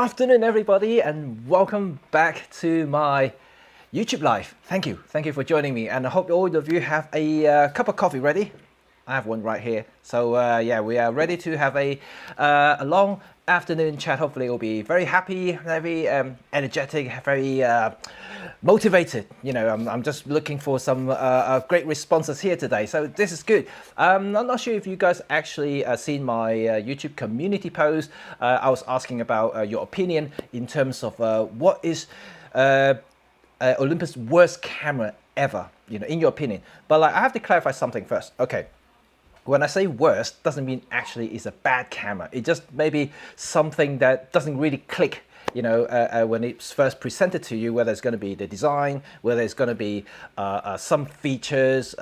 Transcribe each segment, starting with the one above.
afternoon, everybody, and welcome back to my YouTube live. Thank you for joining me, and I hope all of you have a cup of coffee ready. I have one right here. So yeah, we are ready to have a long afternoon chat. Hopefully, it will be very happy, very energetic, very motivated. You know, I'm just looking for some great responses here today. So this is good. I'm not sure if you guys actually seen my YouTube community post. I was asking about your opinion in terms of what is Olympus worst camera ever. You know, in your opinion. But like, I have to clarify something first. Okay. When I say worst, doesn't mean actually it's a bad camera. It just maybe something that doesn't really click, you know, when it's first presented to you, whether it's going to be the design, whether it's going to be some features,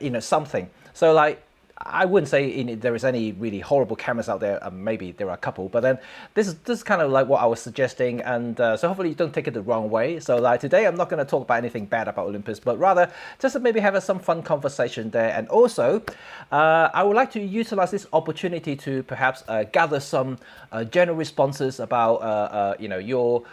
you know, something. So like, I wouldn't say there is any really horrible cameras out there. Maybe there are a couple, but then this is kind of like what I was suggesting, and so hopefully you don't take it the wrong way. So like today, I'm not going to talk about anything bad about Olympus, but rather just to maybe have some fun conversation there. And also, I would like to utilize this opportunity to perhaps gather some general responses about you know, your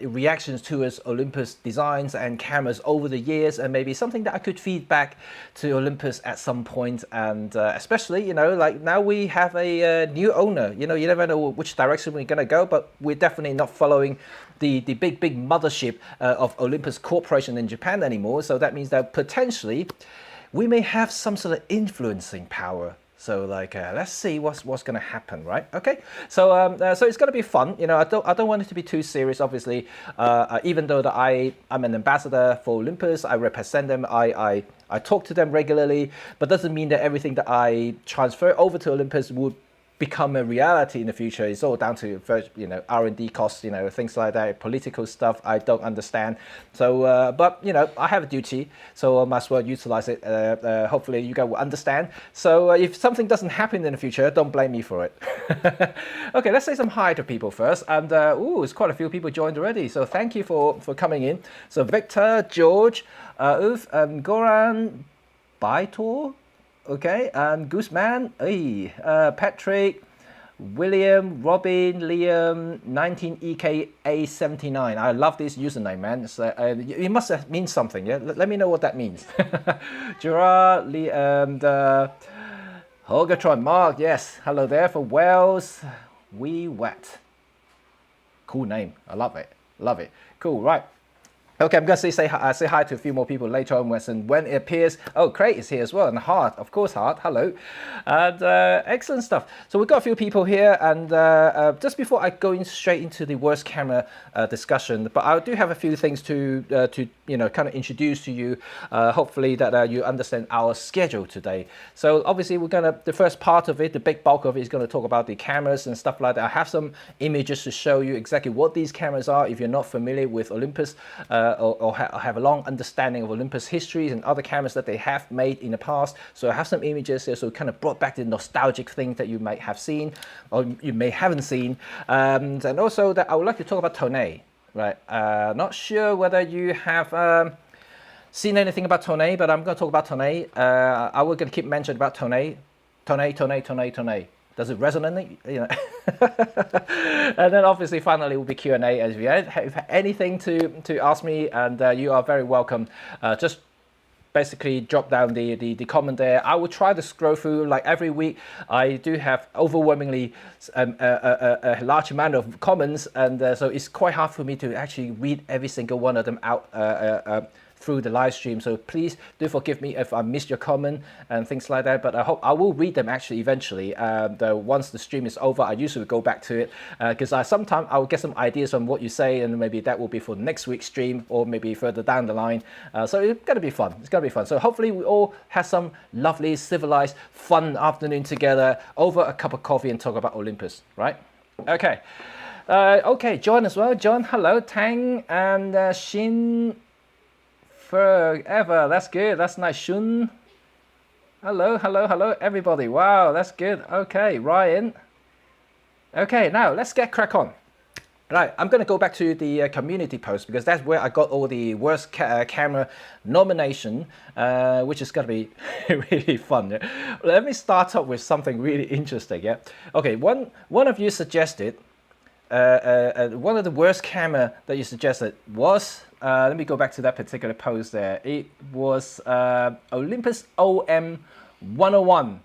reactions towards Olympus designs and cameras over the years, and maybe something that I could feed back to Olympus at some point. And especially, you know, like now we have a new owner. You know, you never know which direction we're going to go, but we're definitely not following the big mothership of Olympus Corporation in Japan anymore. So that means that potentially we may have some sort of influencing power. So like, let's see what's going to happen, right? Okay, so so it's going to be fun. You know, I don't want it to be too serious. Obviously, even though that I'm an ambassador for Olympus, I represent them. I talk to them regularly, but doesn't mean that everything that I transfer over to Olympus would become a reality in the future. It's all down to, you know, R&D costs, you know, things like that, political stuff I don't understand. So but you know, I have a duty, so I might as well utilize it. Hopefully you guys will understand. So if something doesn't happen in the future, don't blame me for it. Okay, let's say some hi to people first. And ooh, there's quite a few people joined already, so thank you for coming in. So Victor, George, Uf, Goran, Baitor, okay, and Gooseman, hey, Patrick, William, Robin, Liam, 19EKA79. I love this username, man. So, it must mean something, yeah? Let me know what that means. Gerard, Lee, and Holgatron, Mark, yes. Hello there for Wales. Wee Wet. Cool name. I love it. Love it. Cool, right. Okay, I'm going to say hi to a few more people later on when it appears. Oh, Craig is here as well, and Hart, of course, Hart, hello. And excellent stuff. So we've got a few people here, and just before I go straight into the worst camera discussion, but I do have a few things to you know, kind of introduce to you, hopefully that you understand our schedule today. So obviously the first part of it, the big bulk of it, is going to talk about the cameras and stuff like that. I have some images to show you exactly what these cameras are if you're not familiar with Olympus, or have a long understanding of Olympus histories and other cameras that they have made in the past. So I have some images here, so kind of brought back the nostalgic things that you might have seen or you may haven't seen. And also that I would like to talk about Toneh, right? Not sure whether you have seen anything about Toneh, but I'm going to talk about Toneh. I will going to keep mentioning about Toneh. Toneh. Does it resonate? You know. And then obviously finally will be Q&A. As if you have anything to ask me, and you are very welcome. Just basically drop down the comment there. I will try to scroll through. Like every week I do have overwhelmingly a large amount of comments, and so it's quite hard for me to actually read every single one of them out through the live stream. So please do forgive me if I missed your comment and things like that, but I hope I will read them actually eventually. Once the stream is over, I usually go back to it, because sometimes I'll get some ideas from what you say, and maybe that will be for next week's stream or maybe further down the line. So it's gonna be fun. It's gonna be fun. So hopefully we all have some lovely, civilized, fun afternoon together over a cup of coffee and talk about Olympus, right? Okay. Okay, John as well. John, hello. Tang and Shin forever. That's good. That's nice. Shun. Hello, everybody. Wow, that's good. Okay, Ryan. Okay, now let's get crack on. Right, I'm going to go back to the community post, because that's where I got all the worst camera nomination, which is going to be really fun. Let me start up with something really interesting. Yeah. Okay, one of you suggested one of the worst camera that you suggested was, let me go back to that particular post there. It was Olympus OM101.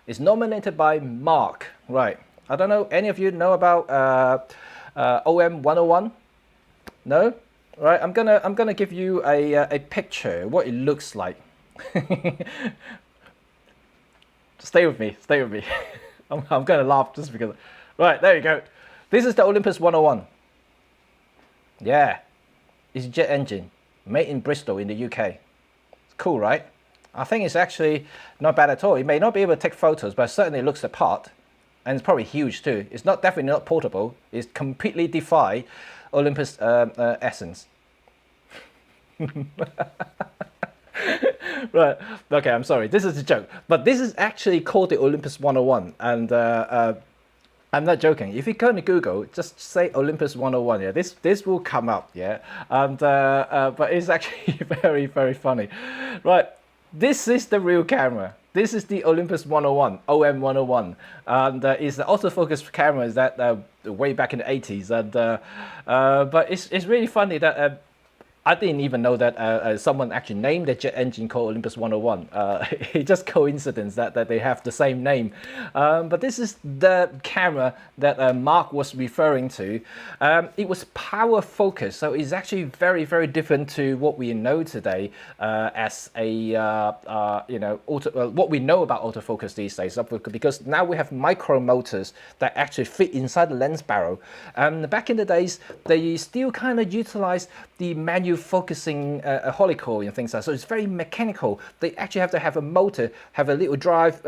It's nominated by Mark. Right. I don't know, any of you know about OM101? No? Right, I'm gonna give you a picture, what it looks like. Stay with me, stay with me. I'm gonna laugh just because. Right, there you go. This is the Olympus 101. Yeah, it's a jet engine, made in Bristol in the UK. It's cool, right? I think it's actually not bad at all. It may not be able to take photos, but certainly it looks the part. And it's probably huge too. It's not definitely not portable. It's completely defy Olympus essence. Right. Okay, I'm sorry. This is a joke. But this is actually called the Olympus 101. And I'm not joking. If you go to Google, just say Olympus 101. Yeah, this will come up. Yeah. And but it's actually very, very funny. Right. This is the real camera. This is the Olympus 101, OM101, and it's the autofocus cameras that way back in the 80s. And but it's really funny that I didn't even know that someone actually named a jet engine called Olympus 101. It's just coincidence that they have the same name. But this is the camera that Mark was referring to. It was power focus, so it's actually very, very different to what we know today as a you know, what we know about autofocus these days. Because now we have micro motors that actually fit inside the lens barrel. Back in the days, they still kind of utilize the manual focusing helical and things like that. So it's very mechanical. They actually have to have a motor, have a little drive,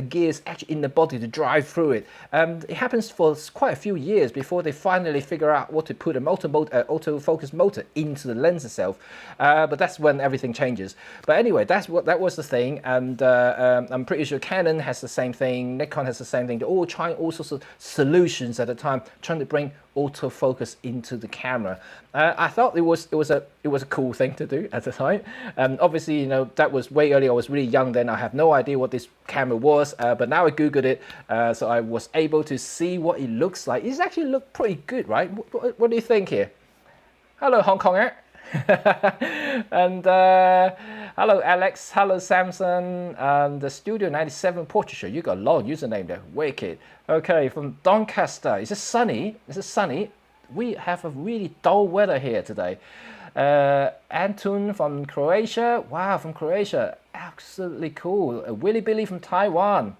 gears actually in the body to drive through it. It happens for quite a few years before they finally figure out what to put a autofocus motor into the lens itself. But that's when everything changes. But anyway, that was the thing. And I'm pretty sure Canon has the same thing. Nikon has the same thing. They're all trying all sorts of solutions at the time, trying to bring autofocus into the camera. I thought it was a cool thing to do at the time. Obviously, you know, that was way earlier. I was really young then. I have no idea what this camera was, but now I googled it, so I was able to see what it looks like. It actually looked pretty good, right? What do you think here? Hello, Hong Konger. And hello, Alex. Hello, Samson. And the Studio 97 Portrait Show. You got a long username there. Wicked. Okay, from Doncaster. Is it sunny? Is it sunny? We have a really dull weather here today. Anton from Croatia. Wow, from Croatia. Absolutely cool. Willy Billy from Taiwan.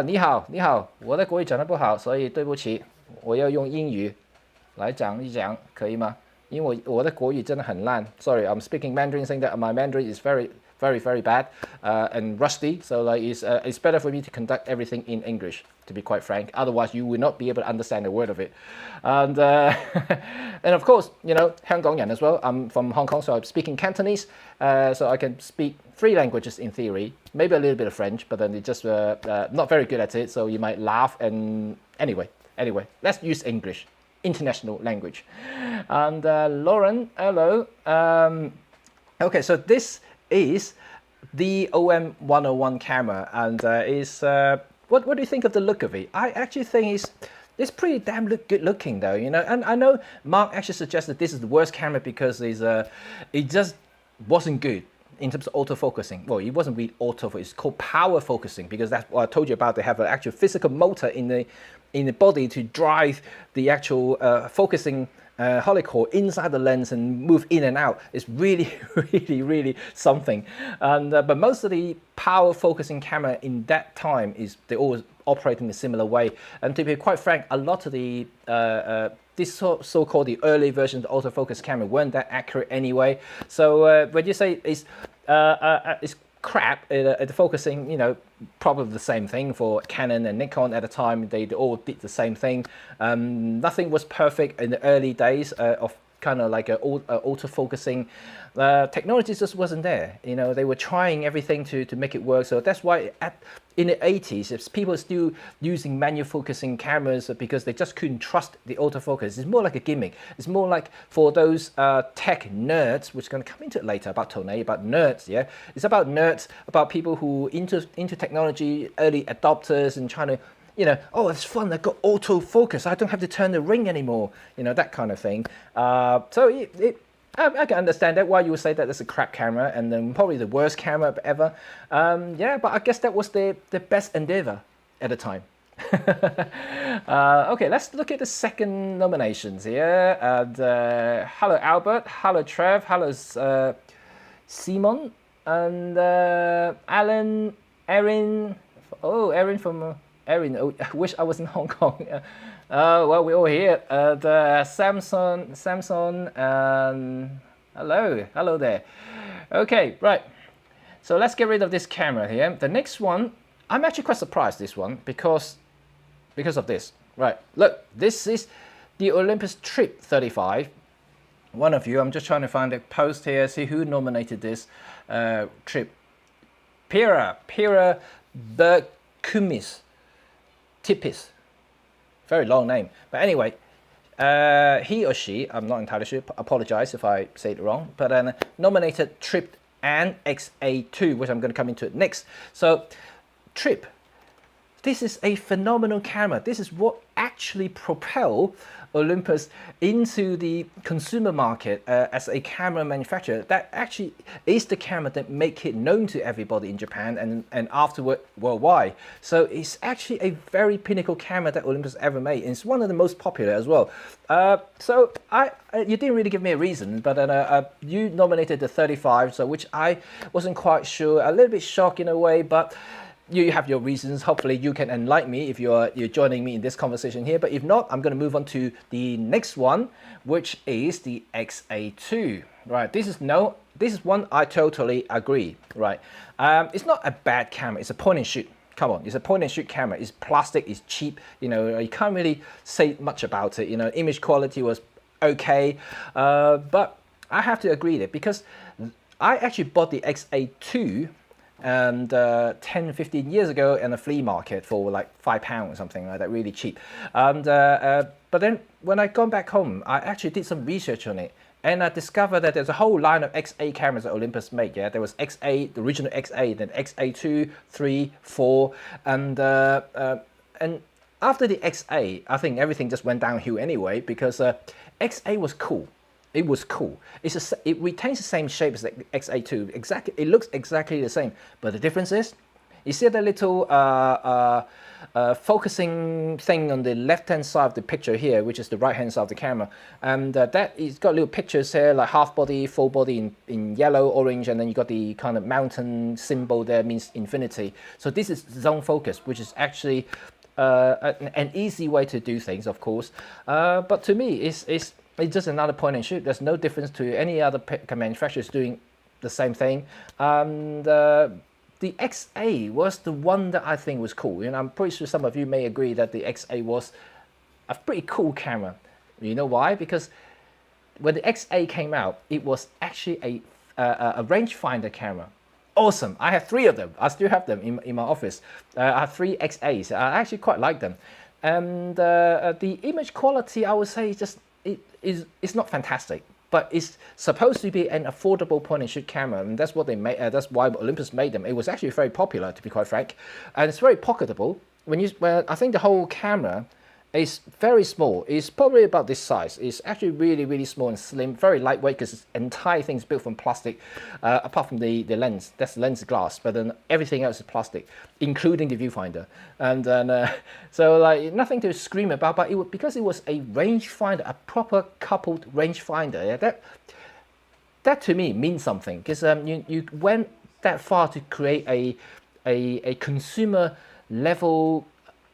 你好，你好，我的国语讲得不好，所以对不起，我要用英语来讲一讲，可以吗？因为我的国语真的很烂。Sorry, I'm speaking Mandarin, saying that my Mandarin is very, very bad and rusty. So like it's better for me to conduct everything in English, to be quite frank. Otherwise, you will not be able to understand a word of it. And and of course, you know, 香港人 as well. I'm from Hong Kong, so I'm speaking Cantonese. So I can speak 3 languages in theory, maybe a little bit of French, but then it's just not very good at it. So you might laugh. And anyway, let's use English. International language. And Lauren, hello. Okay, so this is the OM101 camera, and what do you think of the look of it? I actually think it's pretty damn good looking though, you know. And I know Mark actually suggested this is the worst camera because it just wasn't good in terms of autofocusing. Well, it wasn't really autofocus, it's called power focusing, because that's what I told you about. They have an actual physical motor in the body to drive the actual focusing helical inside the lens and move in and out. It's really, really something. And but most of the power focusing camera in that time they all operate in a similar way. And to be quite frank, a lot of the this so-called the early versions of autofocus camera weren't that accurate anyway. So when you say it's crap at the focusing, you know, probably the same thing for Canon and Nikon at the time. They all did the same thing. Nothing was perfect in the early days of kind of like autofocusing. Technology just wasn't there. You know, they were trying everything to make it work. So that's why in the 80s, people still using manual focusing cameras because they just couldn't trust the autofocus. It's more like a gimmick. It's more like for those tech nerds, which is going to come into it later about Toneh, about nerds. Yeah, it's about nerds, about people who into technology, early adopters, and trying to you know, oh, it's fun, I got autofocus, I don't have to turn the ring anymore, you know, that kind of thing. So I can understand that why you would say that it's a crap camera and then probably the worst camera ever. Yeah, but I guess that was the best endeavor at the time. Okay, let's look at the second nominations here. And, hello Albert, hello Trev, hello Simon, and Alan, Erin. Oh, Erin from Erin. Oh, I wish I was in Hong Kong. Well, we're all here. Samson, and hello there. Okay, right. So let's get rid of this camera here. The next one, I'm actually quite surprised this one because of this. Right, look, this is the Olympus Trip 35. One of you, I'm just trying to find a post here, see who nominated this Trip. Pira Berkumis Tipis. Very long name. But anyway, he or she, I'm not entirely sure, apologize if I say it wrong, but nominated Trip and XA2, which I'm going to come into it next. So, Trip. This is a phenomenal camera. This is what actually propelled Olympus into the consumer market as a camera manufacturer. That actually is the camera that make it known to everybody in Japan and afterward worldwide. So it's actually a very pinnacle camera that Olympus ever made. And it's one of the most popular as well. So you didn't really give me a reason, but you nominated the 35, so which I wasn't quite sure. A little bit shocked in a way, but you have your reasons. Hopefully you can enlighten me if you're joining me in this conversation here. But if not, I'm going to move on to the next one, which is the XA2. Right, this is one I totally agree. Right, it's not a bad camera. It's a point and shoot. Come on, it's a point and shoot camera. It's plastic. It's cheap. You know, you can't really say much about it. You know, image quality was okay, but I have to agree that because I actually bought the XA2 and 10-15 years ago in a flea market for like £5 or something like that, really cheap. And but then when I gone back home, I actually did some research on it, and I discovered that there's a whole line of XA cameras that Olympus made. Yeah, there was XA, the original XA, then XA2, 3, 4, and after the XA, I think everything just went downhill anyway, because XA was cool. It was cool. It retains the same shape as the XA2. Exactly, it looks exactly the same. But the difference is, you see the little focusing thing on the left-hand side of the picture here, which is the right-hand side of the camera, and it's got little pictures here, like half body, full body in yellow, orange, and then you got the kind of mountain symbol there, means infinity. So this is zone focus, which is actually an easy way to do things, of course. But to me, it's just another point and shoot. There's no difference to any other manufacturers doing the same thing. And the XA was the one that I think was cool. And I'm pretty sure some of you may agree that the XA was a pretty cool camera. You know why? Because when the XA came out, it was actually a rangefinder camera. Awesome. I have 3 of them. I still have them in my office. I have 3 XAs. I actually quite like them. And the image quality, I would say, it's not fantastic, but it's supposed to be an affordable point and shoot camera, and that's what they made. That's why Olympus made them. It was actually very popular, to be quite frank, and it's very pocketable. I think the whole camera is very small. It's probably about this size. It's actually really, really small and slim, very lightweight, because the entire thing is built from plastic, apart from the lens. That's the lens glass, but then everything else is plastic, including the viewfinder. And then, so like nothing to scream about, but because it was a rangefinder, a proper coupled rangefinder, yeah, that to me means something, because you went that far to create a consumer level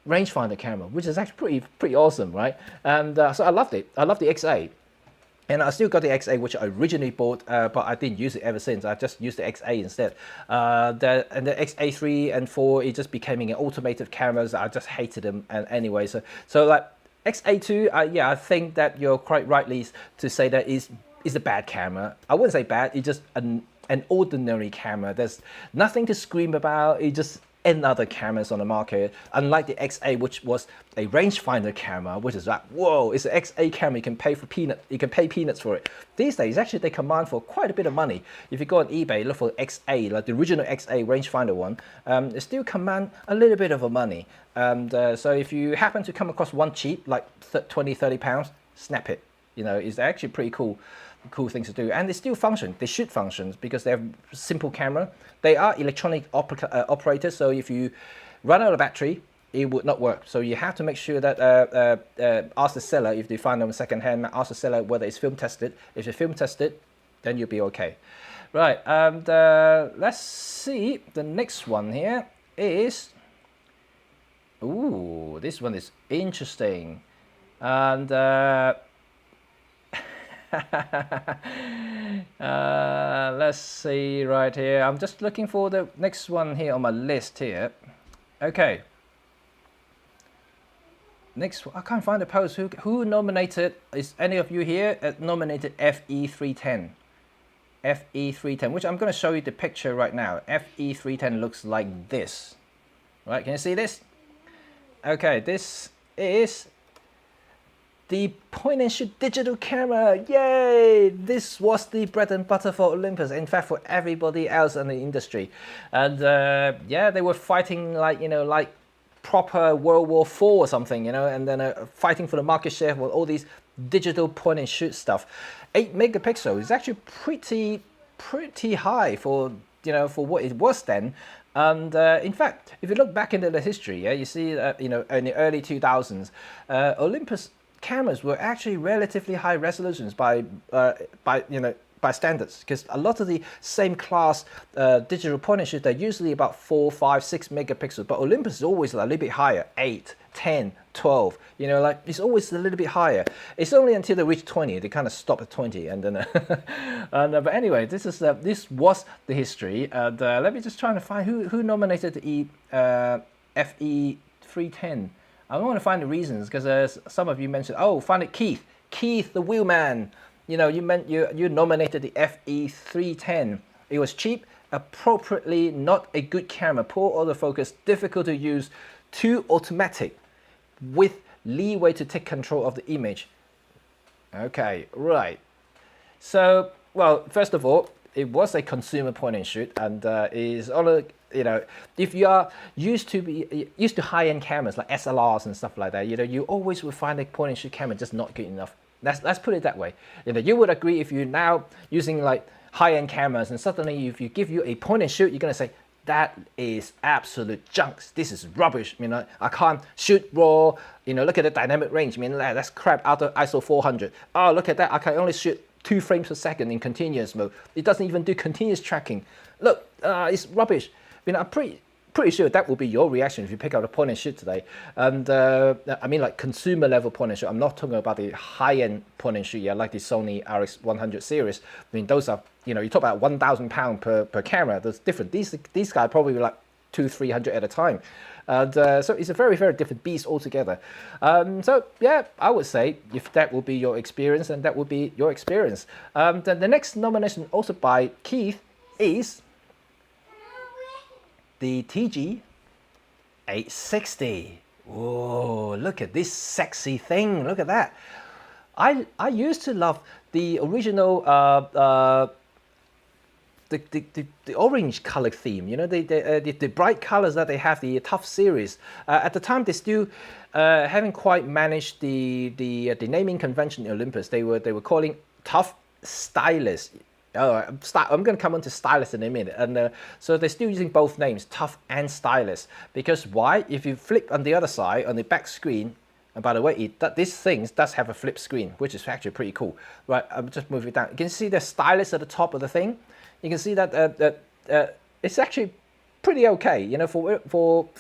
rangefinder camera, which is actually pretty awesome, right? And so I loved it. I love the XA, and I still got the XA, which I originally bought, but I didn't use it ever since. I just used the XA instead. And the XA3 and 4, it just became an automated cameras. I just hated them, and anyway, so like XA2, yeah, I think that you're quite rightly to say that is a bad camera. I wouldn't say bad. It's just an ordinary camera. There's nothing to scream about. any other cameras on the market, unlike the XA, which was a rangefinder camera, which is like, whoa, it's an XA camera, you can pay peanuts for it. These days, actually, they command for quite a bit of money. If you go on eBay, look for XA, like the original XA rangefinder one, it still command a little bit of a money. And so if you happen to come across one cheap, like 20, 30 pounds, snap it. You know, it's actually pretty cool things to do, and they still function. They should function because they have simple camera. They are electronic operators, so if you run out of battery, it would not work. So you have to make sure that ask the seller, if they find them second hand, ask the seller whether it's film tested. If it's film tested, then you'll be okay. Right, and let's see, the next one here is, ooh, this one is interesting. And let's see right here. I'm just looking for the next one here on my list here. Okay. Next, I can't find the post. Who nominated? Is any of you here nominated FE310? FE310, which I'm going to show you the picture right now. FE310 looks like this. Right? Can you see this? Okay, this is the point and shoot digital camera. Yay! This was the bread and butter for Olympus, in fact for everybody else in the industry. And yeah, they were fighting like, you know, like proper World War IV or something, you know, and then fighting for the market share for all these digital point and shoot stuff. 8 megapixel is actually pretty high for, you know, for what it was then. And in fact, if you look back into the history, yeah, you see that, you know, in the early 2000s, Olympus cameras were actually relatively high resolutions by standards, because a lot of the same class digital point and shoot, they're usually about 4, 5, 6 megapixels, but Olympus is always a little bit higher, 8, 10, 12, you know, like it's always a little bit higher. It's only until they reach 20, they kind of stop at 20, and then but anyway, this was the history. And let me just try to find who nominated the FE310. I want to find the reasons, because some of you mentioned, oh, find it, Keith the wheelman. You know, you nominated the FE310. It was cheap, appropriately not a good camera, poor autofocus, difficult to use, too automatic, with leeway to take control of the image. Okay, right. So, well, first of all, it was a consumer point and shoot, and is on a, you know, if you are used to high-end cameras like DSLRs and stuff like that, you know, you always will find a point and shoot camera just not good enough. Let's put it that way. You know, you would agree if you're now using like high-end cameras, and suddenly if you give you a point and shoot, you're gonna say that is absolute junk. This is rubbish. You know, I can't shoot raw. You know, look at the dynamic range. I mean, that's crap out of ISO 400. Oh, look at that. I can only shoot 2 frames per second in continuous mode. It doesn't even do continuous tracking. Look, it's rubbish. You know, I'm pretty sure that will be your reaction if you pick up a point and shoot today. And I mean, like consumer level point and shoot. I'm not talking about the high-end point and shoot, yeah, like the Sony RX100 series. I mean, those are, you know, you talk about £1,000 per camera. That's different. These guys probably like 200-300 at a time. And so it's a very, very different beast altogether. So yeah, I would say if that will be your experience, then that would be your experience. Then the next nomination, also by Keith, is the TG860. Whoa, look at this sexy thing. Look at that. I used to love the original the orange color theme, you know, the bright colors that they have, the Tough series. At the time, they still haven't quite managed the naming convention in Olympus. They were calling Tough Stylus. Oh, I'm going to come on to Stylus in a minute. And so they're still using both names, Tough and Stylus. Because why? If you flip on the other side, on the back screen, and by the way, this thing does have a flip screen, which is actually pretty cool. Right, I'll just move it down. You can see the stylus at the top of the thing. You can see that it's actually pretty okay. You know, for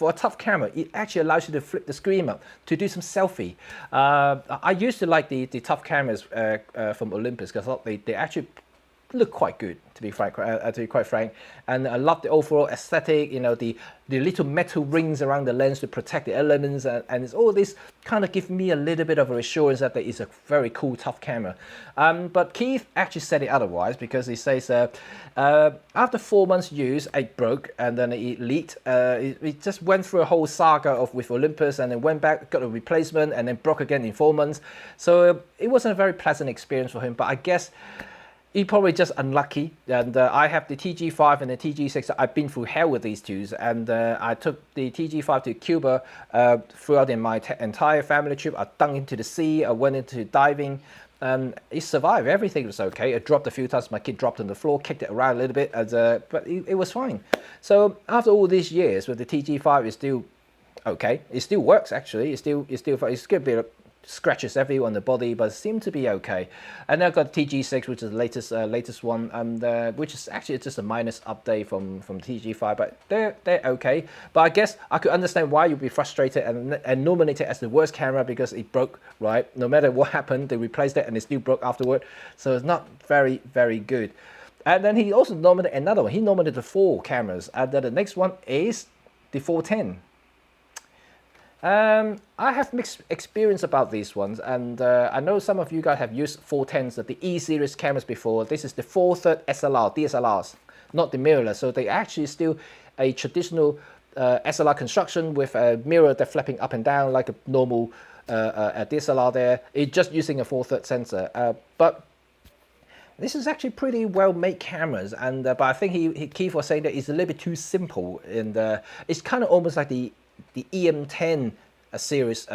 a tough camera, it actually allows you to flip the screen up to do some selfie. I used to like the tough cameras from Olympus, because I thought they actually look quite good, to be frank. To be quite frank, and I love the overall aesthetic. You know, the little metal rings around the lens to protect the elements, and it's all this kind of give me a little bit of a assurance that it's a very cool, tough camera. But Keith actually said it otherwise, because he says after 4 months use, it broke and then it leaked. It just went through a whole saga with Olympus, and then went back, got a replacement, and then broke again in 4 months. So it wasn't a very pleasant experience for him. But I guess he probably just unlucky, and I have the TG5 and the TG6. I've been through hell with these twos, and I took the TG5 to Cuba throughout my entire family trip. I dug into the sea, I went into diving, and it survived. Everything was okay. It dropped a few times. My kid dropped on the floor, kicked it around a little bit, but it was fine. So after all these years, with the TG5, it's still okay. It still works actually. It's still a bit scratches everywhere on the body, but it seemed to be okay. And I've got TG6, which is the latest one, and which is actually just a minus update from TG5, but they're okay. But I guess I could understand why you'd be frustrated and nominate it as the worst camera, because it broke, right? No matter what happened, they replaced it and it still broke afterward. So it's not very, very good. And then he also nominated another one. He nominated the 4 cameras, and then the next one is the 410. I have mixed experience about these ones, and I know some of you guys have used 410s, the E-series cameras before. This is the 4/3 SLR, DSLRs, not the mirrorless. So they actually still a traditional SLR construction with a mirror that's flapping up and down like a normal DSLR there. It's just using a 4/3 sensor. But this is actually pretty well-made cameras, and but I think Keith was saying that it's a little bit too simple, and it's kind of almost like the EM10 series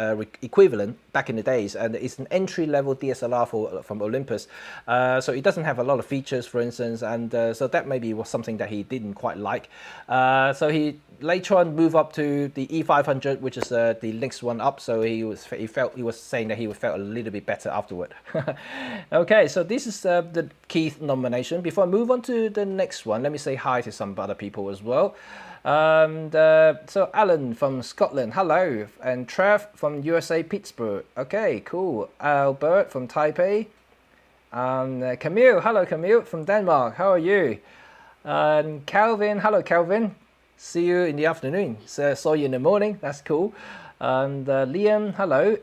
equivalent back in the days, and it's an entry-level DSLR from Olympus, so it doesn't have a lot of features, for instance, and so that maybe was something that he didn't quite like. So he later on moved up to the E500, which is the next one up. So he was saying that he felt a little bit better afterward. Okay, so this is the Keith nomination. Before I move on to the next one, let me say hi to some other people as well. And so Alan from Scotland, hello, and Trev from USA Pittsburgh. Okay, cool. Albert from Taipei, and Camille, hello Camille from Denmark. How are you? And Calvin, hello Calvin. See you in the afternoon. So saw you in the morning. That's cool. And Liam, hello.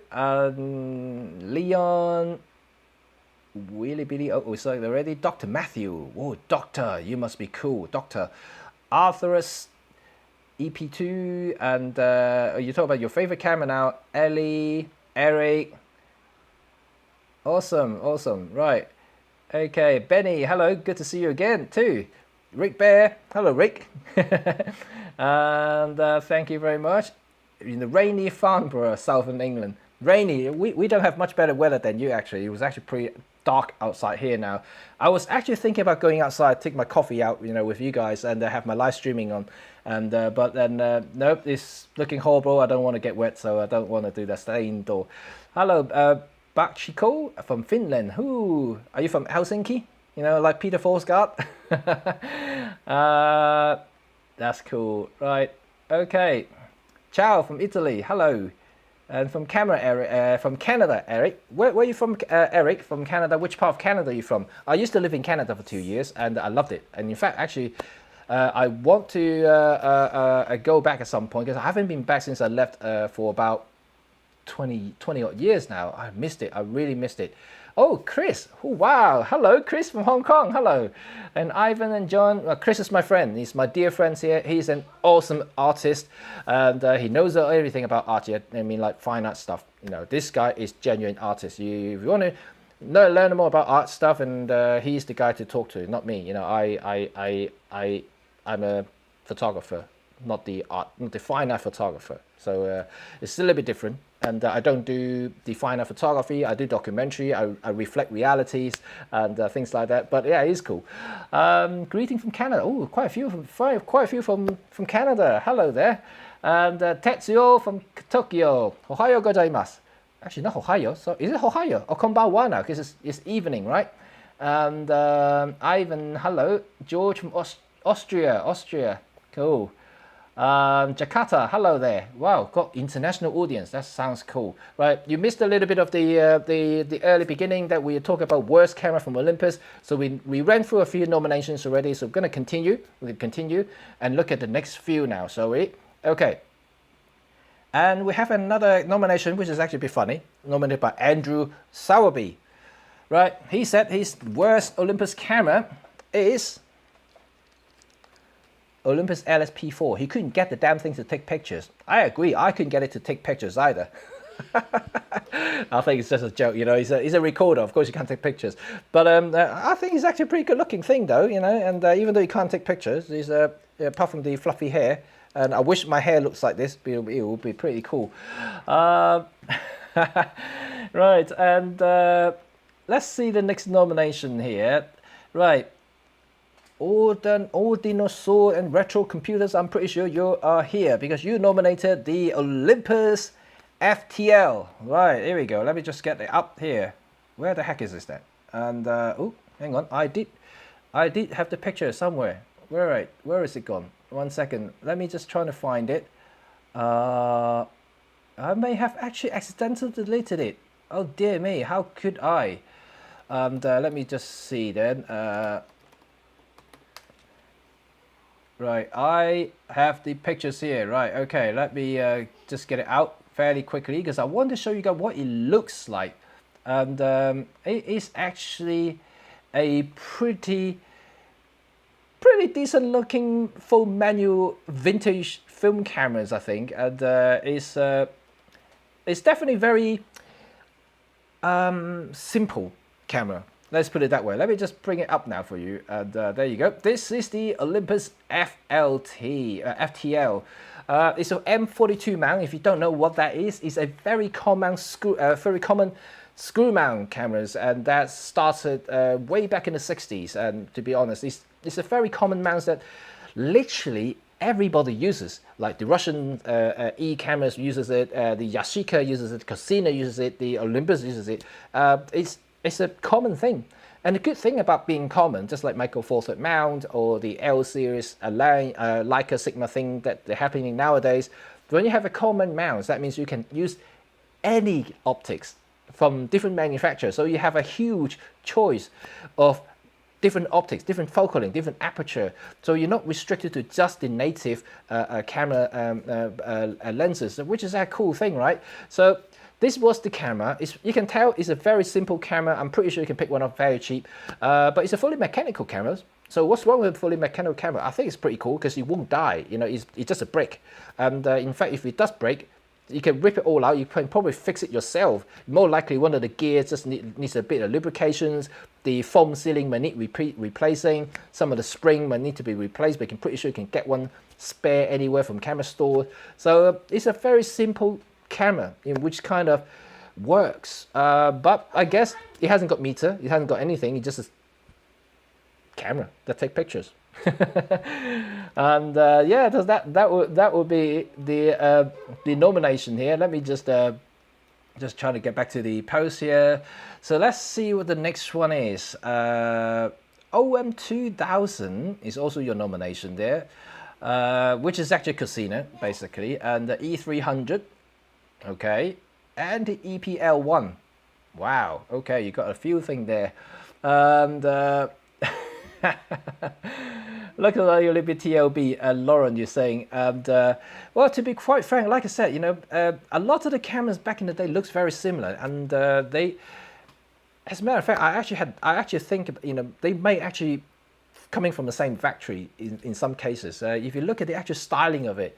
Leon, Willy Billy. Oh, we saw it already. Dr. Matthew. Oh, Doctor, you must be cool. Doctor Arthurus. EP2, and you talk about your favorite camera now. Ellie, Eric. Awesome, awesome. Right. Okay, Benny, hello. Good to see you again too. Rick Bear, hello Rick. And thank you very much. In the rainy Farnborough, southern England. Rainy. We don't have much better weather than you actually. It was actually pretty dark outside here now. I was actually thinking about going outside, take my coffee out, with you guys, and have my live streaming on. And but then nope, it's looking horrible. I don't want to get wet, so I don't want to do that. Stay indoor. Hello, Bakchiko from Finland. Who are you from? Helsinki? Like Peter Forsgard. That's cool. Right. Okay. Ciao from Italy. Hello. And from from Canada, Eric. Where are you from, Eric? From Canada. Which part of Canada are you from? I used to live in Canada for 2 years, and I loved it. And in fact, actually, I want to go back at some point, because I haven't been back since I left for about 20 odd years now. I missed it. I really missed it. Oh, Chris. Oh, wow. Hello, Chris from Hong Kong. Hello. And Ivan and John. Chris is my friend. He's my dear friend here. He's an awesome artist, and he knows everything about art. I mean, like fine art stuff. This guy is genuine artist. If you want to learn more about art stuff, and he's the guy to talk to, not me. I'm a photographer, not the fine art photographer. So it's a little bit different. And I don't do the fine art photography. I do documentary. I reflect realities and things like that. But yeah, it's cool. Greeting from Canada. Oh, quite a few from Canada. Hello there. And Tetsuo from Tokyo. Ohayo gozaimasu. Actually, not Ohio. So is it Ohio or konbanwa now? Because it's evening, right? And Ivan, hello. George from Austria. Cool. Jakarta, hello there. Wow, got international audience. That sounds cool. Right, you missed a little bit of the early beginning that we talk about worst camera from Olympus. So we ran through a few nominations already. So we're gonna continue. We'll continue and look at the next few now. So okay. And we have another nomination, which is actually a bit funny, nominated by Andrew Sowerby. Right, he said his worst Olympus camera is Olympus LSP4. He couldn't get the damn thing to take pictures. I agree, I couldn't get it to take pictures either. I think it's just a joke, you know, he's a recorder, of course you can't take pictures. But I think he's actually a pretty good looking thing though, you know, and even though he can't take pictures, he's, apart from the fluffy hair, and I wish my hair looks like this, it would be pretty cool. Right, and let's see the next nomination here. Right, all dinosaur and retro computers, I'm pretty sure you are here because you nominated the Olympus FTL. Right, here we go. Let me just get it up here. Where the heck is this then? And oh, hang on, I did have the picture somewhere. Where is it gone? 1 second. Let me just try to find it. I may have actually accidentally deleted it. Oh dear me, how could I? And let me just see then. Right, I have the pictures here. Right, okay, let me just get it out fairly quickly because I want to show you guys what it looks like. And it is actually a pretty decent looking full manual vintage film cameras, I think, and it's definitely very simple camera. Let's put it that way. Let me just bring it up now for you, and there you go. This is the Olympus FTL. It's an M42 mount. If you don't know what that is, it's a very common screw mount cameras, and that started way back in the 60s. And to be honest, it's a very common mount that literally everybody uses. Like the Russian E cameras uses it, the Yashica uses it, Cosina uses it, the Olympus uses it. It's a common thing. And the good thing about being common, just like Micro Four Thirds mount or the L series Leica Sigma thing that they're happening nowadays, when you have a common mount, that means you can use any optics from different manufacturers. So you have a huge choice of different optics, different focal length, different aperture. So you're not restricted to just the native camera lenses, which is a cool thing, right? So this was the camera. You can tell it's a very simple camera. I'm pretty sure you can pick one up very cheap, but it's a fully mechanical camera. So what's wrong with a fully mechanical camera? I think it's pretty cool because it won't die. You know, it's just a brick. And in fact, if it does break, you can rip it all out. You can probably fix it yourself. More likely, one of the gears just needs a bit of lubrications. The foam sealing might need replacing. Some of the spring might need to be replaced, but I'm pretty sure you can get one spare anywhere from camera store. So it's a very simple camera in which kind of works. But I guess it hasn't got meter. It hasn't got anything. It's just a camera that takes pictures. And yeah, that would be the nomination here. Let me just try to get back to the post here. So let's see what the next one is. OM2000 is also your nomination there, which is actually Cosina basically, and the E300, okay, and the EPL1. Wow, okay, you got a few things there, and look at your little bit TLB, Lauren, you're saying, and well, to be quite frank, like I said, you know, a lot of the cameras back in the day looks very similar, and they, as a matter of fact, I actually think, you know, they may actually coming from the same factory in some cases. If you look at the actual styling of it,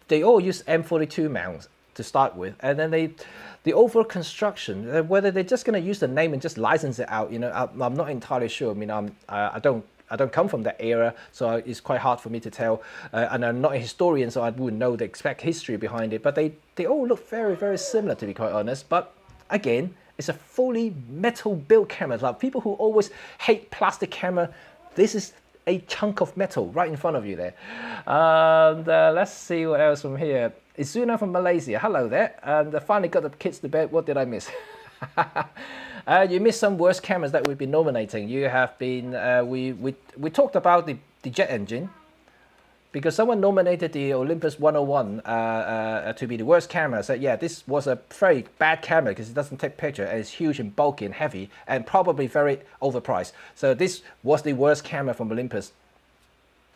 they all use M42 mounts to start with, and then the overall construction, whether they're just going to use the name and just license it out, you know, I'm not entirely sure. I mean, I don't come from that era, so it's quite hard for me to tell, and I'm not a historian, so I wouldn't know the exact history behind it, but they all look very, very similar, to be quite honest. But again, it's a fully metal built camera. Like people who always hate plastic camera, this is a chunk of metal right in front of you there. And let's see what else from here. Izuna from Malaysia, hello there. And I finally got the kids to bed. What did I miss? You missed some worst cameras that we've been nominating. You have been, we talked about the jet engine, because someone nominated the Olympus 101 to be the worst camera. Said, yeah, this was a very bad camera because it doesn't take picture and it's huge and bulky and heavy and probably very overpriced. So this was the worst camera from Olympus.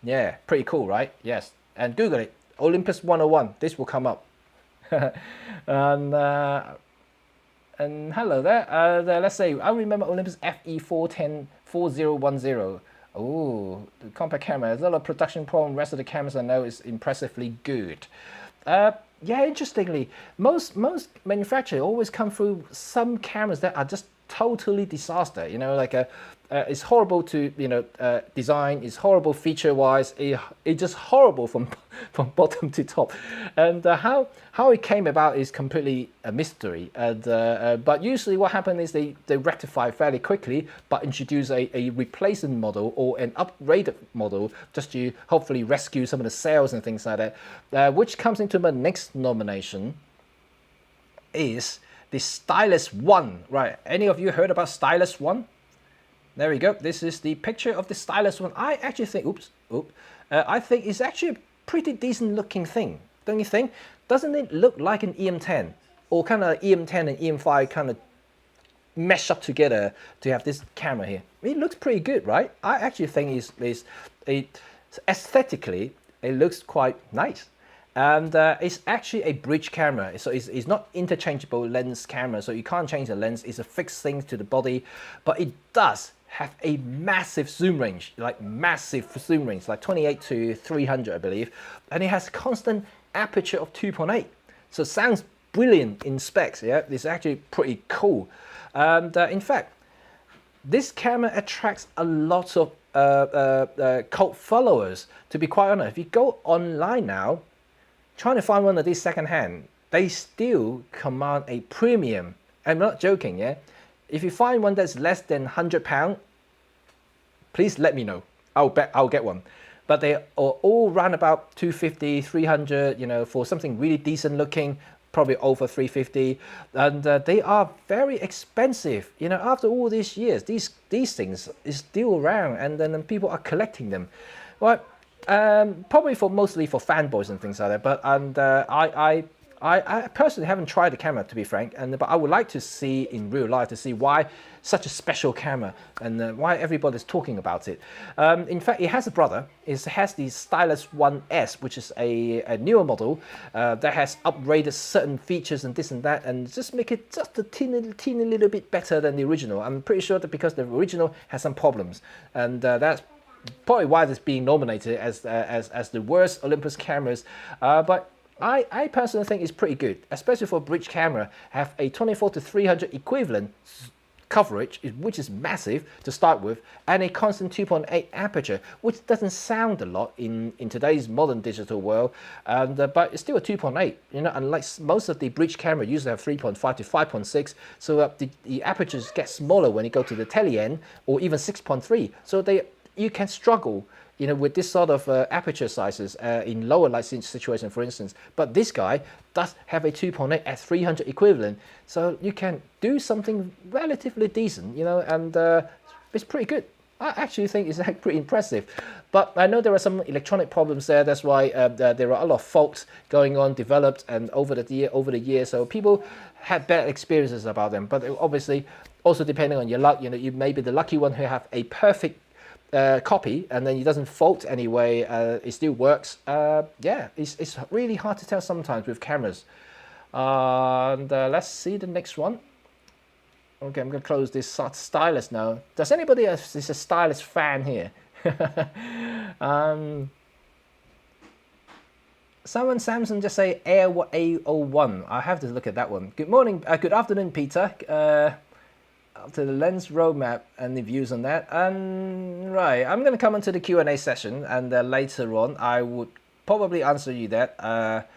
Yeah, pretty cool, right? Yes, and Google it, Olympus 101. This will come up. And hello there. Let's say I remember Olympus FE410 4010. Oh, the compact camera. There's a lot of production problem. Rest of the cameras I know is impressively good. Yeah, interestingly, most manufacturers always come through some cameras that are just totally disaster. You know, like it's horrible to design. It's horrible feature-wise. It's just horrible from bottom to top. And how it came about is completely a mystery. And but usually what happens is they rectify fairly quickly, but introduce a replacement model or an upgraded model just to hopefully rescue some of the sales and things like that. Which comes into my next nomination is the Stylus One. Right? Any of you heard about Stylus One? There we go. This is the picture of the Stylus One. I actually think, I think it's actually a pretty decent looking thing, don't you think? Doesn't it look like an EM10 or kind of EM10 and EM5 kind of mesh up together to have this camera here? It looks pretty good, right? I actually think aesthetically it looks quite nice. And it's actually a bridge camera, so it's not interchangeable lens camera, so you can't change the lens. It's a fixed thing to the body, but it does have a massive zoom range, like 28 to 300, I believe, and it has constant aperture of 2.8. So it sounds brilliant in specs. Yeah, it's actually pretty cool. And in fact, this camera attracts a lot of cult followers. To be quite honest, if you go online now, trying to find one of these secondhand, they still command a premium. I'm not joking, yeah? If you find one that's less than £100, please let me know. I'll get one. But they are all run about 250, 300, you know, for something really decent looking, probably over 350. And they are very expensive. You know, after all these years, these things is still around, and then people are collecting them. Well, probably mostly for fanboys and things like that. But I personally haven't tried the camera, to be frank, but I would like to see in real life to see why such a special camera and why everybody's talking about it. In fact, it has a brother. It has the Stylus 1S, which is a newer model that has upgraded certain features and this and that, and just make it just a teeny little bit better than the original. I'm pretty sure that because the original has some problems, and that's probably why it's being nominated as the worst Olympus cameras. But I personally think it's pretty good, especially for a bridge camera. Have a 24 to 300 equivalent coverage, which is massive to start with, and a constant 2.8 aperture, which doesn't sound a lot in today's modern digital world. And but it's still a 2.8. You know, unlike most of the bridge camera usually have 3.5 to 5.6. So the apertures get smaller when you go to the tele end, or even 6.3. So you can struggle, you know, with this sort of aperture sizes in lower light situation, for instance. But this guy does have a 2.8 at 300 equivalent, so you can do something relatively decent, you know, and it's pretty good. I actually think it's pretty impressive. But I know there are some electronic problems there. That's why there are a lot of faults going on, developed, and over the year, so people had bad experiences about them. But obviously, also depending on your luck, you know, you may be the lucky one who have a perfect copy, and then it doesn't fault anyway, it still works. Yeah, it's really hard to tell sometimes with cameras. And let's see the next one. Okay, I'm going to close this Stylus now. Does anybody else is a Stylus fan here? Someone, Samson, just say Air A01. I have to look at that one. Good morning, good afternoon, Peter. To the lens roadmap and the views on that. And right, I'm going to come into the Q&A session, and later on I would probably answer you that.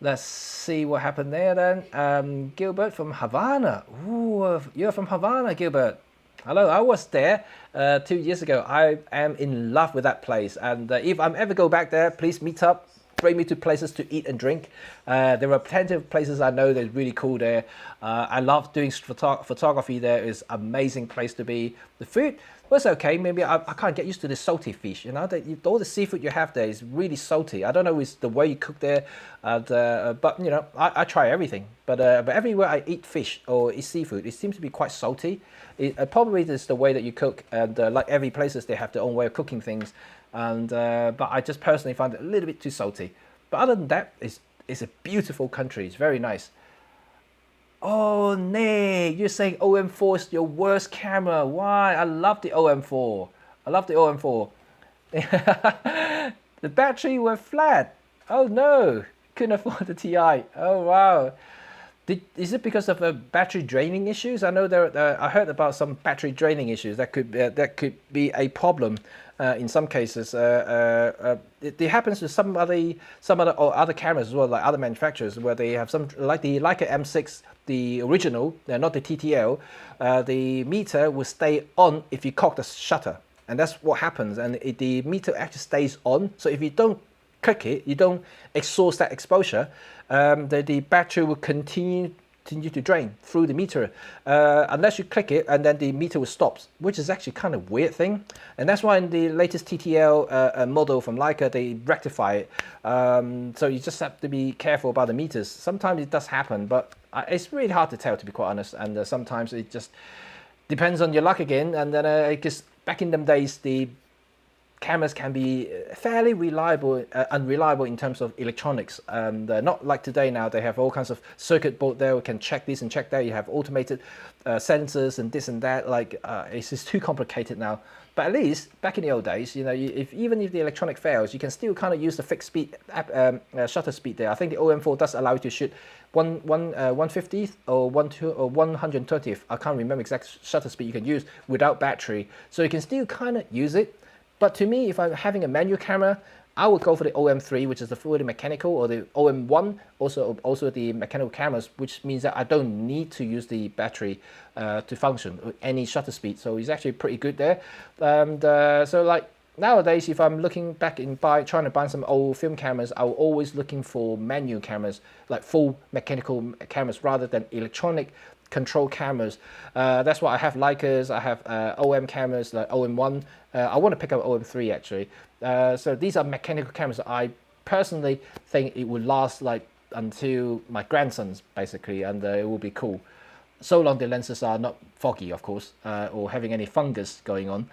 Let's see what happened there then. Gilbert from Havana. Ooh, you're from Havana, Gilbert. Hello, I was there 2 years ago. I am in love with that place, and if I'm ever go back there, please meet up bring me to places to eat and drink. There are plenty of places I know that's really cool there. I love doing photography there. It's an amazing place to be. The food was okay. Maybe I can't get used to the salty fish. You know, all the seafood you have there is really salty. I don't know if it's the way you cook there, but you know, I try everything. But everywhere I eat fish or eat seafood, it seems to be quite salty. It probably is the way that you cook, and like every places they have their own way of cooking things. And but I just personally find it a little bit too salty. But other than that, it's a beautiful country. It's very nice. Oh, nay, you're saying OM4 is your worst camera. Why? I love the OM4. I love the OM4. The battery went flat. Oh no, couldn't afford the TI. Oh wow. Is it because of battery draining issues? I know I heard about some battery draining issues that could be a problem in some cases. It happens to some other cameras as well, like other manufacturers, where they have some like the Leica M6, the original, not the TTL. The meter will stay on if you cock the shutter, and that's what happens. And the meter actually stays on. So if you don't click it, you don't exhaust that exposure, the battery will continue to drain through the meter unless you click it, and then the meter will stop, which is actually kind of weird thing. And that's why in the latest TTL model from Leica, they rectify it. So you just have to be careful about the meters. Sometimes it does happen, but it's really hard to tell, to be quite honest. And sometimes it just depends on your luck again. And then because back in them days, the cameras can be fairly unreliable in terms of electronics, and not like today. Now they have all kinds of circuit board there. We can check this and check that. You have automated sensors and this and that. Like it's just too complicated now. But at least back in the old days, you know, even if the electronic fails, you can still kind of use the fixed speed shutter speed there. I think the OM4 does allow you to shoot 1/50th or 1/120th. I can't remember exact shutter speed you can use without battery. So you can still kind of use it. But to me, if I'm having a manual camera, I would go for the OM3, which is the fully mechanical, or the OM1, also the mechanical cameras, which means that I don't need to use the battery to function with any shutter speed. So it's actually pretty good there. And so like nowadays, if I'm looking back in trying to buy some old film cameras, I'm always looking for manual cameras, like full mechanical cameras rather than electronic control cameras. That's why I have Leicas, I have OM cameras like OM1. I want to pick up OM3 actually. So these are mechanical cameras that I personally think it would last like until my grandsons basically, and it will be cool. So long the lenses are not foggy, of course, or having any fungus going on.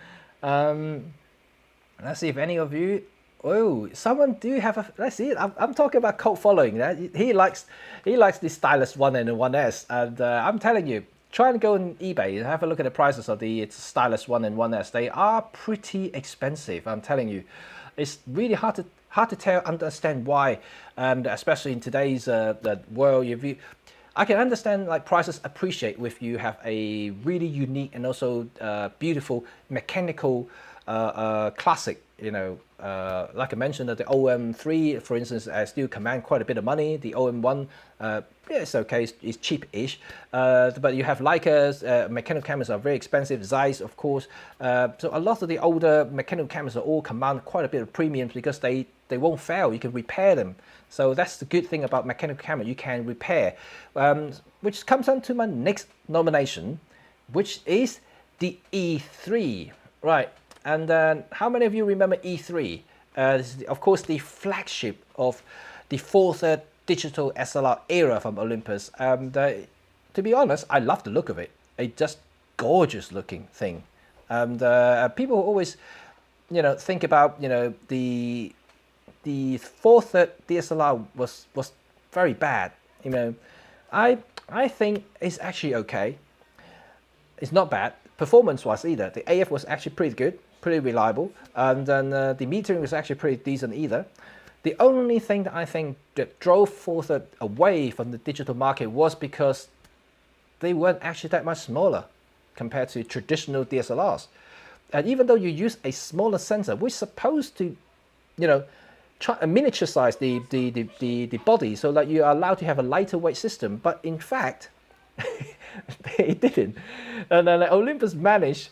Let's see if any of you. Oh, someone do have a. Let's see. I'm talking about cult following. He likes the Stylus 1 and the 1S, and I'm telling you, try and go on eBay and have a look at the prices of the Stylus 1 and 1S. They are pretty expensive. I'm telling you, it's really hard to understand why, and especially in today's world, I can understand like prices appreciate if you have a really unique and also beautiful mechanical classic, you know. Like I mentioned, that the OM3, for instance, still command quite a bit of money. The OM1, yeah, it's okay, it's cheap-ish. But you have Leicas, mechanical cameras are very expensive. Zeiss, of course. So a lot of the older mechanical cameras are all command quite a bit of premiums because they won't fail. You can repair them. So that's the good thing about mechanical camera. You can repair, which comes on to my next nomination, which is the E3, right? And how many of you remember E3? This is, of course, the flagship of the fourth digital SLR era from Olympus. To be honest, I love the look of it. A just gorgeous looking thing. And people always, you know, think about, you know, the fourth DSLR was very bad. You know, I think it's actually okay. It's not bad performance-wise either. The AF was actually pretty good, pretty reliable, and then the metering was actually pretty decent either. The only thing that I think that drove Fourth away from the digital market was because they weren't actually that much smaller compared to traditional DSLRs. And even though you use a smaller sensor, which is supposed to, you know, try and miniature size the body so that you are allowed to have a lighter weight system, but in fact, they didn't. And then Olympus managed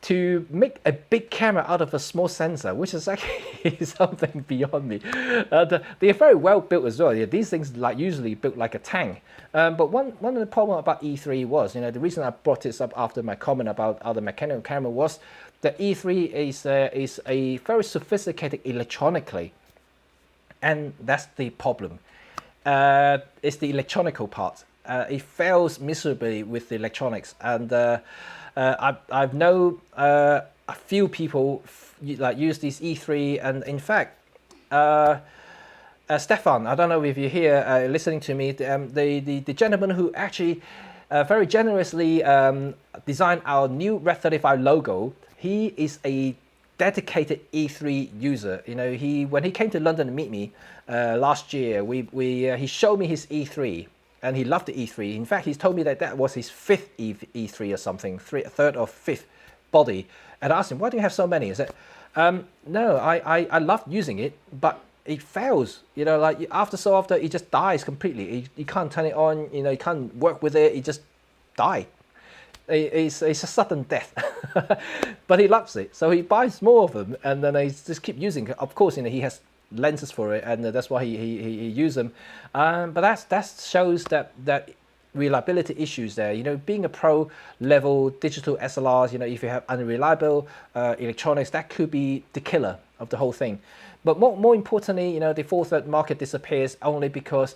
to make a big camera out of a small sensor, which is actually something beyond me. They're very well built as well. Yeah, these things like usually built like a tank. But one of the problem about E3 was, the reason I brought this up after my comment about other mechanical camera was that E3 is a very sophisticated electronically, and that's the problem. It's the electronical part. It fails miserably with the electronics, and I've known a few people use this E3, and in fact, Stefan, I don't know if you're here listening to me, the gentleman who actually very generously designed our new Red 35 logo, he is a dedicated E3 user. When he came to London to meet me last year, he showed me his E3. And he loved the E3. In fact, he's told me that was his fifth E3 or something, third or fifth body. And I asked him, why do you have so many? He said, no, I love using it, but it fails. Like after it just dies completely. You can't turn it on, you can't work with it, it just dies. It's a sudden death. But he loves it. So he buys more of them, and then he just keep using it. Of course, he has lenses for it, and that's why he uses them. But that shows that reliability issues there. Being a pro level digital SLRs, if you have unreliable electronics, that could be the killer of the whole thing. But more importantly, the full third market disappears only because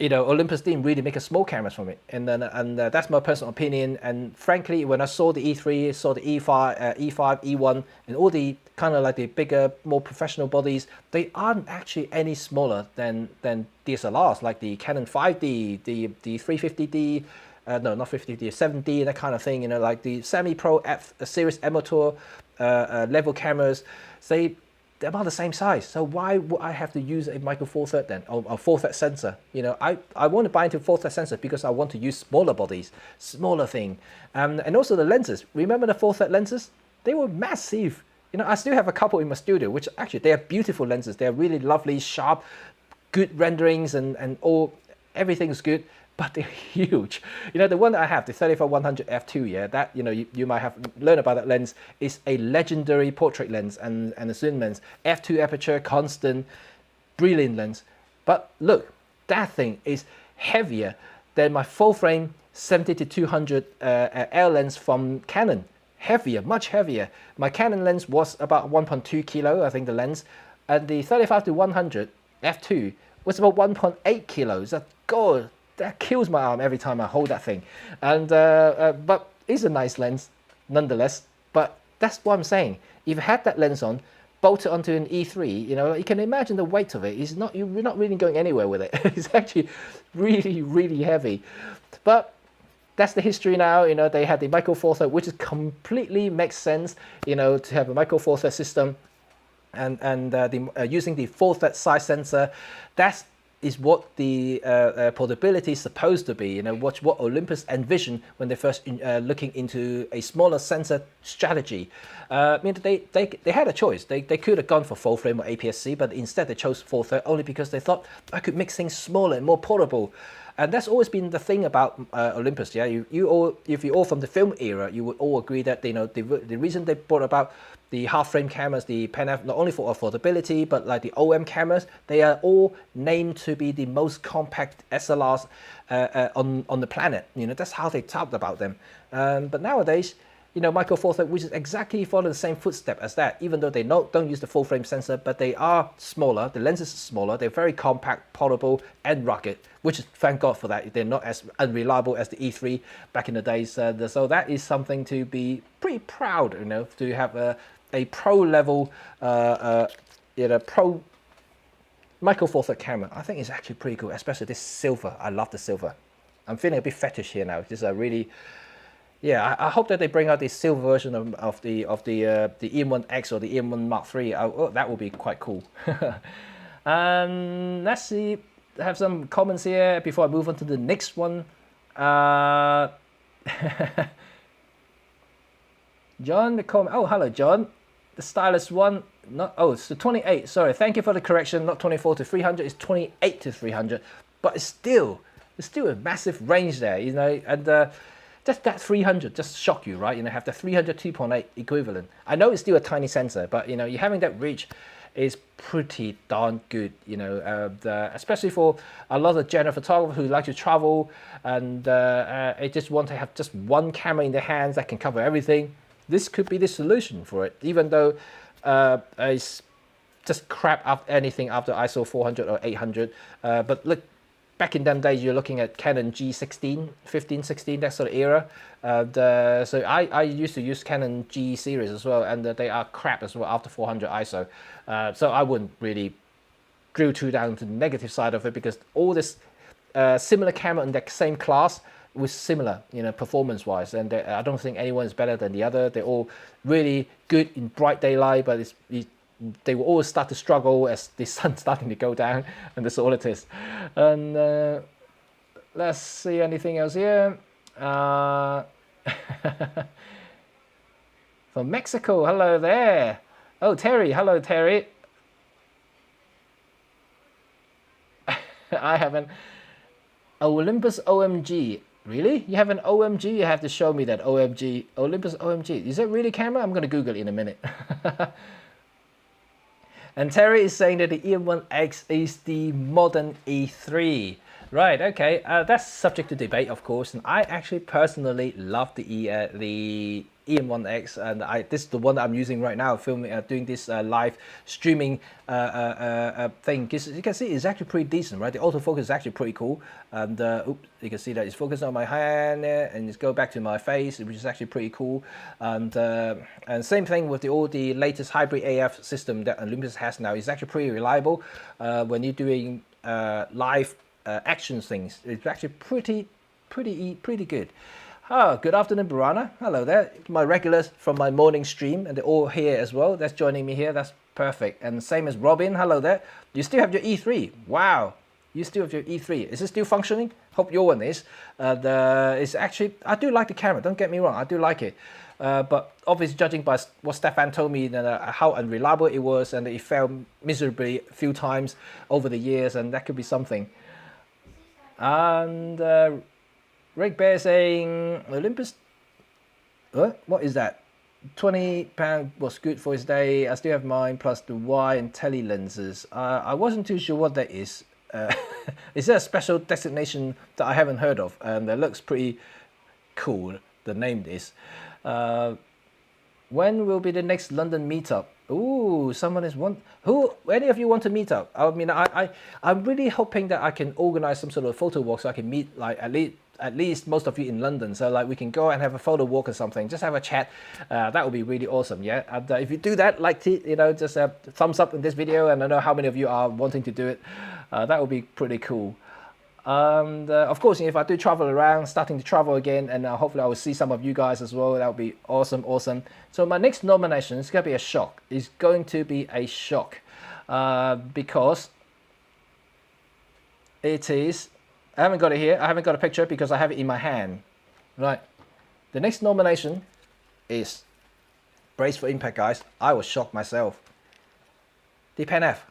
Olympus didn't really make a small cameras from it, and that's my personal opinion. And frankly, when I saw the E3, saw the E5, E1, and all the kind of like the bigger, more professional bodies, they aren't actually any smaller than DSLRs, like the Canon 5D, the 350D, no, not 50D, 7D, that kind of thing. Like the semi-pro F series amateur level cameras, they're about the same size. So why would I have to use a micro four third then, or a four third sensor? I want to buy into four third sensor because I want to use smaller bodies, smaller thing, and also the lenses. Remember the four third lenses? They were massive. I still have a couple in my studio, which actually they are beautiful lenses. They're really lovely, sharp, good renderings, and everything's good. But they're huge. The one that I have, the 35-100 f2, yeah, that you might have learned about that lens, is a legendary portrait lens and a zoom lens, f2 aperture, constant, brilliant lens. But look, that thing is heavier than my full frame 70-200 L lens from Canon. Heavier, much heavier. My Canon lens was about 1.2 kilo, I think the lens, and the 35-100 f2 was about 1.8 kilos. God, that kills my arm every time I hold that thing. And but it's a nice lens nonetheless. But that's what I'm saying. If you had that lens on, bolted onto an E3, you can imagine the weight of it. You're not really going anywhere with it. It's actually really, really heavy. But that's the history now. They had the micro four third, which is completely makes sense. To have a micro four third system, and using the four third size sensor. Is what the portability is supposed to be. What Olympus envisioned when they first looking into a smaller sensor strategy. They had a choice. They could have gone for full frame or APS-C, but instead they chose full third only because they thought I could make things smaller and more portable. And that's always been the thing about Olympus. Yeah, if you're all from the film era, you would all agree that the reason they brought about the half frame cameras, the Pen F, not only for affordability, but like the OM cameras, they are all named to be the most compact SLRs on the planet. That's how they talked about them. But nowadays, micro four third, which is exactly follow the same footstep as that, even though they don't use the full frame sensor, but they are smaller, the lenses are smaller, they're very compact, portable, and rugged, which is, thank God for that. They're not as unreliable as the E3 back in the days. So that is something to be pretty proud, to have a pro level, pro micro four third camera. I think it's actually pretty cool, especially this silver. I love the silver. I'm feeling a bit fetish here now. This is a really, yeah. I hope that they bring out the silver version of the EM1X or the EM1 Mark III. That would be quite cool. Let's see. I have some comments here before I move on to the next one. John, the comment. Oh, hello, John. The Stylus one. It's the 28. Sorry, thank you for the correction. Not 24-300. It's 28-300. But it's still a massive range there, And just that 300 just shock you, right? You know, have the 300 2.8 equivalent. I know it's still a tiny sensor, but you know, you having that reach is pretty darn good, you know, especially for a lot of general photographers who like to travel and they just want to have just one camera in their hands that can cover everything. This could be the solution for it, even though it's just crap up anything after ISO 400 or 800. But look, back in them days, you're looking at Canon G16, 15, 16, that sort of era. So I used to use Canon G series as well, and they are crap as well after 400 ISO. So I wouldn't really drill too down to the negative side of it, because all this similar camera in that same class was similar, you know, performance-wise, and I don't think anyone is better than the other. They're all really good in bright daylight, but they will always start to struggle as the sun's starting to go down, and that's all it is. And let's see anything else here. From Mexico, hello there. Oh, Terry, hello Terry. I have an Olympus OMG. Really? You have an OMG? You have to show me that OMG. Olympus OMG. Is that really camera? I'm going to Google it in a minute. And Terry is saying that the EM1X is the modern E3. Right, okay, that's subject to debate, of course, and I actually personally love the EM1X, and this is the one that I'm using right now, filming, doing this live streaming thing. Because you can see it's actually pretty decent, right? The autofocus is actually pretty cool, and oops, you can see that it's focused on my hand there, and it's go back to my face, which is actually pretty cool. And same thing with all the latest hybrid AF system that Olympus has now. It's actually pretty reliable when you're doing live action things. It's actually pretty good. Oh, good afternoon, Burana. Hello there. My regulars from my morning stream, and they're all here as well. That's joining me here. That's perfect. And same as Robin. Hello there. You still have your E3. Wow. You still have your E3. Is it still functioning? Hope your one is. It's actually, I do like the camera. Don't get me wrong. I do like it. But obviously, judging by what Stefan told me, how unreliable it was, and it failed miserably a few times over the years, and that could be something. And Rick Bear saying Olympus, what is that? £20 was good for his day. I still have mine plus the Y and tele lenses. I wasn't too sure what that is. Is there a special designation that I haven't heard of? That looks pretty cool. The name is. When will be the next London meetup? Ooh, someone is one. Who? Any of you want to meet up? I mean, I'm really hoping that I can organize some sort of photo walk so I can meet like at least most of you in London. So like we can go and have a photo walk or something. Just have a chat. That would be really awesome. Yeah. And if you do that, like you know, just a thumbs up in this video, and I know how many of you are wanting to do it. That would be pretty cool. And of course, if I do travel around, starting to travel again, and hopefully I will see some of you guys as well. That would be awesome. So my next nomination is going to be a shock. It's going to be a shock because it is. I haven't got it here. I haven't got a picture because I have it in my hand. Right. The next nomination is, brace for impact, guys. I was shocked myself. The Pen F.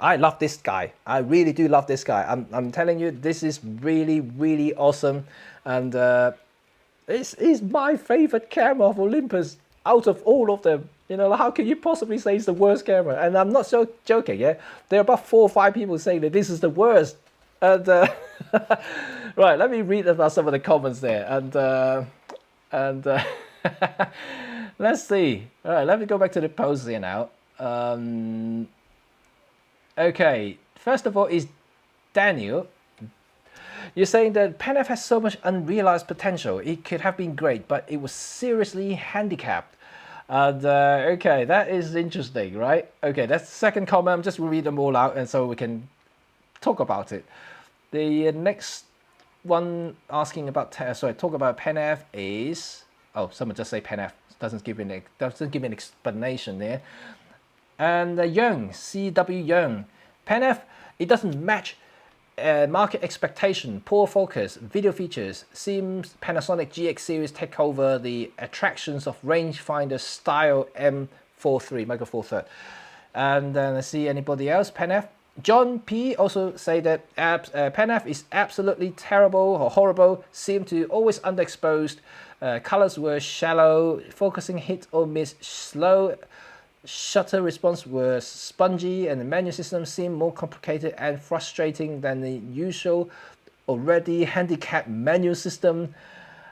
I love this guy. I really do love this guy. I'm telling you, this is really awesome, and this is my favorite camera of Olympus out of all of them. You know, how can you possibly say it's the worst camera? And I'm not so joking. Yeah, there are about 4 or 5 people saying that this is the worst. And right, let me read about some of the comments there. And let's see. All right, let me go back to the post here now. Okay, first of all is Daniel. You're saying that Pen F has so much unrealized potential. It could have been great, but it was seriously handicapped. And okay, that is interesting, right? Okay, that's the second comment. I'm just read them all out, and so we can talk about it. The next one asking about talk about Pen F is, oh, someone just say Pen F. Doesn't give me an explanation there. And Young, CW Young, Pen F, it doesn't match market expectation, poor focus, video features, seems Panasonic GX series take over the attractions of rangefinder style M43, Micro Four Third. And then let's see anybody else, Pen F, John P also say that Pen-F is absolutely terrible or horrible, seemed to always underexposed, colors were shallow, focusing hit or miss, slow, shutter response was spongy, and the menu system seemed more complicated and frustrating than the usual already handicapped menu system.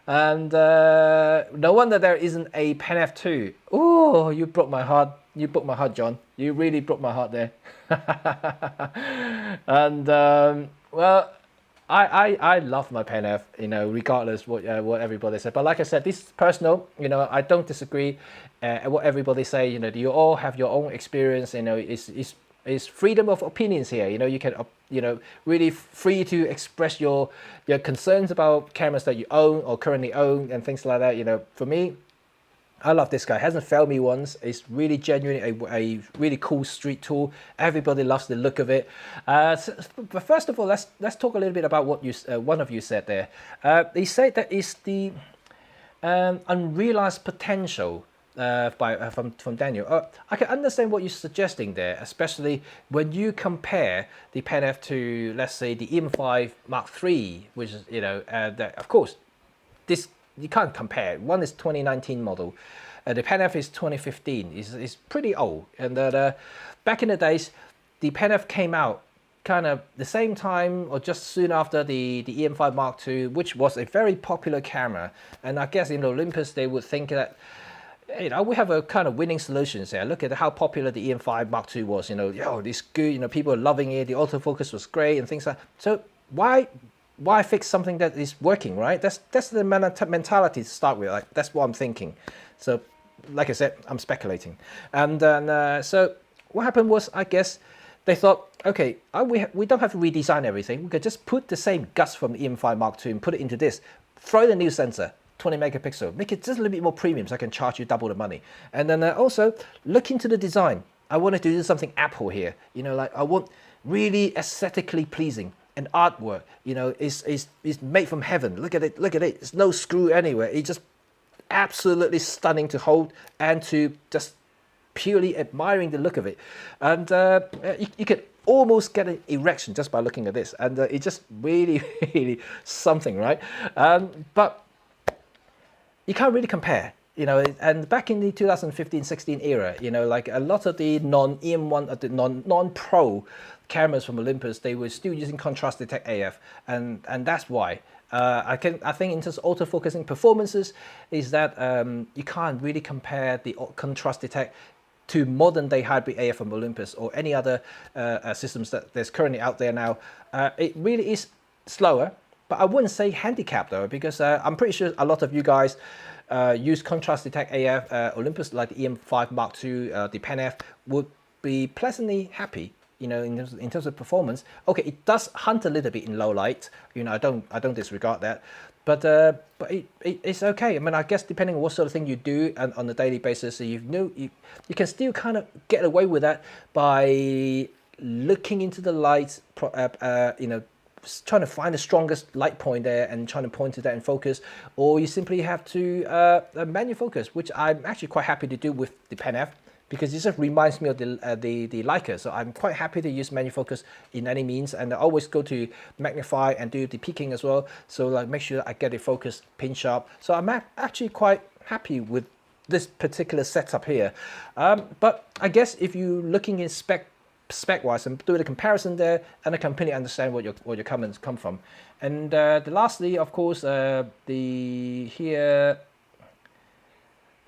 And no wonder there isn't a Pen-F 2. Oh, you broke my heart. You broke my heart, John. You really broke my heart there. And well, I love my Pen-F, you know, regardless what everybody said. But like I said, this is personal. You know, I don't disagree what everybody say. You know, you all have your own experience. You know, it's freedom of opinions here. You know, you can really free to express your concerns about cameras that you own or currently own and things like that. You know, for me, I love this guy. Hasn't failed me once. It's really genuinely a really cool street tool. Everybody loves the look of it. But first of all, let's talk a little bit about what one of you said there. They say that it's the unrealized potential from Daniel. I can understand what you're suggesting there, especially when you compare the Pen-F to, let's say, the EM5 Mark III, which is, you know, that of course this. You can't compare. One is 2019 model. The Pen-F is 2015. It's pretty old. And back in the days, the Pen-F came out kind of the same time or just soon after the EM5 Mark II, which was a very popular camera. And I guess in Olympus, they would think that, you know, we have a kind of winning solutions here. Look at how popular the EM5 Mark II was. You know, yo, it's good. You know, people are loving it. The autofocus was great and things like that. So why fix something that is working, right? That's the mentality to start with. Like, that's what I'm thinking. So, like I said, I'm speculating. And then, so what happened was, I guess, they thought, okay, we don't have to redesign everything. We could just put the same guts from the EM5 Mark II and put it into this. Throw the new sensor, 20 megapixel, make it just a little bit more premium so I can charge you double the money. And then also, look into the design. I wanted to do something Apple here. You know, like I want really aesthetically pleasing. And artwork, you know, is made from heaven. Look at it, look at it. There's no screw anywhere. It's just absolutely stunning to hold and to just purely admiring the look of it. And you could almost get an erection just by looking at this. And it's just really, really something, right? But you can't really compare. You know, and back in the 2015-16 era, you know, like a lot of the non-EM1, the non-pro cameras from Olympus, they were still using contrast detect AF, and that's why. I think in terms of autofocusing performances, is that you can't really compare the contrast detect to modern day hybrid AF from Olympus or any other systems that there's currently out there now. It really is slower, but I wouldn't say handicapped though, because I'm pretty sure a lot of you guys use contrast detect AF. Olympus, like the EM5 Mark II, the Pen-F, would be pleasantly happy. You know, in terms of performance. Okay, it does hunt a little bit in low light. You know, I don't disregard that, but it's okay. I mean, I guess depending on what sort of thing you do on a daily basis, you can still kind of get away with that by looking into the light. You know, trying to find the strongest light point there and trying to point to that in focus, or you simply have to manual focus, which I'm actually quite happy to do with the Pen-F. Because it just reminds me of the Leica, so I'm quite happy to use manual focus in any means, and I always go to magnify and do the peaking as well. So like make sure I get it focused, pin sharp. So I'm actually quite happy with this particular setup here. But I guess if you're looking in spec wise and do the comparison there, and I completely understand what your comments come from. And lastly, of course, here.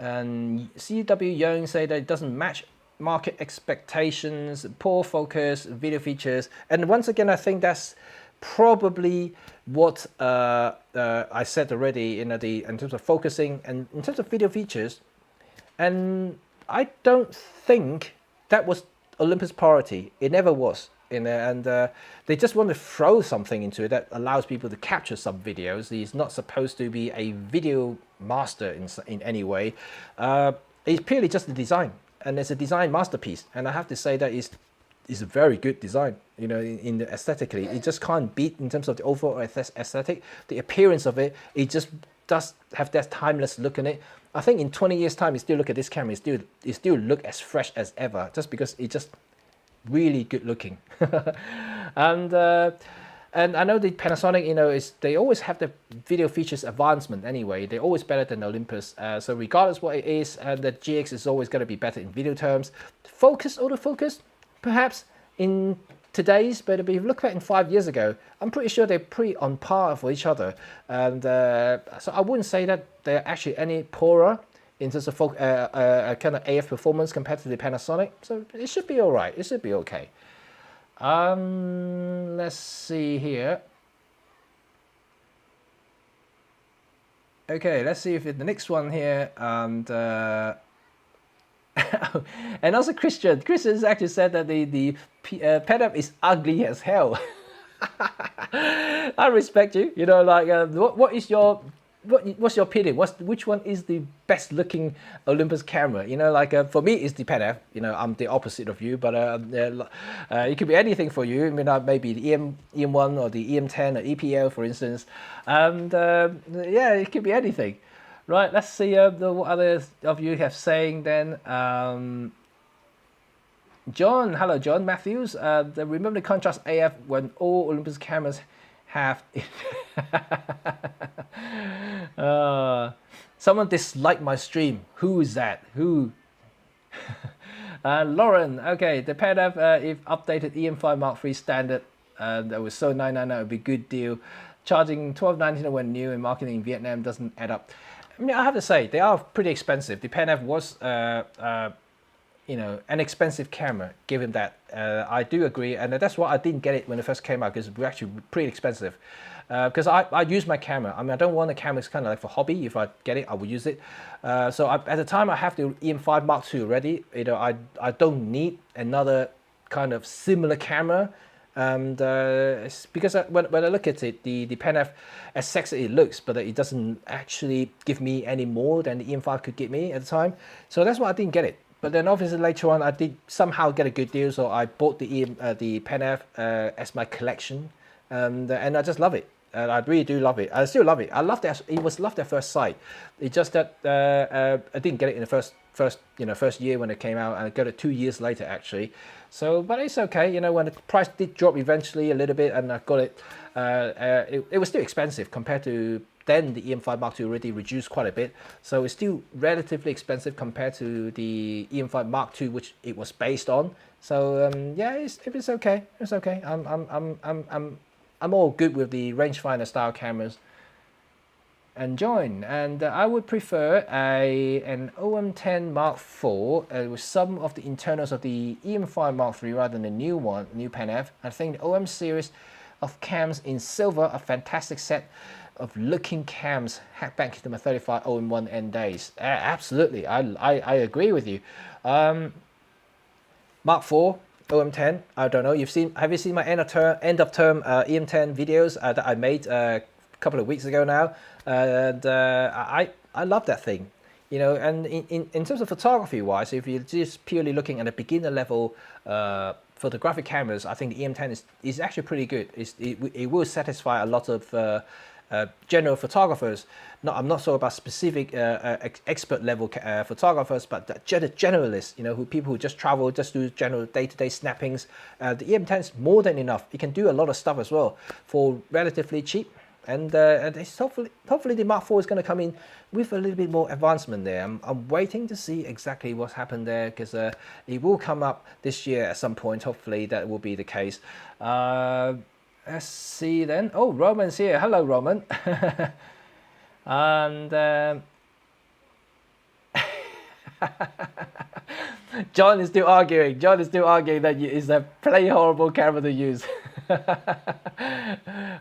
And CW Young say that it doesn't match market expectations, poor focus, video features. And once again, I think that's probably what I said already in terms of focusing and in terms of video features. And I don't think that was Olympus' priority. It never was. And they just want to throw something into it that allows people to capture some videos. He's not supposed to be a video master in any way. It's purely just the design, and it's a design masterpiece. And I have to say that it's a very good design. You know, in the aesthetically, it just can't beat in terms of the overall aesthetic, the appearance of it. It just does have that timeless look in it. I think in 20 years' time, you still look at this camera, it still look as fresh as ever, just because it just really good looking. and and I know the Panasonic, you know, they always have the video features advancement anyway. They're always better than Olympus. So regardless what it is, the GX is always going to be better in video terms. Focus, autofocus, perhaps in today's, but if you look back in 5 years ago, I'm pretty sure they're pretty on par for each other. And so I wouldn't say that they're actually any poorer in terms of kind of AF performance compared to the Panasonic. So it should be all right. It should be okay. Let's see here. Okay, let's see if the next one here, and and also Christian has actually said that the Pen is ugly as hell. I respect you. You know, like what's your opinion? Which one is the best looking Olympus camera? You know, like for me, it's the Pen. You know, I'm the opposite of you, but it could be anything for you. I mean, maybe the EM1 or the EM10 or EPL, for instance, and yeah, it could be anything. Right, let's see what others of you have saying then. John, hello John Matthews. Remember the contrast AF when all Olympus cameras have. Someone disliked my stream. Who is that? Who? Lauren, okay, the PADAF, if updated EM5 Mark III standard, that was so $999 would be a good deal. Charging $12.99 when new and marketing in Vietnam doesn't add up. I mean, I have to say, they are pretty expensive. The PADAF was, you know, an expensive camera, given that. I do agree, and that's why I didn't get it when it first came out, because it was actually pretty expensive. Because I use my camera. I mean, I don't want a camera. It's kind of like for hobby. If I get it, I will use it. So at the time, I have the EM5 Mark II already. You know, I don't need another kind of similar camera. And it's because when I look at it, the Pen F, as sexy it looks, but it doesn't actually give me any more than the EM5 could give me at the time. So that's why I didn't get it. But then obviously later on, I did somehow get a good deal. So I bought the Pen F as my collection, and I just love it. And I really do love it. I still love it. I love that. It was loved at first sight. It's just that I didn't get it in the first year when it came out, and I got it 2 years later actually. So, but it's okay. You know, when the price did drop eventually a little bit, and I got it, it was still expensive compared to then. The EM5 Mark II already reduced quite a bit, so it's still relatively expensive compared to the EM5 Mark II, which it was based on. So yeah, it's okay. It's okay. I'm all good with the rangefinder style cameras. And join, and I would prefer an OM10 Mark IV with some of the internals of the EM5 Mark III rather than the new Pen F. I think the OM series of cams in silver, a fantastic set of looking cams hacked back into my 35 OM1N days. Absolutely, I agree with you. Mark IV. OM10, I don't know. Have you seen my end of term EM10 videos that I made a couple of weeks ago now? And I love that thing, you know. And in terms of photography wise, if you're just purely looking at a beginner level photographic cameras, I think the EM10 is actually pretty good. It will satisfy a lot of general photographers. I'm not sure about specific expert level photographers, but the generalists, you know, people who just travel, just do general day-to-day snappings. The EM10 is more than enough. It can do a lot of stuff as well for relatively cheap. And it's hopefully the Mark IV is going to come in with a little bit more advancement there. I'm waiting to see exactly what's happened there, because it will come up this year at some point. Hopefully that will be the case. Let's see then. Oh, Roman's here. Hello, Roman. And John is still arguing. John is still arguing that it's a play horrible camera to use.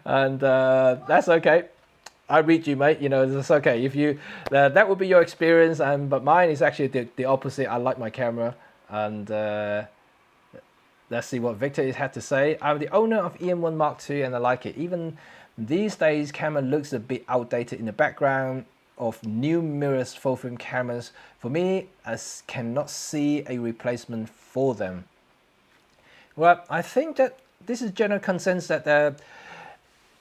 And that's okay. I read you, mate. You know, it's okay. If you that would be your experience, but mine is actually the opposite. I like my camera, and let's see what Victor had to say. I'm the owner of EM1 Mark II, and I like it. Even these days, camera looks a bit outdated in the background of new mirrorless full frame cameras. For me, I cannot see a replacement for them. Well, I think that this is general consensus that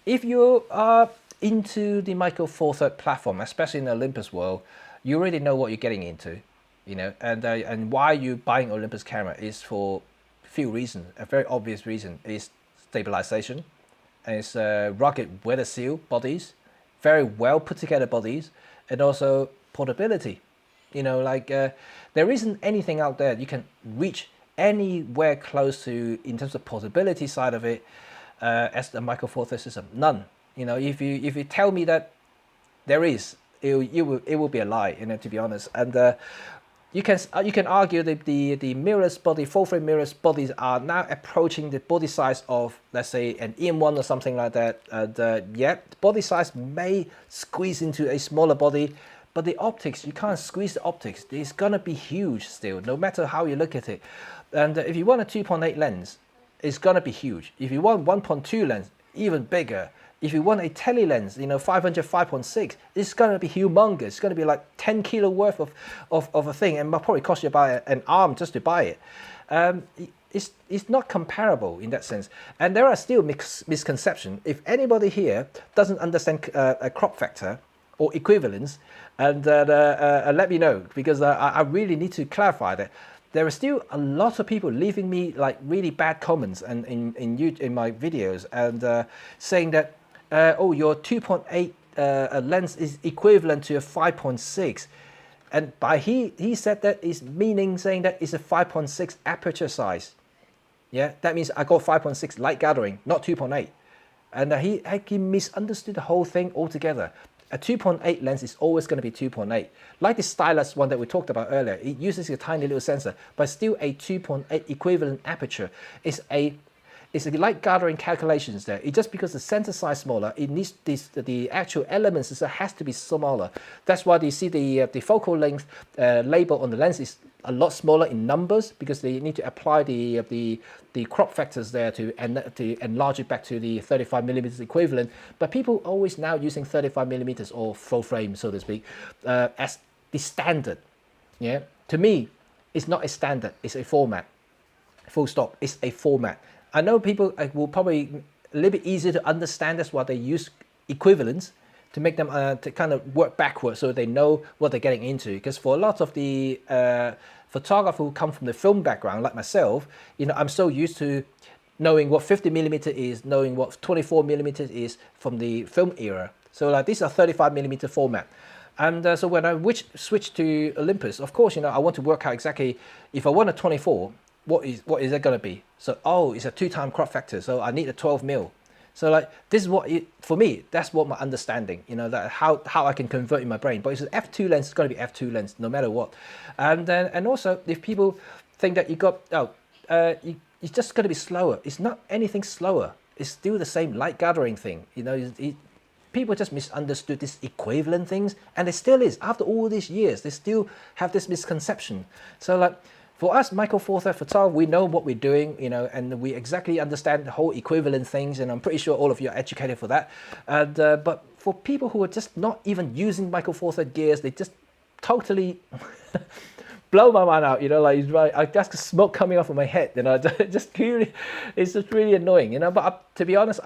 if you are into the Micro Four Thirds platform, especially in the Olympus world, you already know what you're getting into, you know, and why you're buying Olympus camera is for few reasons. A very obvious reason is stabilization, and it's rugged weather seal bodies, very well put together bodies, and also portability. You know, like there isn't anything out there you can reach anywhere close to in terms of portability side of it as the Micro Four Thirds system. None. You know, if you tell me that there is, it will be a lie. You know, to be honest. And you can argue that the mirrorless body, full frame mirrorless bodies are now approaching the body size of, let's say, an EM1 or something like that. And yeah, the body size may squeeze into a smaller body, but the optics, you can't squeeze the optics. It's gonna be huge still, no matter how you look at it. And if you want a 2.8 lens, it's gonna be huge. If you want 1.2 lens, even bigger. If you want a tele lens, you know, 500, 5.6, it's gonna be humongous. It's gonna be like 10 kilo worth of a thing, and it'll probably cost you about an arm just to buy it. It's not comparable in that sense. And there are still misconceptions. If anybody here doesn't understand a crop factor or equivalence, and let me know, because I really need to clarify that. There are still a lot of people leaving me like really bad comments and in my videos, and saying that oh, your 2.8 lens is equivalent to a 5.6, and by he said that is meaning saying that it's a 5.6 aperture size. Yeah, that means I got 5.6 light gathering, not 2.8, and he misunderstood the whole thing altogether. A 2.8 lens is always going to be 2.8. Like the Stylus one that we talked about earlier, it uses a tiny little sensor, but still a 2.8 equivalent aperture. It's a light gathering calculations there. It just because the sensor size smaller, it needs the actual elements has to be smaller. That's why you see the focal length label on the lens is a lot smaller in numbers, because they need to apply the crop factors there to enlarge it back to the 35 millimeters equivalent. But people always now using 35 millimeters or full frame, so to speak, as the standard. Yeah, to me, it's not a standard. It's a format. Full stop. It's a format. I know people will probably a little bit easier to understand. That's why they use equivalents to make them to kind of work backwards, so they know what they're getting into. Because for a lot of the photographers who come from the film background, like myself, you know, I'm so used to knowing what 50 millimeter is, knowing what 24 millimeters is from the film era. So like these are 35 millimeter format. And so when I switch to Olympus, of course, you know, I want to work out exactly if I want a 24, what is it going to be? So, oh, it's a 2-time crop factor, so I need a 12 mil. So like this is what for me, that's what my understanding, you know, that how I can convert in my brain. But it's an f2 lens, it's got to be f2 lens no matter what. And then and also if people think that you got it's just going to be slower, it's not anything slower. It's still the same light gathering thing, you know. People just misunderstood this equivalent things, and it still is after all these years. They still have this misconception. So like, for us, Micro Four Thirds photography, we know what we're doing, you know, and we exactly understand the whole equivalent things, and I'm pretty sure all of you are educated for that. And but for people who are just not even using Micro Four Thirds gears, they just totally blow my mind out, you know, like I just smoke coming off of my head, you know, just really, it's just really annoying, you know. But to be honest,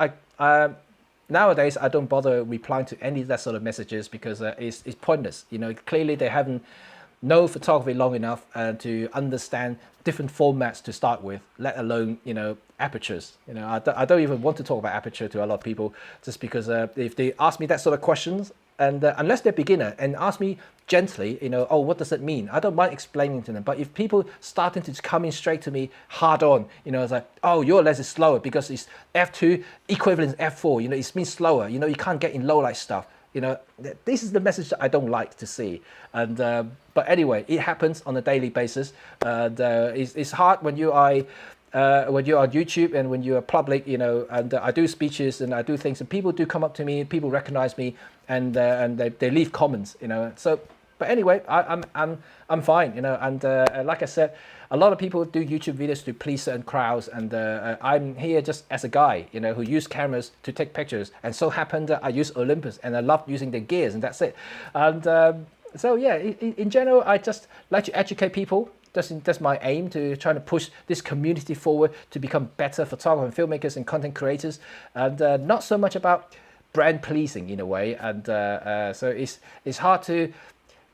nowadays I don't bother replying to any of that sort of messages, because it's pointless, you know. Clearly they haven't know photography long enough to understand different formats to start with, let alone, you know, apertures. You know, I don't even want to talk about aperture to a lot of people, just because if they ask me that sort of questions, and unless they're beginner and ask me gently, you know, oh, what does it mean? I don't mind explaining to them. But if people starting to come in straight to me hard on, you know, it's like, oh, your lens is slower because it's f2 equivalent f4, you know, it means slower, you know, you can't get in low light stuff. You know, this is the message that I don't like to see. And but anyway, it happens on a daily basis. And it's hard when you are on YouTube and when you are public, you know. And I do speeches and I do things, and people do come up to me, people recognize me, and they leave comments, you know. So, but anyway, I'm fine, you know. And like I said, a lot of people do YouTube videos to please certain crowds, and I'm here just as a guy, you know, who use cameras to take pictures, and so happened that I use Olympus and I love using the gears, and that's it. And so yeah, in general, I just like to educate people. That's my aim, to try to push this community forward to become better photographers and filmmakers and content creators, and not so much about brand pleasing in a way. And so it's hard to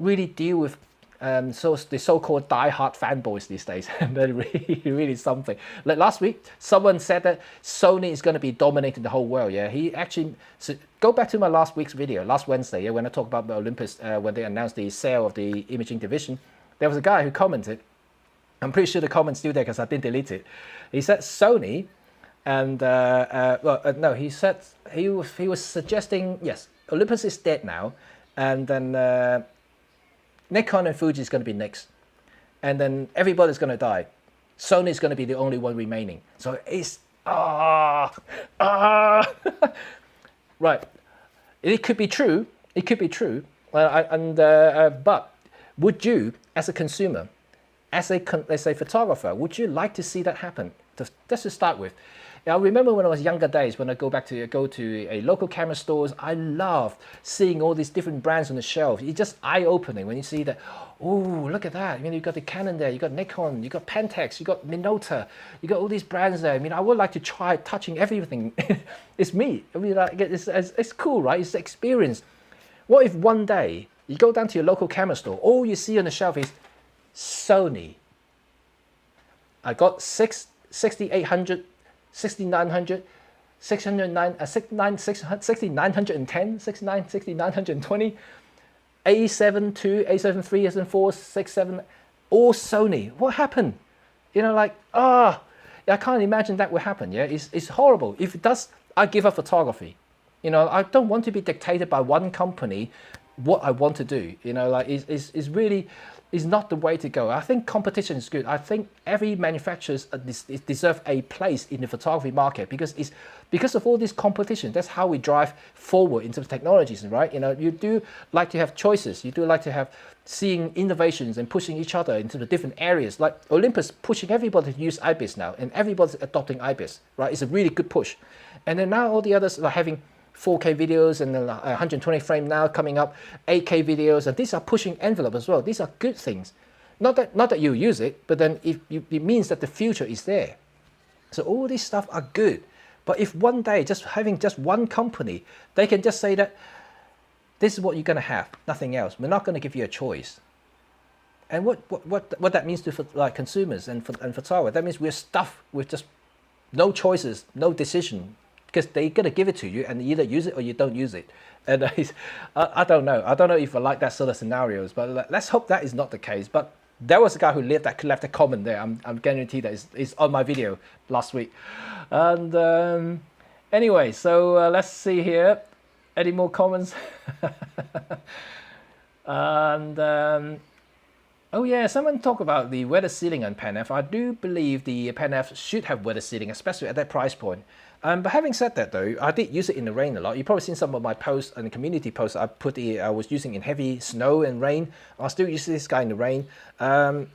really deal with So the so-called die-hard fanboys these days, they're really, really something. Like last week, someone said that Sony is going to be dominating the whole world. Yeah, he actually, so go back to my last week's video, last Wednesday, yeah, when I talked about the Olympus, when they announced the sale of the imaging division. There was a guy who commented, I'm pretty sure the comment's still there because I didn't delete it. He said Sony, and no, he said he was suggesting, yes, Olympus is dead now, and then Nikon and Fuji is going to be next, and then everybody's going to die. Sony is going to be the only one remaining. So it's right. It could be true. It could be true. But would you, as a consumer, as a let's say photographer, would you like to see that happen? Just to start with. I remember when I was younger days, when I go to a local camera stores, I loved seeing all these different brands on the shelf. It's just eye-opening when you see that. Oh, look at that! I mean, you got the Canon there, you got Nikon, you got Pentax, you got Minolta, you got all these brands there. I mean, I would like to try touching everything. It's me. I mean, like, it's cool, right? It's the experience. What if one day you go down to your local camera store, all you see on the shelf is Sony. I got 6800. 6900, 609, 6910, 6920, A7 II, A7 III, A7 IV, 67, all Sony. What happened? You know, like, I can't imagine that would happen. Yeah, it's horrible. If it does, I give up photography. You know, I don't want to be dictated by one company what I want to do. You know, like it's really is not the way to go. I think competition is good. I think every manufacturer deserves a place in the photography market because of all this competition. That's how we drive forward in terms of technologies, right? You know, you do like to have choices. You do like to have seeing innovations and pushing each other into the different areas. Like Olympus pushing everybody to use IBIS now, and everybody's adopting IBIS, right? It's a really good push. And then now all the others are having 4K videos and then 120 frame now coming up, 8K videos, and these are pushing envelope as well. These are good things. Not that you use it, but then it means that the future is there. So all these stuff are good. But if one day, just having just one company, they can just say that this is what you're going to have, nothing else. We're not going to give you a choice. And what that means to like consumers and photographers, that means we're stuffed with just no choices, no decision. Because they're going to give it to you and either use it or you don't use it. And I don't know. I don't know if I like that sort of scenarios, but let's hope that is not the case. But there was a guy who left a comment there. I'm guaranteed that it's on my video last week. And anyway, so let's see here. Any more comments? And oh yeah, someone talk about the weather sealing on Pen F. I do believe the Pen F should have weather sealing, especially at that price point. But having said that though, I did use it in the rain a lot. You've probably seen some of my posts and community posts. I was using in heavy snow and rain. I still use this guy in the rain. I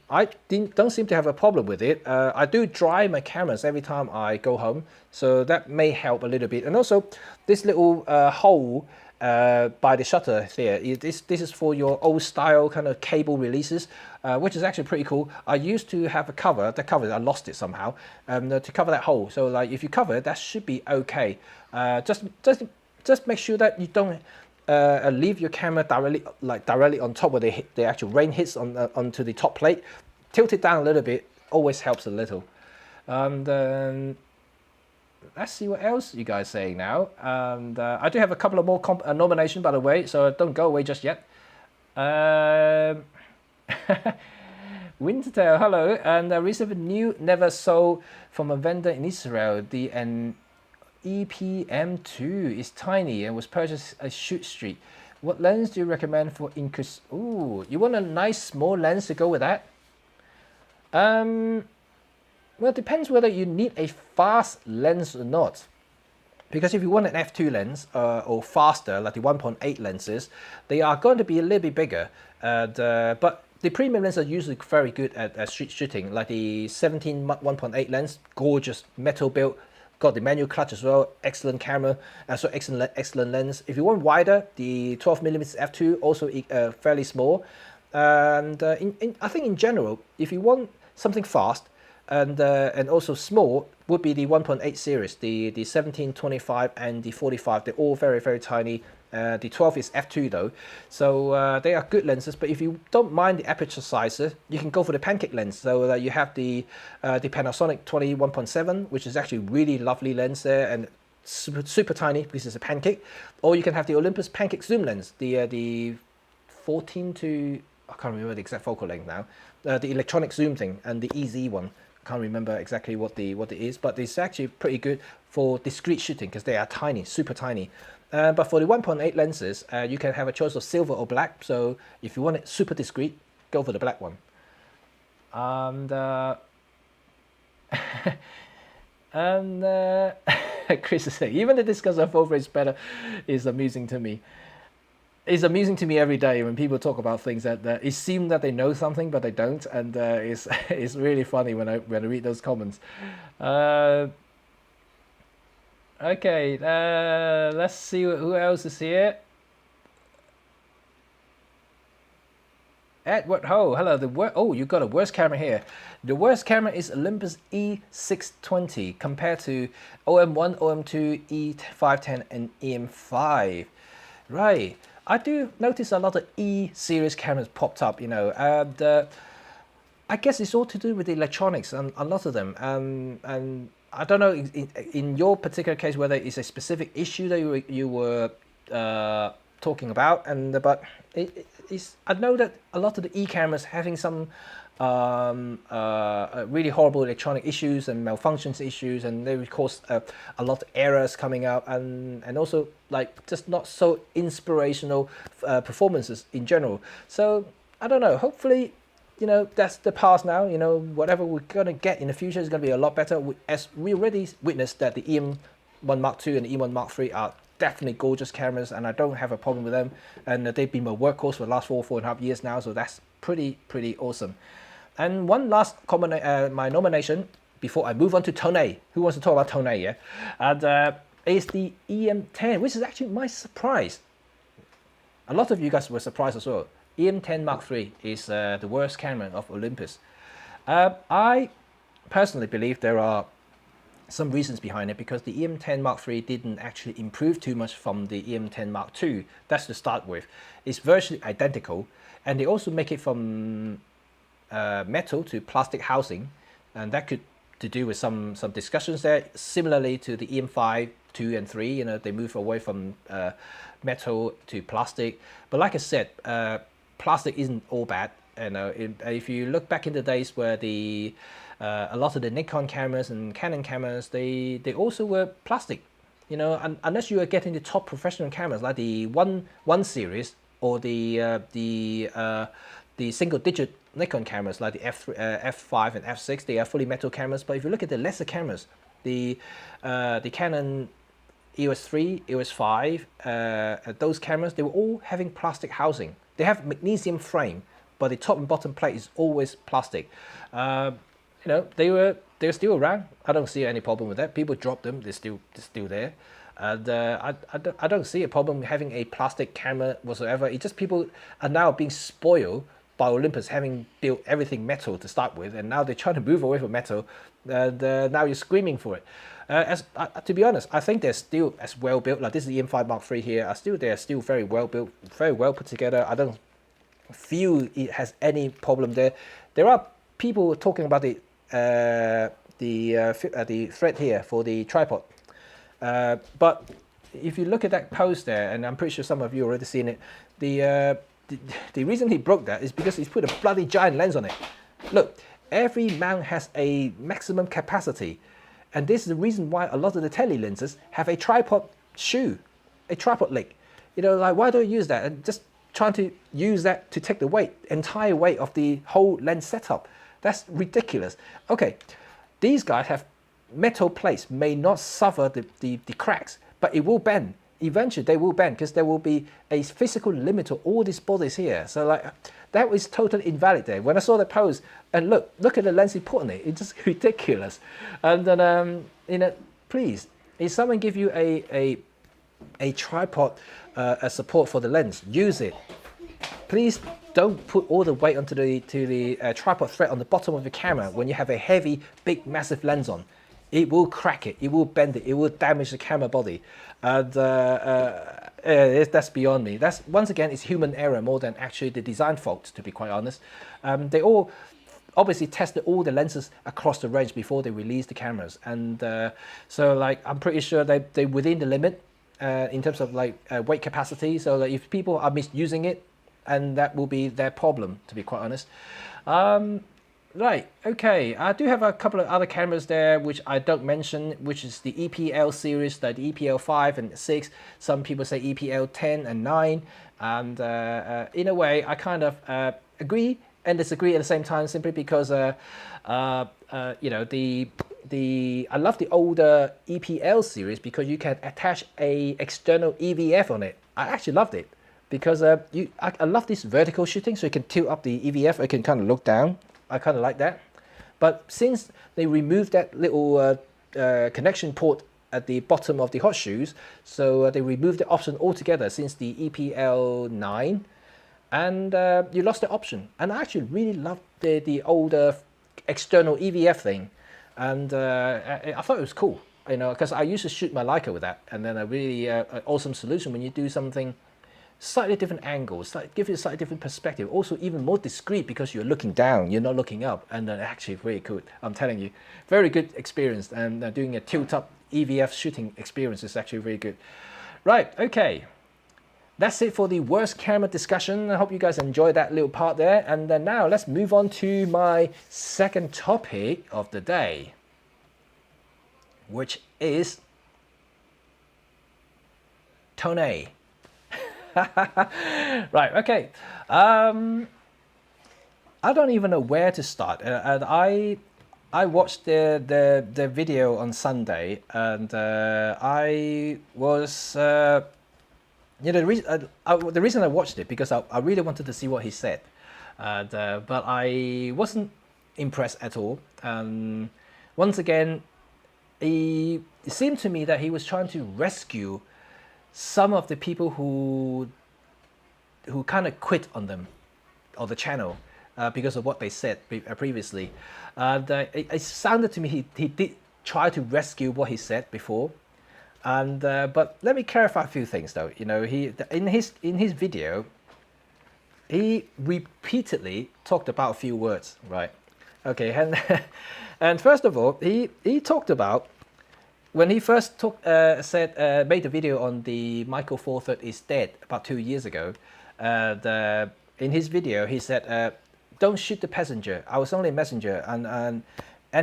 don't seem to have a problem with it. I do dry my cameras every time I go home, so that may help a little bit. And also, this little hole by the shutter there, this is for your old style kind of cable releases, which is actually pretty cool. I used to have a cover, I lost it somehow, to cover that hole. So like if you cover it, that should be okay. Just make sure that you don't leave your camera directly on top where the actual rain hits onto the top plate. Tilt it down a little bit, always helps a little. And let's see what else you guys saying now. And I do have a couple of more nominations, by the way, so don't go away just yet. Wintertail, hello. And I received a new never sold from a vendor in Israel. The EPM2 is tiny and was purchased at Shoot Street. What lens do you recommend for increase? Ooh, you want a nice small lens to go with that? Well, it depends whether you need a fast lens or not. Because if you want an f2 lens or faster, like the 1.8 lenses, they are going to be a little bit bigger. But the premium lenses are usually very good at street shooting, like the 17 1.8 lens, gorgeous metal build, got the manual clutch as well, excellent camera, so excellent lens. If you want wider, the 12mm f2 also fairly small. And I think in general, if you want something fast, and also small, would be the 1.8 series, the 17, 25 and the 45. They're all very, very tiny The 12 is f2 though, so they are good lenses. But if you don't mind the aperture sizes, you can go for the pancake lens. So you have the Panasonic 21.7, which is actually really lovely lens there, and super tiny because it's a pancake. Or you can have the Olympus pancake zoom lens, the 14 to, I can't remember the exact focal length now, the electronic zoom thing, and the EZ one. Can't remember exactly what it is, but it's actually pretty good for discrete shooting because they are tiny, super tiny. But for the 1.8 lenses, you can have a choice of silver or black. So if you want it super discreet, go for the black one. And Chris is saying, even the discussion of over is better is amusing to me. It's amusing to me every day when people talk about things that it seems that they know something but they don't, and it's really funny when I read those comments. Okay, let's see who else is here. Edward Ho, hello. Oh, you got a worst camera here. The worst camera is Olympus E620 compared to OM1, OM2, E510, and EM5. Right. I do notice a lot of E series cameras popped up, you know, and I guess it's all to do with the electronics and a lot of them. And I don't know in your particular case whether it's a specific issue that you were talking about, but I know that a lot of the E cameras having some really horrible electronic issues and malfunctions issues, and they would cause a lot of errors coming out, and also like just not so inspirational performances in general. So I don't know, hopefully, you know, that's the past now. You know, whatever we're going to get in the future is going to be a lot better. As we already witnessed that the EM1 Mark II and the E1 Mark III are definitely gorgeous cameras, and I don't have a problem with them, and they've been my workhorse for the last 4.5 years now, so that's pretty awesome. And one last comment, my nomination before I move on to Toneh. Who wants to talk about Toneh? Yeah, and is the EM10, which is actually my surprise. A lot of you guys were surprised as well. EM10 Mark III is the worst camera of Olympus. I personally believe there are some reasons behind it, because the EM10 Mark III didn't actually improve too much from the EM10 Mark II. That's to start with. It's virtually identical, and they also make it from metal to plastic housing, and that could to do with some discussions there. Similarly to the EM5, 2 and 3, you know, they move away from metal to plastic. But like I said, plastic isn't all bad. You know, if you look back in the days where a lot of the Nikon cameras and Canon cameras, they also were plastic. You know, unless you are getting the top professional cameras like the 1 series or the single-digit Nikon cameras like the F5 and F6, they are fully metal cameras. But if you look at the lesser cameras, the Canon EOS 3, EOS 5, those cameras, they were all having plastic housing. They have magnesium frame, but the top and bottom plate is always plastic. You know, they're still around. I don't see any problem with that. People drop them, they're still there. And I don't see a problem having a plastic camera whatsoever. It's just people are now being spoiled by Olympus having built everything metal to start with, and now they're trying to move away from metal, and now you're screaming for it. To be honest, I think they're still as well built. Like this is the EM5 Mark III here. They're still very well built, very well put together. I don't feel it has any problem there. There are people talking about the thread here for the tripod, but if you look at that post there, and I'm pretty sure some of you already seen it, the reason he broke that is because he's put a bloody giant lens on it. Look, every mount has a maximum capacity, and this is the reason why a lot of the tele lenses have a tripod shoe, a tripod leg. You know, like, why don't you use that? And just trying to use that to take the entire weight of the whole lens setup. That's ridiculous. Okay, these guys have metal plates, may not suffer the cracks, but it will bend. Eventually they will bend because there will be a physical limit to all these bodies here. So like, that was totally invalid there. When I saw the pose, and look at the lens he put on it, it's just ridiculous. And then you know, please, if someone give you a tripod support for the lens, use it. Please don't put all the weight onto the tripod thread on the bottom of the camera when you have a heavy, big, massive lens on. it will crack it, it will bend it, it will damage the camera body. And that's beyond me. That's, once again, it's human error more than actually the design fault, to be quite honest. They all obviously tested all the lenses across the range before they released the cameras, and so like I'm pretty sure they within the limit in terms of like weight capacity. So that if people are misusing it, and that will be their problem, to be quite honest. Right, okay, I do have a couple of other cameras there which I don't mention, which is the EPL series, like the EPL 5 and 6. Some people say EPL 10 and 9, and in a way I kind of agree and disagree at the same time, simply because you know, I love the older EPL series because you can attach a external EVF on it. I actually loved it because I love this vertical shooting, so you can tilt up the EVF, I can kind of look down. I kind of like that. But since they removed that little connection port at the bottom of the hot shoes, so they removed the option altogether since the EPL 9, and you lost the option. And I actually really loved the older external EVF thing, and I thought it was cool, you know, because I used to shoot my Leica with that, and then a really awesome solution when you do something slightly different angles, give you a slightly different perspective, also even more discreet because you're looking down, you're not looking up, and actually very good. I'm telling you, very good experience, and doing a tilt-up EVF shooting experience is actually very good. Right, okay. That's it for the worst camera discussion. I hope you guys enjoyed that little part there. And then now let's move on to my second topic of the day, which is Toneh. Right, okay. I don't even know where to start. And I watched the video on Sunday, and I was you know, the reason I watched it because I really wanted to see what he said, and but I wasn't impressed at all. Once again, it seemed to me that he was trying to rescue some of the people who kind of quit on them, or the channel, because of what they said previously. It sounded to me he did try to rescue what he said before, and but let me clarify a few things though. You know, in his video, he repeatedly talked about a few words, right? Okay, and and first of all, he talked about, when he first made the video on the Michael Four Third is dead about 2 years ago, in his video he said, "Don't shoot the passenger. I was only a messenger," and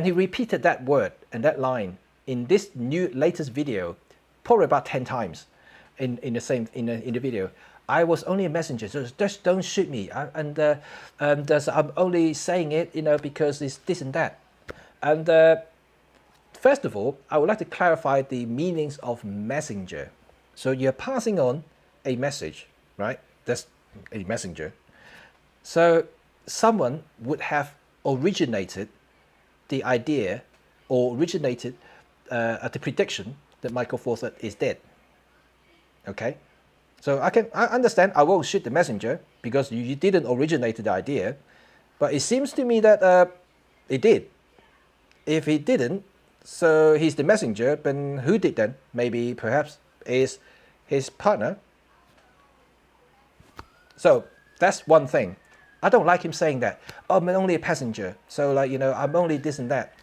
he repeated that word and that line in this latest video, probably about 10 times, in the video. I was only a messenger, so just don't shoot me. I'm only saying it, you know, because it's this and that. And first of all, I would like to clarify the meanings of messenger. So you're passing on a message, right? That's a messenger. So someone would have originated the idea, or originated the prediction that Michael Four Third is dead. Okay? So I understand I won't shoot the messenger because you didn't originate the idea, but it seems to me that it did. If he didn't, so he's the messenger, but who did then? Maybe perhaps is his partner. So that's one thing. I don't like him saying that. Oh, I'm only a passenger. So like, you know, I'm only this and that.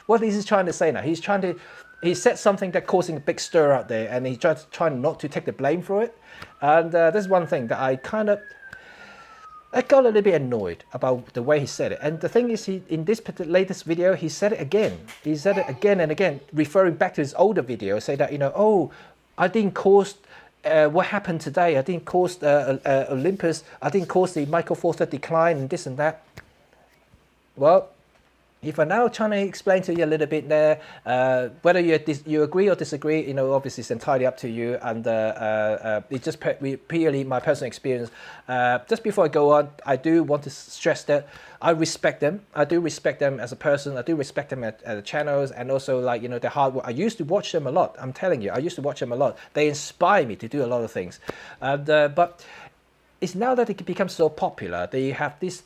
What is he trying to say now? He said something that causing a big stir out there, and he's trying not to take the blame for it. And there's one thing that I got a little bit annoyed about the way he said it. And the thing is, in this latest video, he said it again. He said it again and again, referring back to his older video, say that, you know, oh, I didn't cause what happened today. I didn't cause Olympus. I didn't cause the Michael Four Third decline and this and that. Well, if I'm now trying to explain to you a little bit there, whether you agree or disagree, you know, obviously it's entirely up to you, and it's just purely my personal experience. Just before I go on, I do want to stress that I respect them. I do respect them as a person. I do respect them at the channels, and also, like, you know, their hard work. I used to watch them a lot. I'm telling you, I used to watch them a lot. They inspire me to do a lot of things. But it's now that it becomes so popular, they have this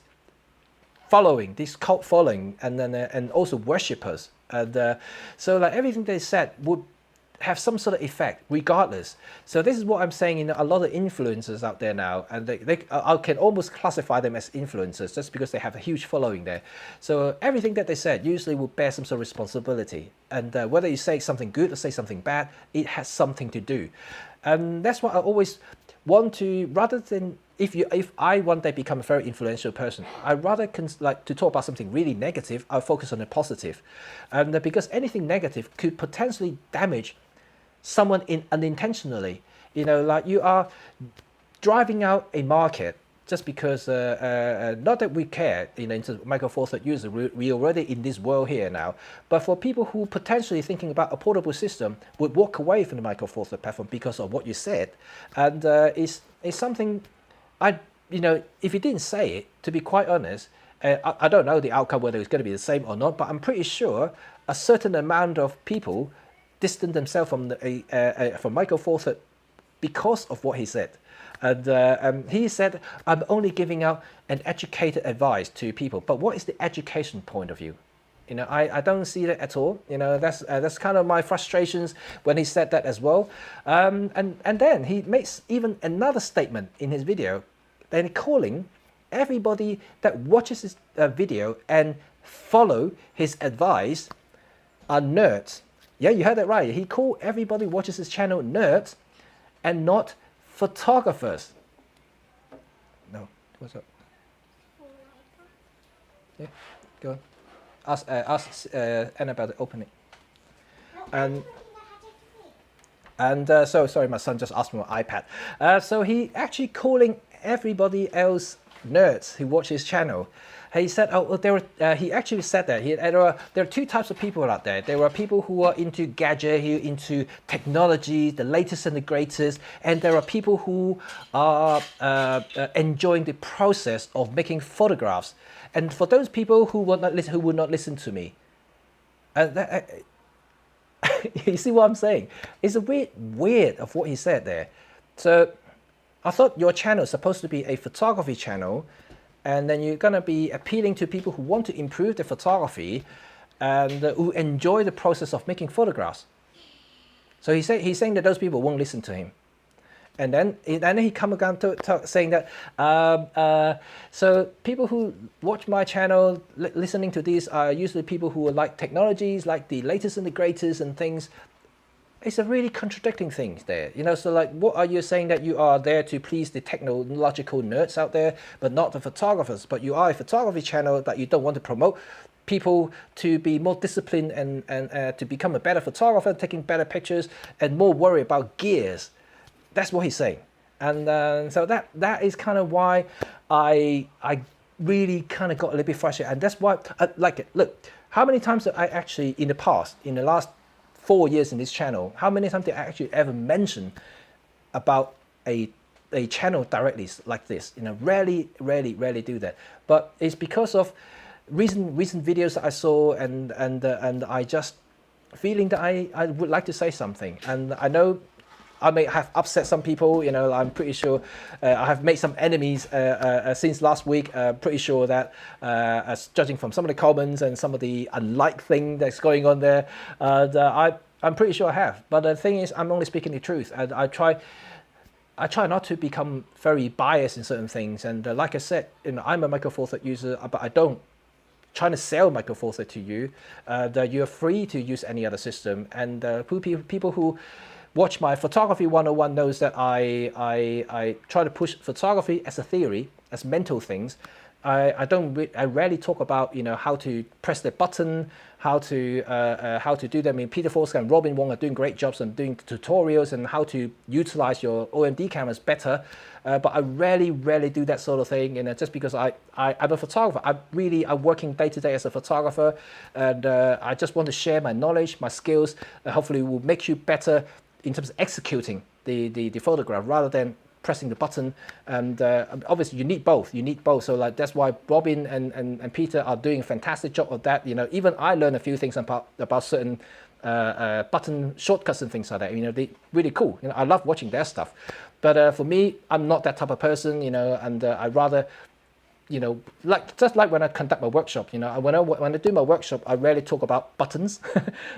following, this cult following, and then and also worshippers, and so like everything they said would have some sort of effect regardless. So this is what I'm saying. You know, a lot of influencers out there now, and I can almost classify them as influencers just because they have a huge following there. So everything that they said usually will bear some sort of responsibility, and whether you say something good or say something bad, it has something to do. And that's why I always want to, rather than if I one day become a very influential person, I rather like to talk about something really negative. I'll focus on the positive, and because anything negative could potentially damage someone unintentionally. You know, like you are driving out a market just because, not that we care, you know, into Micro Four Third user, we already in this world here now. But for people who potentially thinking about a portable system would walk away from the Micro Four Third platform because of what you said, and it's something you know, if you didn't say it, to be quite honest, I don't know the outcome whether it's going to be the same or not, but I'm pretty sure a certain amount of people distance themselves from from Michael Four Third because of what he said. And he said, I'm only giving out an educated advice to people. But what is the education point of view? You know, I don't see that at all. You know, that's kind of my frustrations when he said that as well. And then he makes even another statement in his video, then calling everybody that watches his video and follow his advice are nerds. Yeah, you heard that right. He called everybody watches his channel nerds and not photographers. No, what's up? Yeah, go on. Ask Annabelle to open it. And so sorry, my son just asked for my iPad. So he actually calling everybody else nerds who watch his channel. He said, oh, he actually said that there are two types of people out there. There are people who are into gadget, who are into technology, the latest and the greatest, and there are people who are enjoying the process of making photographs. And for those people who will not listen to me, you see what I'm saying? It's a bit weird of what he said there. So I thought your channel is supposed to be a photography channel, and then you're going to be appealing to people who want to improve their photography and who enjoy the process of making photographs. So he's saying that those people won't listen to him. And then he come around to saying that, so people who watch my channel, listening to these are usually people who like technologies, like the latest and the greatest and things. It's a really contradicting thing there, you know. So like, what are you saying, that you are there to please the technological nerds out there, but not the photographers? But you are a photography channel that you don't want to promote people to be more disciplined and to become a better photographer, taking better pictures, and more worry about gears. That's what he's saying, and so that is kind of why I really kind of got a little bit frustrated, and that's why I like it. Look, how many times have I actually in the past, in the last 4 years in this channel, how many times did I actually ever mention about a channel directly like this? You know, rarely do that. But it's because of recent videos that I saw, and I just feeling that I would like to say something, and I know I may have upset some people, you know. I'm pretty sure I have made some enemies since last week. Pretty sure that, as judging from some of the comments and some of the unlike thing that's going on there, I'm pretty sure I have. But the thing is, I'm only speaking the truth, and I try not to become very biased in certain things. And like I said, you know, I'm a Micro Four Third user, but I don't trying to sell Micro Four Third to you. That you're free to use any other system, and people who watch my photography 101 knows that I try to push photography as a theory, as mental things. I rarely talk about, you know, how to press the button, how to do that. I mean, Peter Forsgren and Robin Wong are doing great jobs and doing tutorials and how to utilize your OMD cameras better. But I rarely do that sort of thing, you know, just because I'm a photographer. I'm working day to day as a photographer, and I just want to share my knowledge, my skills. Hopefully, will make you better in terms of executing the photograph rather than pressing the button. And obviously you need both. So like, that's why Robin and Peter are doing a fantastic job of that. You know, even I learned a few things about certain button shortcuts and things like that. You know, they really cool. You know, I love watching their stuff. But for me, I'm not that type of person, you know, and I rather you know, just like when I conduct my workshop, you know, when I do my workshop, I rarely talk about buttons.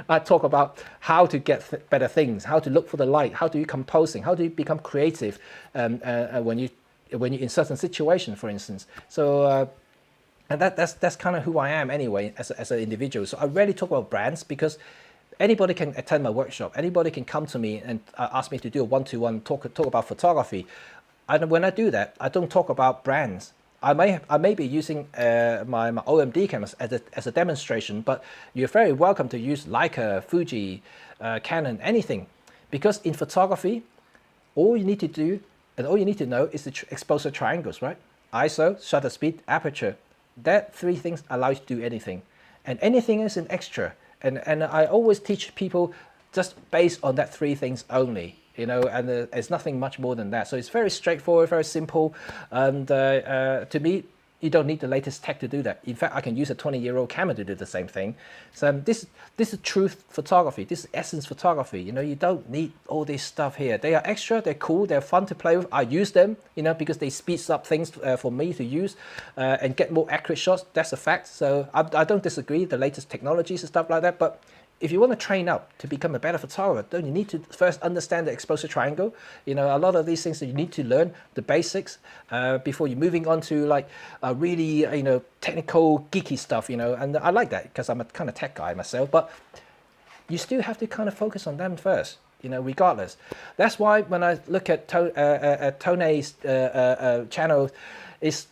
I talk about how to get better things, how to look for the light, how do you composing, how do you become creative when you in certain situations, for instance. So and that's kind of who I am anyway as an individual. So I rarely talk about brands because anybody can attend my workshop. Anybody can come to me and ask me to do a one-to-one talk about photography. And when I do that, I don't talk about brands. I may be using my OMD cameras as a demonstration, but you're very welcome to use Leica, Fuji, Canon, anything, because in photography, all you need to do and all you need to know is the exposure triangles, right? ISO, shutter speed, aperture. That three things allow you to do anything, and anything is an extra. And I always teach people just based on that three things only, you know, and there's nothing much more than that. So it's very straightforward, very simple, and to me, you don't need the latest tech to do that. In fact, I can use a 20-year-old camera to do the same thing. So this is truth photography. This is essence photography. You know, you don't need all this stuff here. They are extra. They're cool. They're fun to play with. I use them, you know, because they speeds up things for me to use and get more accurate shots. That's a fact. So I don't disagree the latest technologies and stuff like that. But if you want to train up to become a better photographer, don't you need to first understand the exposure triangle? You know, a lot of these things that you need to learn the basics before you're moving on to like really, you know, technical geeky stuff, you know, and I like that because I'm a kind of tech guy myself, but you still have to kind of focus on them first, you know, regardless. That's why when I look at Toneh's channel, it's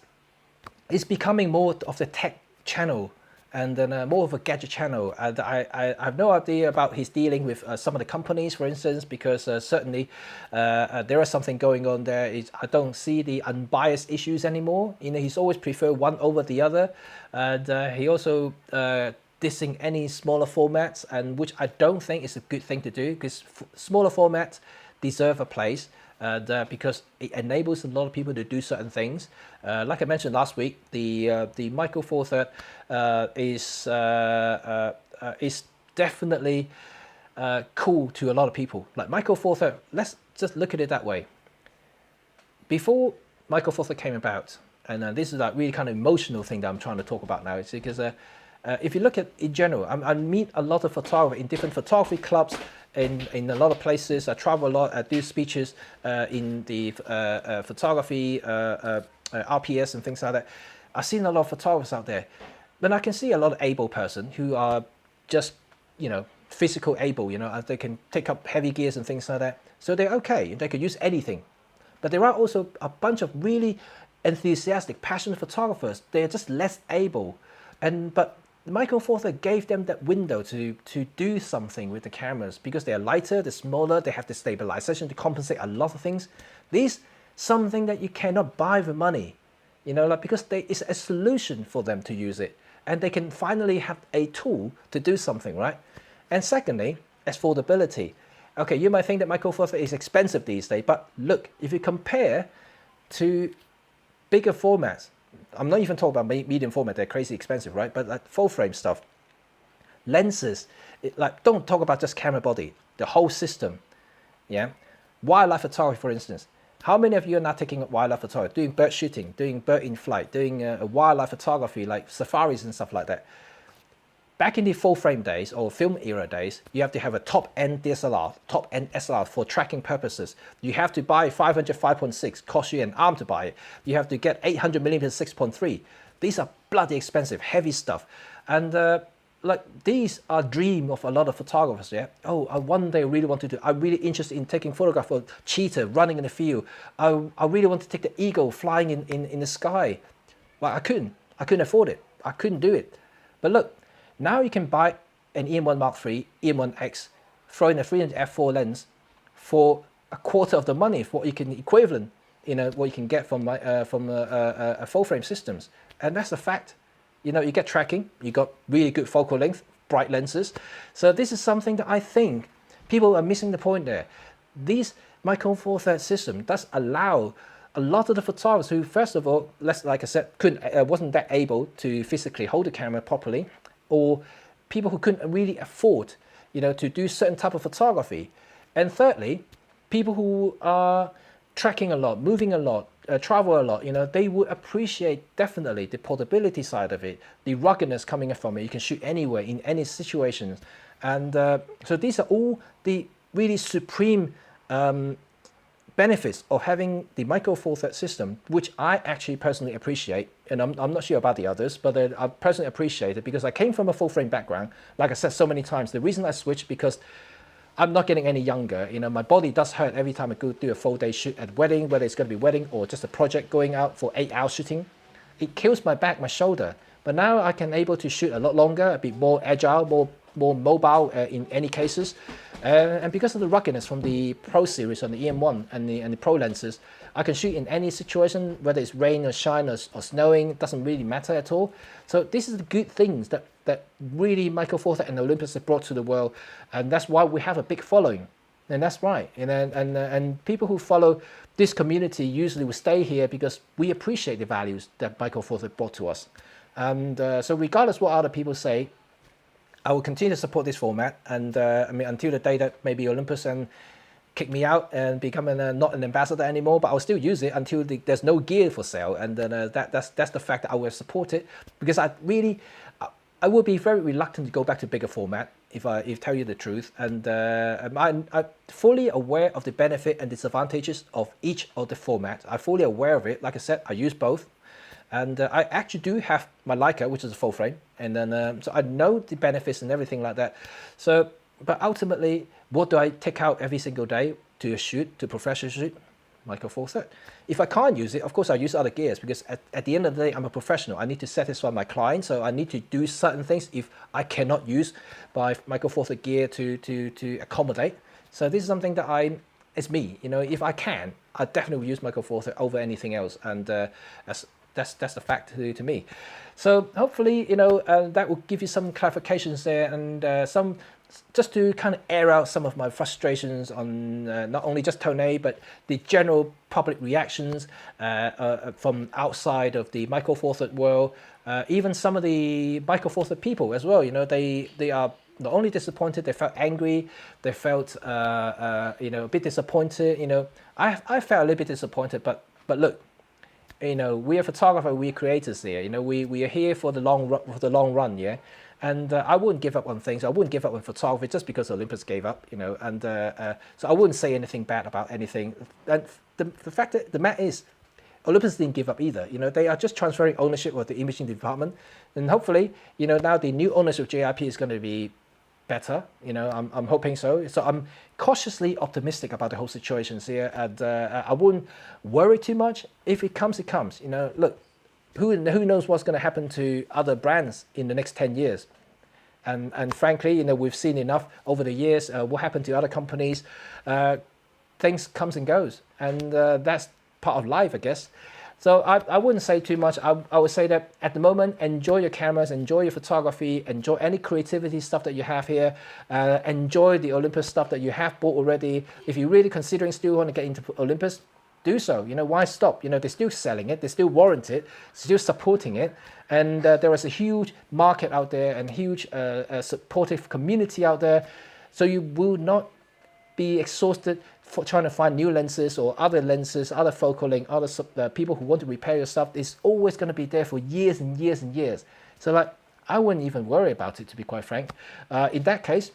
becoming more of the tech channel and then more of a gadget channel. And I have no idea about his dealing with some of the companies, for instance, because certainly there is something going on there. I don't see the unbiased issues anymore. You know, he's always preferred one over the other, and he also dissing any smaller formats, and which I don't think is a good thing to do, because smaller formats deserve a place. Because it enables a lot of people to do certain things. Like I mentioned last week, the Micro Four Third is definitely cool to a lot of people. Like Micro Four Third, let's just look at it that way. Before Micro Four Third came about, and this is like really kind of emotional thing that I'm trying to talk about now. It's because if you look at in general, I meet a lot of photographers in different photography clubs. In a lot of places, I travel a lot. I do speeches in the photography, RPS and things like that. I've seen a lot of photographers out there, but I can see a lot of able person who are just, you know, physical able. You know, they can take up heavy gears and things like that. So they're okay. They could use anything. But there are also a bunch of really enthusiastic, passionate photographers. They're just less able, but Micro Four Third gave them that window to do something with the cameras because they're lighter, they're smaller, they have the stabilization to compensate a lot of things. These something that you cannot buy with money, you know, like because it's a solution for them to use it, and they can finally have a tool to do something, right? And secondly, affordability. Okay, you might think that Micro Four Third is expensive these days, but look, if you compare to bigger formats. I'm not even talking about medium format, they're crazy expensive, right? But like full frame stuff, lenses, like don't talk about just camera body, the whole system, yeah? Wildlife photography, for instance. How many of you are now taking wildlife photography, doing bird shooting, doing bird in flight, doing wildlife photography, like safaris and stuff like that? Back in the full frame days or film era days, you have to have a top-end DSLR, top-end SLR for tracking purposes. You have to buy 500 5.6, cost you an arm to buy it. You have to get 800mm 6.3. These are bloody expensive, heavy stuff. And like these are dream of a lot of photographers, yeah? Oh, I one day really want to do, I'm really interested in taking photograph of cheetah running in the field. I really want to take the eagle flying in the sky. Well, I couldn't afford it. I couldn't do it. But look, now you can buy an EM1 Mark III, EM1X, throw in a 300 f4 lens for a quarter of the money for what you can equivalent, you know, what you can get from a full frame systems, and that's a fact. You know, you get tracking, you got really good focal length, bright lenses. So this is something that I think people are missing the point there. These Micro Four Third system does allow a lot of the photographers who, first of all, like I said, wasn't that able to physically hold the camera properly, or people who couldn't really afford, you know, to do certain type of photography. And thirdly, people who are tracking a lot, moving a lot, travel a lot, you know, they would appreciate definitely the portability side of it, the ruggedness coming from it. You can shoot anywhere in any situations, and so these are all the really supreme benefits of having the Micro Four Thirds system, which I actually personally appreciate, and I'm not sure about the others, but I personally appreciate it because I came from a full frame background. Like I said so many times, the reason I switched because I'm not getting any younger. You know, my body does hurt every time I go do a full day shoot at wedding, whether it's going to be wedding or just a project going out for 8 hours shooting. It kills my back, my shoulder. But now I can able to shoot a lot longer, a bit more agile, more mobile in any cases. And because of the ruggedness from the Pro series on the EM1 and the Pro lenses, I can shoot in any situation, whether it's rain or shine or snowing, it doesn't really matter at all. So this is the good things that really Micro Four Thirds and Olympus have brought to the world, and that's why we have a big following. And that's right. And people who follow this community usually will stay here because we appreciate the values that Micro Four Thirds brought to us. And so regardless what other people say, I will continue to support this format, and I mean until the day that maybe Olympus and kick me out and become not an ambassador anymore, but I'll still use it until there's no gear for sale, and then that's the fact that I will support it, because I would be very reluctant to go back to bigger format if tell you the truth, and I'm fully aware of the benefit and disadvantages of each of the formats. I'm fully aware of it. Like I said, I use both. And I actually do have my Leica, which is a full frame, and then so I know the benefits and everything like that. So, but ultimately, what do I take out every single day to a shoot, to professional shoot? Micro Four Thirds. If I can't use it, of course I use other gears, because at the end of the day, I'm a professional. I need to satisfy my client, so I need to do certain things if I cannot use my Micro Four Thirds gear to accommodate. So this is something that it's me. You know, if I can, I definitely will use Micro Four Thirds over anything else, and that's the fact to me. So hopefully, you know, that will give you some clarifications there, and some just to kind of air out some of my frustrations on not only just Toneh, but the general public reactions from outside of the Micro Four Thirds world, even some of the Micro Four Thirds people as well. You know, they are not only disappointed, they felt angry, they felt you know, a bit disappointed. You know, I felt a little bit disappointed, but look. You know, we are photographers, we are creators here. You know, we are here for the long run, yeah. And I wouldn't give up on things. I wouldn't give up on photography just because Olympus gave up, you know. And so I wouldn't say anything bad about anything. And the fact that the matter is, Olympus didn't give up either. You know, they are just transferring ownership of the imaging department, and hopefully, you know, now the new ownership of JIP is going to be better. You know, I'm hoping so. So I'm cautiously optimistic about the whole situation here, and I wouldn't worry too much. If it comes, it comes. You know, look, who knows what's going to happen to other brands in the next 10 years? And frankly, you know, we've seen enough over the years. What happened to other companies? Things comes and goes, and that's part of life, I guess. So I wouldn't say too much. I would say that at the moment, enjoy your cameras, enjoy your photography, enjoy any creativity stuff that you have here, enjoy the Olympus stuff that you have bought already. If you're really considering still want to get into Olympus, do so. You know, why stop? You know, they're still selling it, they still warrant it, still supporting it, and there is a huge market out there and huge supportive community out there. So you will not be exhausted for trying to find new lenses or other lenses, other focal length, other people who want to repair your stuff. It's always going to be there for years and years and years. So like, I wouldn't even worry about it, to be quite frank. In that case,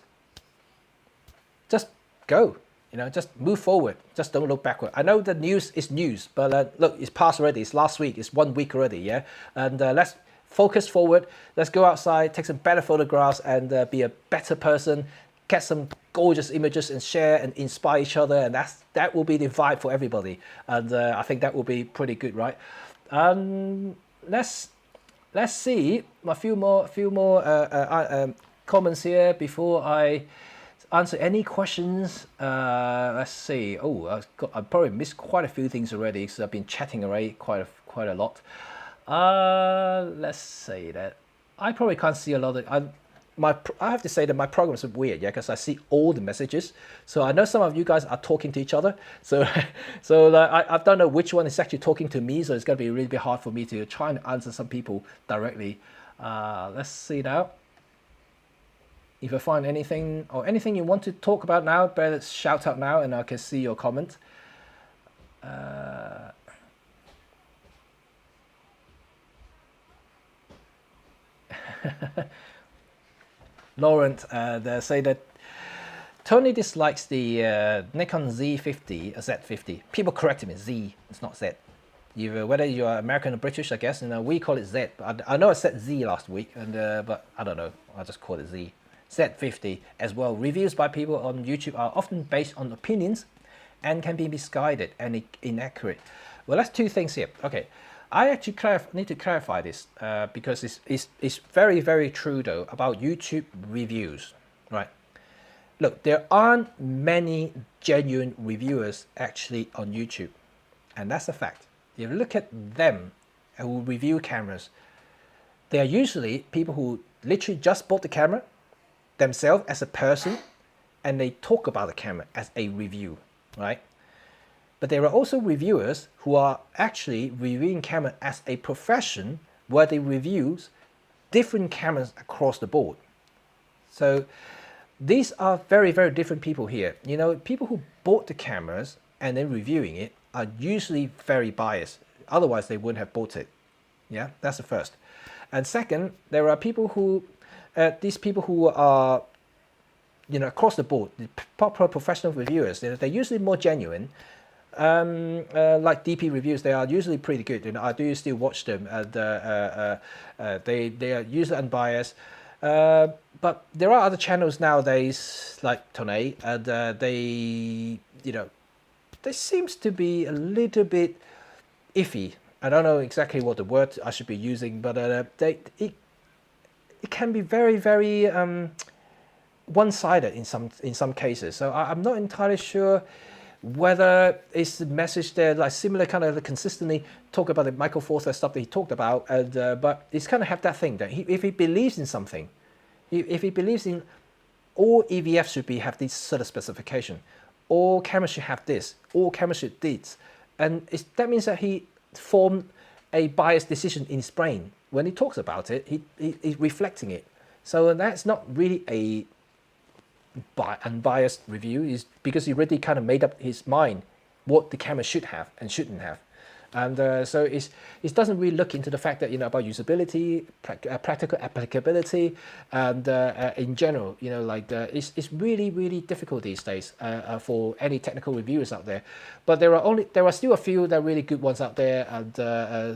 just go. You know, just move forward. Just don't look backward. I know the news is news, but look, it's past already. It's last week. It's 1 week already. Yeah, and let's focus forward. Let's go outside, take some better photographs, and be a better person. Get some gorgeous images and share and inspire each other, and that will be the vibe for everybody. And I think that will be pretty good, right? Let's see a few more comments here before I answer any questions. Let's see. Oh, I've probably missed quite a few things already because I've been chatting already quite a lot. Let's say that I probably can't see a lot of. I have to say that my programs are weird, yeah, because I see all the messages. So I know some of you guys are talking to each other. So, I don't know which one is actually talking to me. So it's going to be really hard for me to try and answer some people directly. Let's see now. If I find anything or anything you want to talk about now, better shout out now and I can see your comment. Laurent, they say that Toneh dislikes the Nikon Z50, Z50. People correct him, it's Z, it's not Z. Whether you're American or British, I guess, we call it Z. I know I said Z last week, but I don't know, I'll just call it Z. Z50 as well. Reviews by people on YouTube are often based on opinions and can be misguided and inaccurate. Well, that's two things here. Okay, I actually need to clarify this because it's very, very true though about YouTube reviews, right? Look, there aren't many genuine reviewers actually on YouTube, and that's a fact. If you look at them who review cameras, they are usually people who literally just bought the camera themselves as a person, and they talk about the camera as a review, right? But there are also reviewers who are actually reviewing camera as a profession, where they reviews different cameras across the board. So these are very, very different people here. You know, people who bought the cameras and then reviewing it are usually very biased. Otherwise, they wouldn't have bought it. Yeah, that's the first. And second, there are people who, these people who are, you know, across the board, the proper professional reviewers, they're usually more genuine. Like DP reviews, they are usually pretty good. You know, I do still watch them, and they are usually unbiased. But there are other channels nowadays, like Toneh, and you know, they seems to be a little bit iffy. I don't know exactly what the word I should be using, but it can be very, very one-sided in some cases. So I'm not entirely sure whether it's the message there, like similar kind of consistently talk about the Michael Foster stuff that he talked about, and but it's kind of have that thing that if he believes in something, if he believes in all EVF should have this sort of specification, all cameras should have this, all cameras should this, and that means that he formed a biased decision in his brain. When he talks about it, he's reflecting it. So that's not really a unbiased review, is because he already kind of made up his mind what the camera should have and shouldn't have. And so it doesn't really look into the fact that, you know, about usability, practical applicability, and in general, you know, like it's really, really difficult these days for any technical reviewers out there. But there are still a few that are really good ones out there, and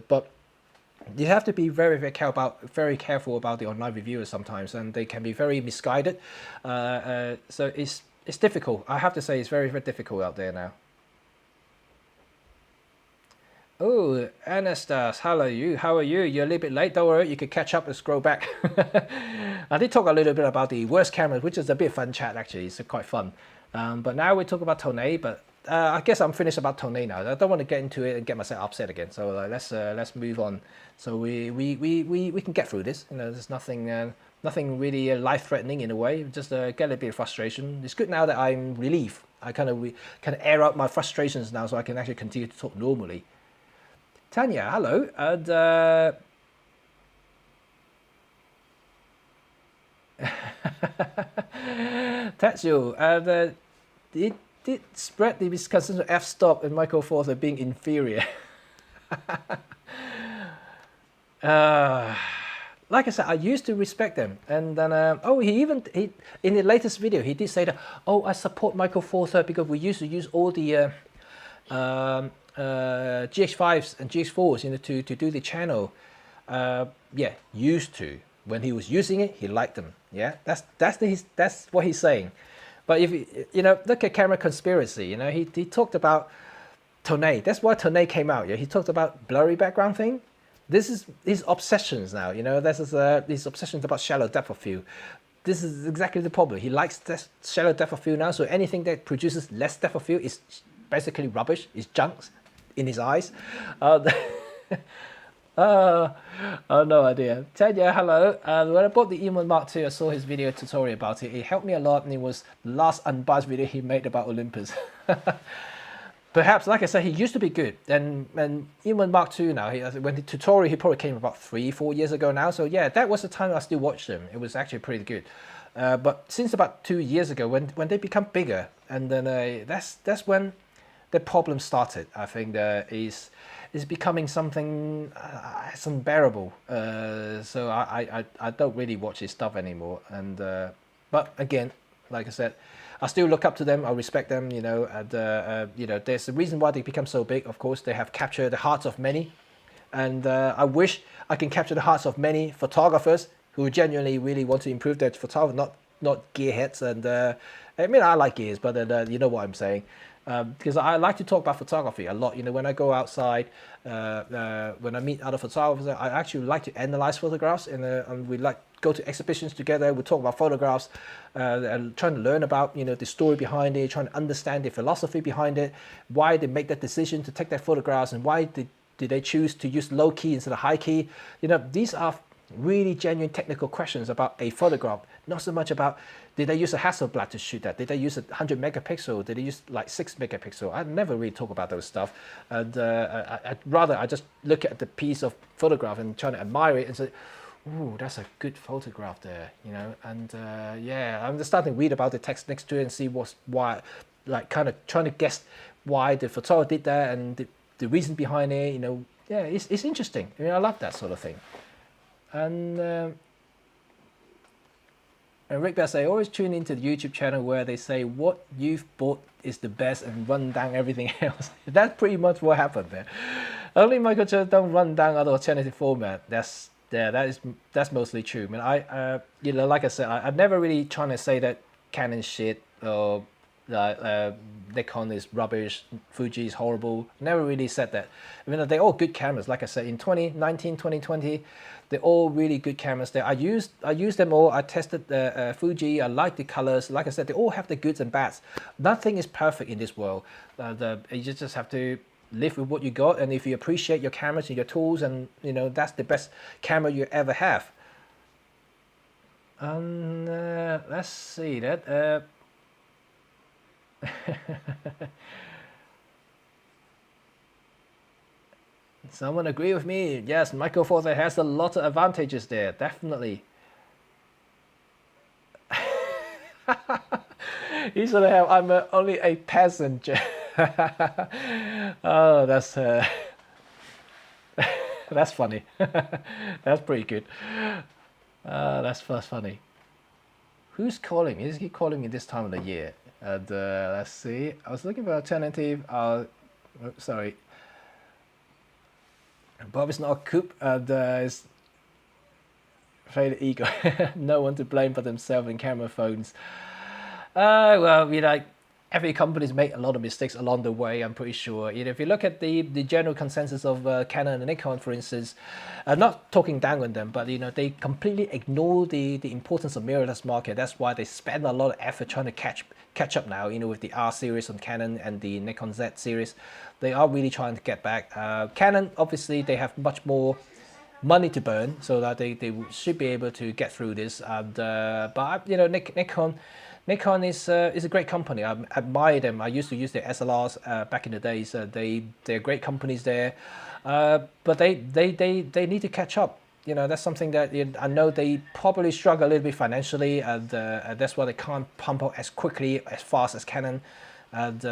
but you have to be very, very careful about the online reviewers sometimes, and they can be very misguided. So it's difficult. I have to say, it's very, very difficult out there now. Oh, Anastas, hello you. How are you? You're a little bit late. Don't worry, you can catch up and scroll back. I did talk a little bit about the worst cameras, which is a bit fun chat actually. It's quite fun. But now we talk about Toneh. But I guess I'm finished about Toneh now. I don't want to get into it and get myself upset again. So let's move on. So we can get through this. You know, there's nothing really life-threatening in a way. Just get a bit of frustration. It's good now that I'm relieved. I kind of air out my frustrations now, so I can actually continue to talk normally. Tanya, hello, and Tetsuo, and it did spread the misconception of f-stop and Michael Foster being inferior. Like I said, I used to respect them, and then he in the latest video he did say that, oh, I support Michael Foster because we used to use all the GX5s and GX4s, you know, to do the channel. Yeah, used to. When he was using it, he liked them. Yeah, that's what he's saying. But if you know, look at Camera Conspiracy. You know, he talked about Toneh. That's why Toneh came out. Yeah, he talked about blurry background thing. This is his obsessions now. You know, this is his obsessions about shallow depth of field. This is exactly the problem. He likes this shallow depth of field now. So anything that produces less depth of field is basically rubbish. Is junks in his eyes. Oh, no idea. Tanya, hello. When I bought the E1 Mark II, I saw his video tutorial about it. It helped me a lot, and it was the last unbiased video he made about Olympus. Perhaps, like I said, he used to be good, and E1 Mark II now, when the tutorial, he probably came about 3-4 years ago now. So yeah, that was the time I still watched him. It was actually pretty good. But since about 2 years ago, when they become bigger, and then that's when the problem started. I think is becoming something it's unbearable. So I don't really watch his stuff anymore. And but again, like I said, I still look up to them. I respect them. You know, and you know, there's a reason why they become so big. Of course, they have captured the hearts of many, and I wish I can capture the hearts of many photographers who genuinely really want to improve their photography, not gearheads. And I mean, I like gears, but you know what I'm saying. Because I like to talk about photography a lot. You know, when I go outside, when I meet other photographers, I actually like to analyze photographs, and we like go to exhibitions together. We talk about photographs, and trying to learn about, you know, the story behind it, trying to understand the philosophy behind it, why they make that decision to take their photographs, and why did they choose to use low key instead of high key. You know, these are really genuine technical questions about a photograph, not so much about did they use a Hasselblad to shoot that, did they use a 100 megapixel, did they use like 6 megapixel. I never really talk about those stuff, and I just look at the piece of photograph and trying to admire it and say, ooh, that's a good photograph there, you know. And yeah, I'm just starting to read about the text next to it and see why, like kind of trying to guess why the photographer did that and the reason behind it, you know. Yeah, it's interesting. I mean, I love that sort of thing. And Rick Bass, I always tune into the YouTube channel where they say what you've bought is the best and run down everything else. That's pretty much what happened there. Only Michael just don't run down other alternative format. That's mostly true. I mean, I you know, like I said, I'm never really trying to say that Canon shit or Nikon is rubbish, Fuji is horrible. Never really said that. I mean, they're all good cameras. Like I said, in 2019, 2020, they're all really good cameras there. I used them all. I tested the Fuji. I like the colors. Like I said, they all have the goods and bads. Nothing is perfect in this world. You just have to live with what you got, and if you appreciate your cameras and your tools, and you know, that's the best camera you ever have. And let's see that. Someone agree with me? Yes, Micro Four Thirds has a lot of advantages there, definitely. You should have. I'm only a passenger. Oh, that's that's funny. That's pretty good. That's funny. Who's calling me? Is he calling me this time of the year? And let's see. I was looking for alternative. Sorry. Bob is not a coupe, and it's very ego. No one to blame but themselves in camera phones. Well, you know, every company's made a lot of mistakes along the way, I'm pretty sure. You know, if you look at the general consensus of Canon and Nikon, for instance, not talking down on them, but you know, they completely ignore the importance of mirrorless market. That's why they spend a lot of effort trying to catch up now. You know, with the R series on Canon and the Nikon Z series, they are really trying to get back. Canon, obviously, they have much more money to burn, so that they should be able to get through this. And but you know, Nikon is a great company. I admire them. I used to use their DSLRs back in the days. They're great companies there, but they need to catch up. You know, that's something that I know they probably struggle a little bit financially, and that's why they can't pump out as quickly, as fast as Canon. And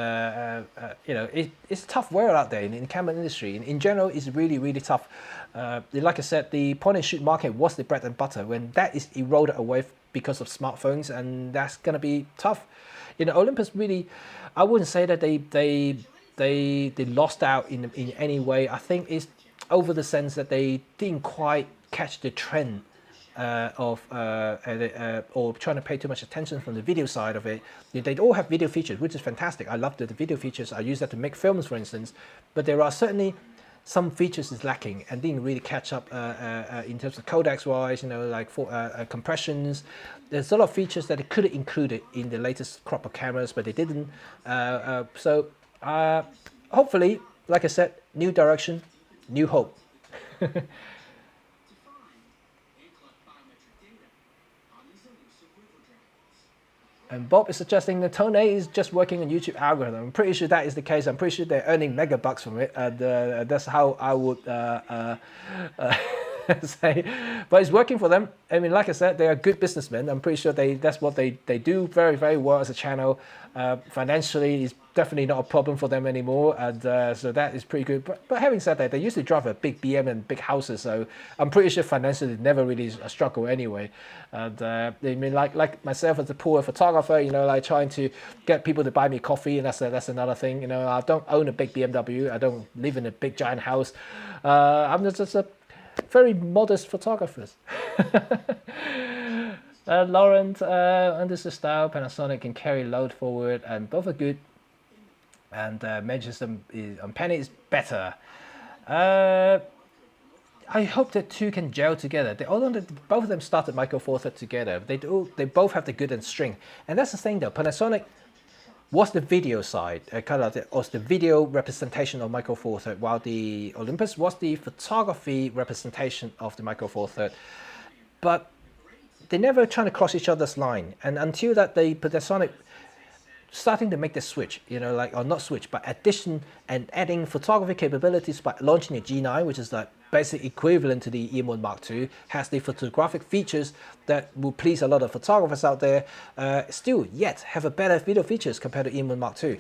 you know, it's a tough world out there in the camera industry. In general, it's really tough. Like I said, the point and shoot market was the bread and butter. When that is eroded away because of smartphones, and that's gonna be tough. You know, Olympus really, I wouldn't say that they lost out in any way. I think it's over the sense that they didn't quite catch the trend or trying to pay too much attention from the video side of it. They all have video features, which is fantastic. I love the video features. I use that to make films, for instance. But there are certainly some features is lacking and didn't really catch up in terms of codecs wise, you know, like for compressions. There's a lot of features that they could have included in the latest crop of cameras, but they didn't. So hopefully, like I said, new direction, new hope. And Bob is suggesting that Toneh is just working on YouTube algorithm. I'm pretty sure that is the case. I'm pretty sure they're earning mega bucks from it. And that's how I would say, but it's working for them. I mean, like I said, they are good businessmen. I'm pretty sure that's what they do very, very well as a channel. Financially, it's definitely not a problem for them anymore, and so that is pretty good. But having said that, they used to drive a big BM and big houses, so I'm pretty sure financially never really a struggle anyway. And I mean, like myself as a poor photographer, you know, like trying to get people to buy me coffee, and that's another thing. You know, I don't own a big BMW. I don't live in a big giant house. I'm just a very modest photographer. Laurent, and this is style. Panasonic can carry load forward, and both are good. And mentions them on Penny is better. I hope the two can gel together. Both of them started Micro Four Thirds together. They both have the good and string, and that's the thing though. Panasonic was the video side, was the video representation of Micro Four Thirds, while the Olympus was the photography representation of the Micro Four Thirds. But they never trying to cross each other's line, and until that they Panasonic starting to make the switch, you know, like, or not switch, but addition and adding photography capabilities by launching the G9, which is like basically equivalent to the EM1 Mark II, has the photographic features that will please a lot of photographers out there, still yet have a better video features compared to EM1 Mark II,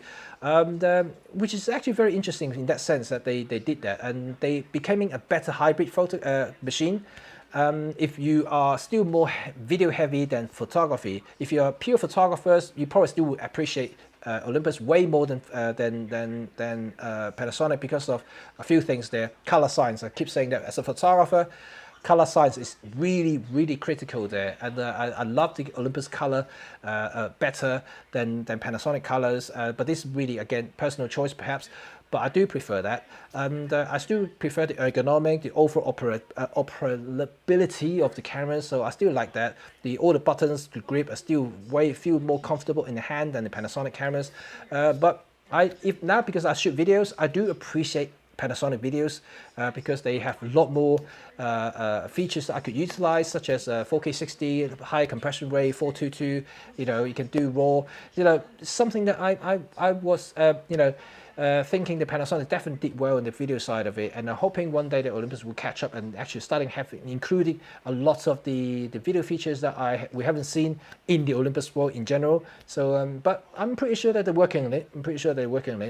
which is actually very interesting in that sense that they did that, and they becoming a better hybrid photo machine. If you are still more video heavy than photography, if you are pure photographers, you probably still would appreciate Olympus way more than Panasonic because of a few things there. Color science, I keep saying that as a photographer, color science is really critical there, and I love the Olympus color better than Panasonic colors, but this is really, again, personal choice perhaps. But I do prefer that, and I still prefer the ergonomic, the overall operability of the cameras. So I still like that. All the buttons, the grip are still feel more comfortable in the hand than the Panasonic cameras. But now because I shoot videos, I do appreciate Panasonic videos because they have a lot more features that I could utilize, such as 4K 60, high compression rate, 422. You know, you can do RAW. You know, something that I was you know. Thinking the Panasonic definitely did well in the video side of it, and I'm hoping one day the Olympus will catch up and actually starting including a lot of the video features that we haven't seen in the Olympus world in general. So, but I'm pretty sure that they're working on it.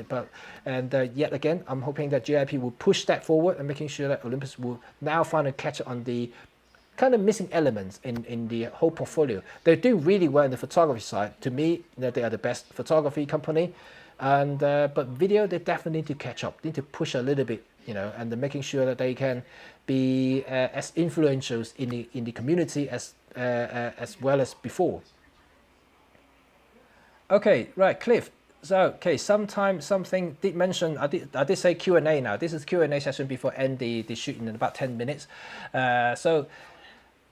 But yet again, I'm hoping that JIP will push that forward and making sure that Olympus will now finally catch up on the kind of missing elements in the whole portfolio. They do really well in the photography side. To me, you know, they are the best photography company. And but video, they definitely need to catch up, need to push a little bit, you know, and they're making sure that they can be as influential in the community as well as before. Okay, right, Cliff. So okay, something did mention. I did say Q&A now. This is Q&A session before end the shoot in about 10 minutes.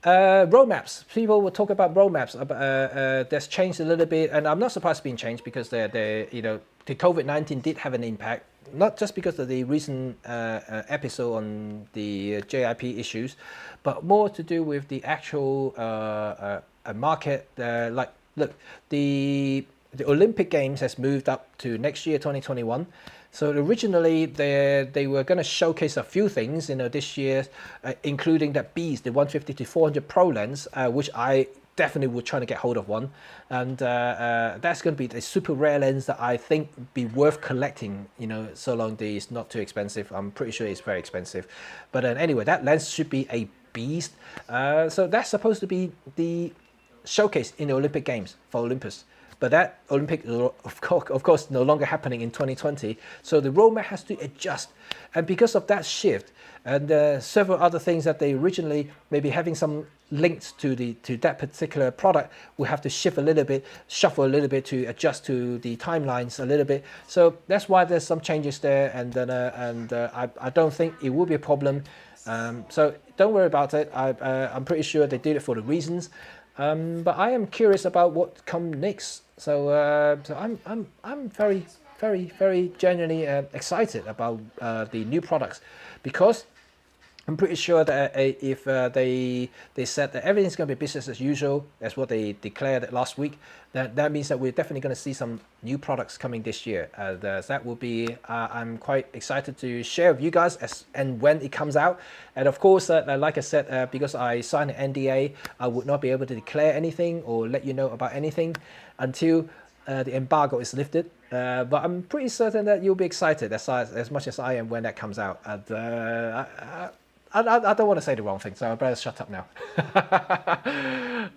Roadmaps. People will talk about roadmaps. That's changed a little bit, and I'm not surprised it's been changed because they're you know, the COVID-19 did have an impact, not just because of the recent episode on the JIP issues, but more to do with the actual market. Like, look, the Olympic Games has moved up to next year, 2021. So originally they were going to showcase a few things, you know, this year, including that Beast, the 150 to 400 Pro lens, which I definitely would try to get hold of one, and that's going to be the super rare lens that I think be worth collecting, you know, so long that it's not too expensive. I'm pretty sure it's very expensive, but anyway, that lens should be a beast. So that's supposed to be the showcase in the Olympic Games for Olympus. But that Olympic, of course, no longer happening in 2020. So the roadmap has to adjust. And because of that shift and several other things that they originally maybe having some links to that particular product, will have to shift a little bit, shuffle a little bit to adjust to the timelines a little bit. So that's why there's some changes there. And I don't think it will be a problem. So don't worry about it. I'm pretty sure they did it for the reasons. But I am curious about what comes next. So I'm very genuinely excited about the new products, because I'm pretty sure that if they said that everything's going to be business as usual, that's what they declared last week, that means that we're definitely going to see some new products coming this year. That will be, I'm quite excited to share with you guys as and when it comes out. And of course, like I said, because I signed an NDA, I would not be able to declare anything or let you know about anything until the embargo is lifted. But I'm pretty certain that you'll be excited as much as I am when that comes out. And I don't want to say the wrong thing, so I better shut up now.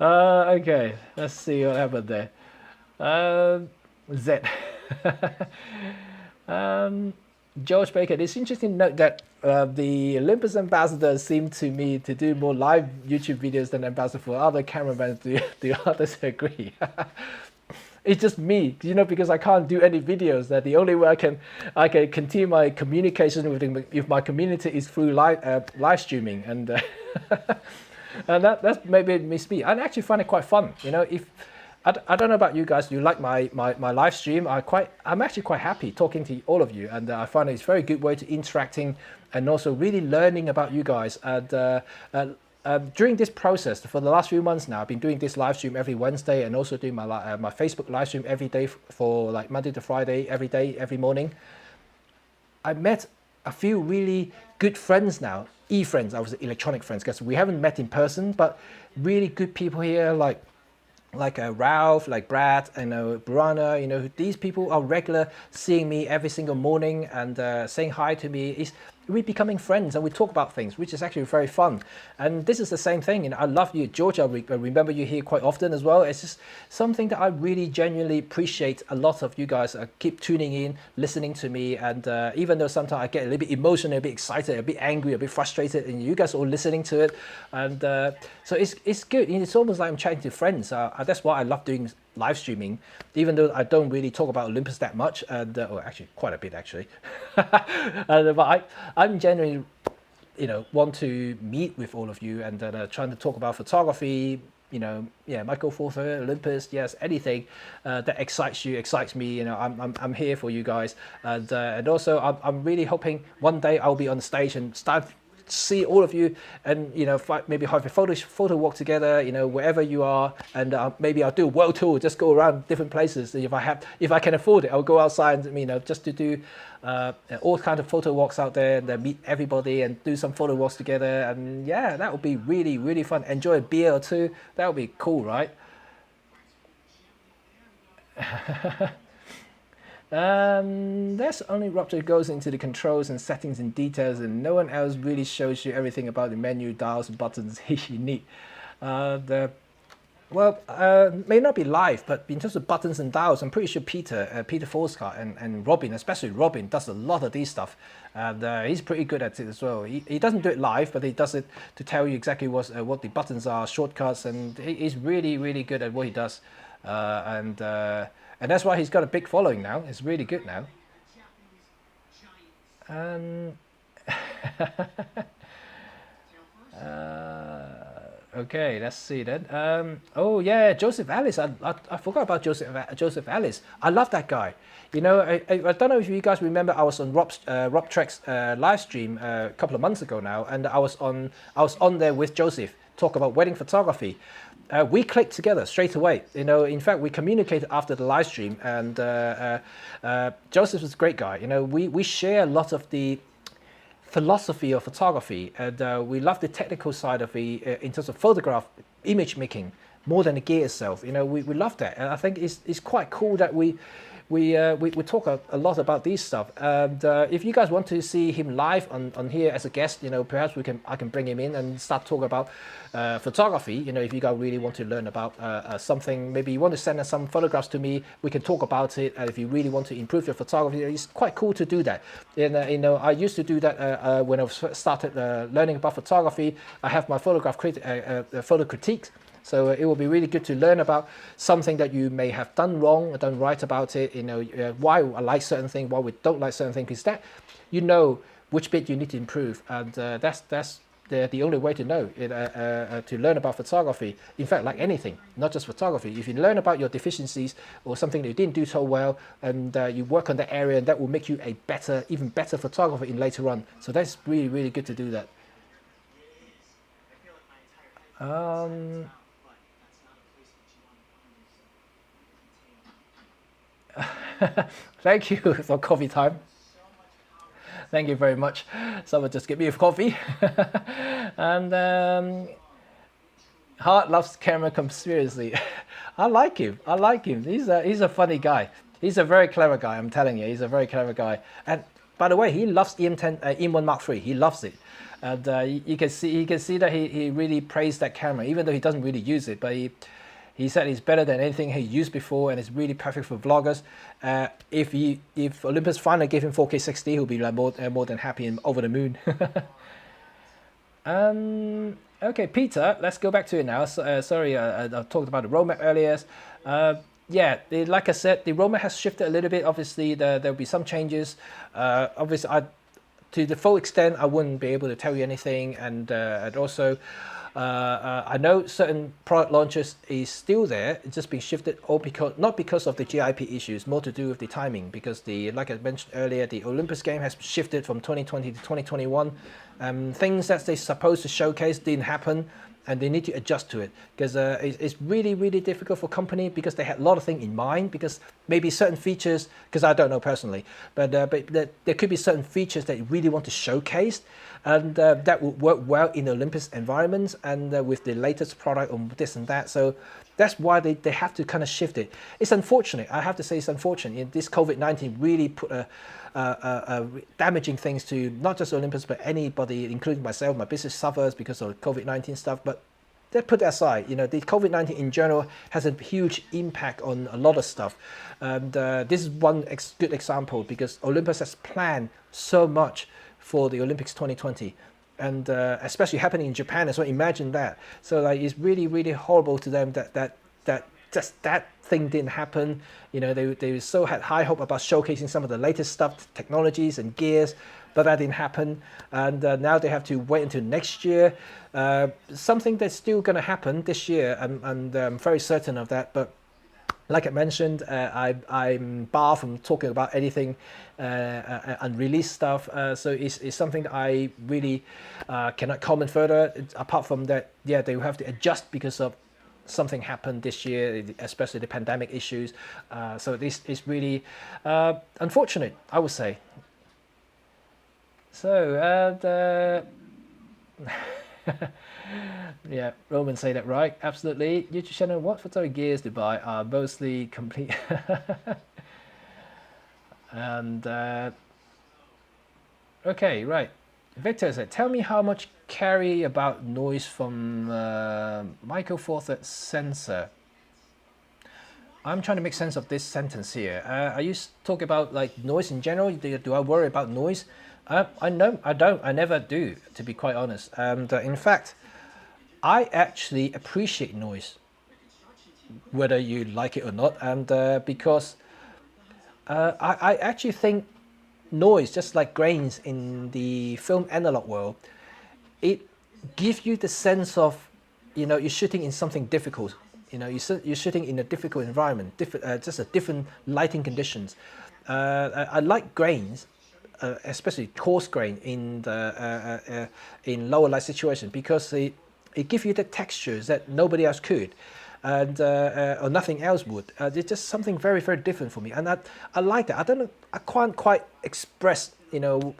Okay, let's see what happened there. Z. George Baker, it's interesting to note that the Olympus ambassadors seem to me to do more live YouTube videos than ambassador for other cameramen. Do others agree? It's just me, you know, because I can't do any videos. That the only way I can continue my communication with my community is through live streaming, and and that's maybe miss me. I actually find it quite fun, you know. If I don't know about you guys, do you like my live stream? I'm actually quite happy talking to all of you, and I find it's a very good way to interacting and also really learning about you guys. And during this process, for the last few months now, I've been doing this live stream every Wednesday and also doing my Facebook live stream every day for like Monday to Friday, every day, every morning. I met a few really good friends now, e-friends, I was electronic friends, because we haven't met in person, but really good people here, like Ralph, like Brad, Burana, you know, these people are regular, seeing me every single morning and saying hi to me. We're becoming friends and we talk about things, which is actually very fun. And this is the same thing. You know, I love you, George. I remember you here quite often as well. It's just something that I really genuinely appreciate. A lot of you guys keep tuning in, listening to me. And even though sometimes I get a little bit emotional, a bit excited, a bit angry, a bit frustrated, and you guys are all listening to it. And so it's good. It's almost like I'm chatting to friends. That's why I love doing live streaming, even though I don't really talk about Olympus that much, and or actually quite a bit actually. But I'm generally, you know, want to meet with all of you and trying to talk about photography. You know, yeah, Michael Fourth, Olympus, yes, anything that excites you, excites me. You know, I'm here for you guys, and also I'm really hoping one day I'll be on stage and start see all of you, and you know, maybe have a photo walk together, you know, wherever you are, and maybe I'll do a world tour, just go around different places. If I can afford it, I'll go outside and, you know, just to do all kinds of photo walks out there and meet everybody and do some photo walks together. And yeah, that would be really, really fun. Enjoy a beer or two. That would be cool, right? That's only Rupture goes into the controls and settings and details, and no one else really shows you everything about the menu, dials, and buttons you need. May not be live, but in terms of buttons and dials, I'm pretty sure Peter Forscott and Robin, especially Robin, does a lot of these stuff. And he's pretty good at it as well. He doesn't do it live, but he does it to tell you exactly what the buttons are, shortcuts, and he's really, really good at what he does. And that's why he's got a big following now. It's really good now. Okay, let's see then. Oh yeah, Joseph Ellis. I forgot about Joseph Ellis. I love that guy. You know, I don't know if you guys remember. I was on Rob Trek's live stream a couple of months ago now, and I was on there with Joseph, talk about wedding photography. We clicked together straight away. You know, in fact, we communicated after the live stream, and Joseph was a great guy. You know, we share a lot of the philosophy of photography, and we love the technical side of the in terms of photograph, image making, more than the gear itself. You know, we love that, and I think it's quite cool that we talk a lot about these stuff. And if you guys want to see him live on here as a guest, you know, perhaps I can bring him in and start talking about photography. You know, if you guys really want to learn about something, maybe you want to send us some photographs to me, we can talk about it. And if you really want to improve your photography, it's quite cool to do that. And you know, I used to do that when I started learning about photography. I have my photo critiques. So it will be really good to learn about something that you may have done wrong or done right about it. You know, why I like certain things, why we don't like certain things, because that, you know, which bit you need to improve, and that's the only way to know it, to learn about photography. In fact, like anything, not just photography. If you learn about your deficiencies or something that you didn't do so well, and you work on that area, and that will make you a even better photographer in later on. So that's really, really good to do that. Um, Thank you for coffee time. Thank you very much. Someone just give me a coffee. And Hart loves camera conspiracy. I like him. I like him. He's a funny guy. He's a very clever guy. I'm telling you, he's a very clever guy. And by the way, he loves EM10, EM1 Mark III. He loves it. And you can see that he really praised that camera, even though he doesn't really use it. But he said it's better than anything he used before, and it's really perfect for vloggers. If Olympus finally gave him 4K 60, he'll be like more than happy and over the moon. Okay, Peter, let's go back to it now. Sorry, I talked about the roadmap earlier. Yeah, like I said, the roadmap has shifted a little bit. Obviously, there'll be some changes. Obviously, to the full extent, I wouldn't be able to tell you anything. And also, I know certain product launches is still there. It's just been shifted, not because of the GIP issues, more to do with the timing. Because like I mentioned earlier, the Olympus game has shifted from 2020 to 2021. Things that they're supposed to showcase didn't happen, and they need to adjust to it, because it's really, really difficult for company, because they had a lot of things in mind, because maybe certain features, because I don't know personally, but there could be certain features that you really want to showcase, and that would work well in Olympus environments and with the latest product on this and that. So that's why they have to kind of shift it. It's unfortunate. I have to say it's unfortunate. This COVID-19 really put damaging things to not just Olympus, but anybody, including myself. My business suffers because of COVID-19 stuff, but let's put that aside. You know, the COVID-19 in general has a huge impact on a lot of stuff. And this is one good example, because Olympus has planned so much for the Olympics 2020. And especially happening in Japan as well. Imagine that. So like, it's really, really horrible to them that just that thing didn't happen. You know, they so had high hope about showcasing some of the latest stuff, technologies and gears, but that didn't happen. And now they have to wait until next year. Something that's still going to happen this year, and I'm very certain of that. But like I mentioned, I'm barred from talking about anything unreleased stuff. So it's something that I really cannot comment further. Apart from that, yeah, they will have to adjust because of something happened this year, especially the pandemic issues. So this is really unfortunate, I would say. So yeah, Roman say that right, absolutely. YouTube channel, what photography gears to buy are mostly complete. And okay, right. Victor said, tell me how much carry about noise from Micro Four Thirds sensor. I'm trying to make sense of this sentence here. Are you talking about like noise in general? Do I worry about noise? I never do, to be quite honest. And in fact, I actually appreciate noise, whether you like it or not. And because I actually think noise, just like grains in the film analog world, it gives you the sense of, you know, you're shooting in something difficult. You know, you're shooting in a difficult environment, just a different lighting conditions. I like grains, especially coarse grain in lower light situations, because it gives you the textures that nobody else could, and or nothing else would. It's just something very, very different for me, and I like that. I don't know, I can't quite express, you know,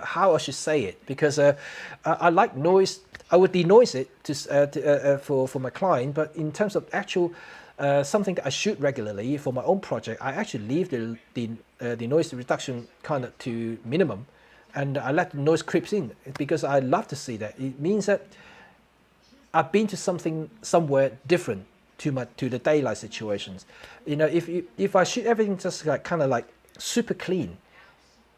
how I should say it, because I like noise. I would denoise it for my client, but in terms of actual something that I shoot regularly for my own project, I actually leave the noise reduction kind of to minimum, and I let the noise creeps in, because I love to see that. It means that I've been to somewhere different to the daylight situations. You know, if I shoot everything just like kind of like super clean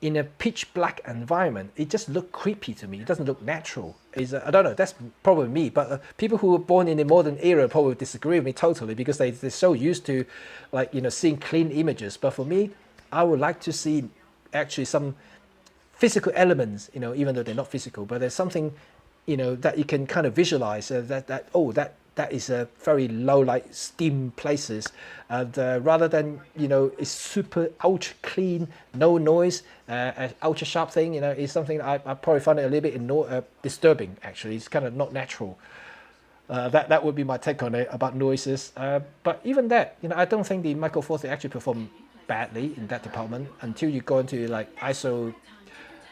in a pitch black environment, it just looks creepy to me. It doesn't look natural. I don't know, that's probably me, but people who were born in the modern era probably disagree with me totally, because they're so used to, like, you know, seeing clean images. But for me, I would like to see actually some physical elements, you know, even though they're not physical, but there's something, you know, that you can kind of visualize, that that is a very low light, dim places, and rather than, you know, it's super ultra clean, no noise, ultra sharp thing, you know, is something that I probably find it a little bit disturbing. Actually, it's kind of not natural. That would be my take on it about noises. But even that, you know, I don't think the Micro Four Thing actually perform badly in that department until you go into like ISO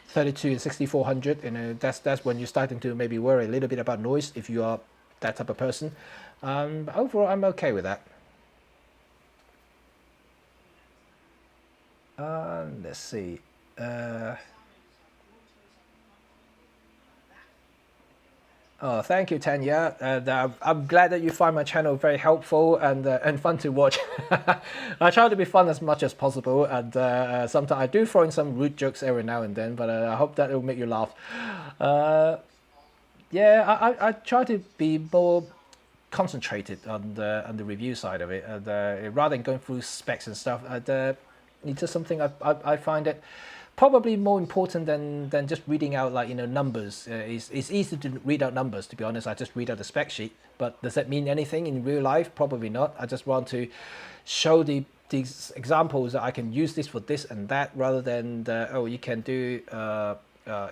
32 and 6400. You know, that's when you're starting to maybe worry a little bit about noise if you are that type of person. But overall, I'm okay with that. Let's see. Oh, thank you, Tanya. I'm glad that you find my channel very helpful and fun to watch. I try to be fun as much as possible, and sometimes I do throw in some rude jokes every now and then, but I hope that it will make you laugh. Yeah, I try to be more concentrated on the review side of it, and rather than going through specs and stuff. It's just something I find it probably more important than just reading out, like, you know, numbers. It's easy to read out numbers, to be honest. I just read out the spec sheet, but does that mean anything in real life? Probably not. I just want to show these examples that I can use this for this and that, rather than oh, you can do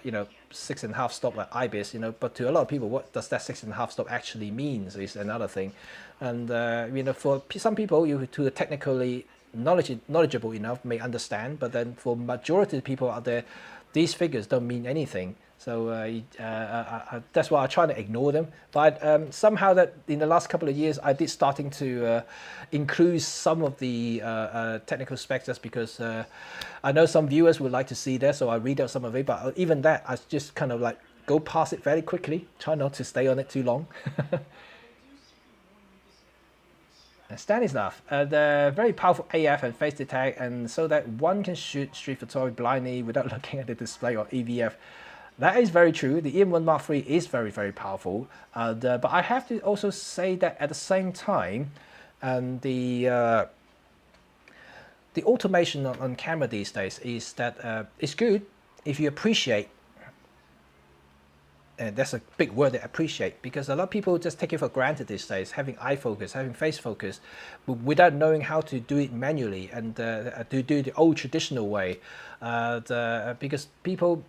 you know, 6.5 stop at IBIS, you know. But to a lot of people, what does that 6.5 stop actually means is another thing. And you know, for some people, to the technically knowledgeable enough may understand, but then for majority of people out there, these figures don't mean anything. So that's why I try to ignore them. But somehow that in the last couple of years, I did starting to include some of the technical specs, just because I know some viewers would like to see that, so I read out some of it. But even that, I just kind of like go past it very quickly, try not to stay on it too long. Stanislav, the very powerful AF and face detect, and so that one can shoot street photography blindly without looking at the display or EVF. That is very true. The EM1 Mark III is very, very powerful. But I have to also say that at the same time, the automation on camera these days is that it's good if you appreciate. And that's a big word, to appreciate, because a lot of people just take it for granted these days, having eye focus, having face focus, without knowing how to do it manually and to do it the old traditional way. Because people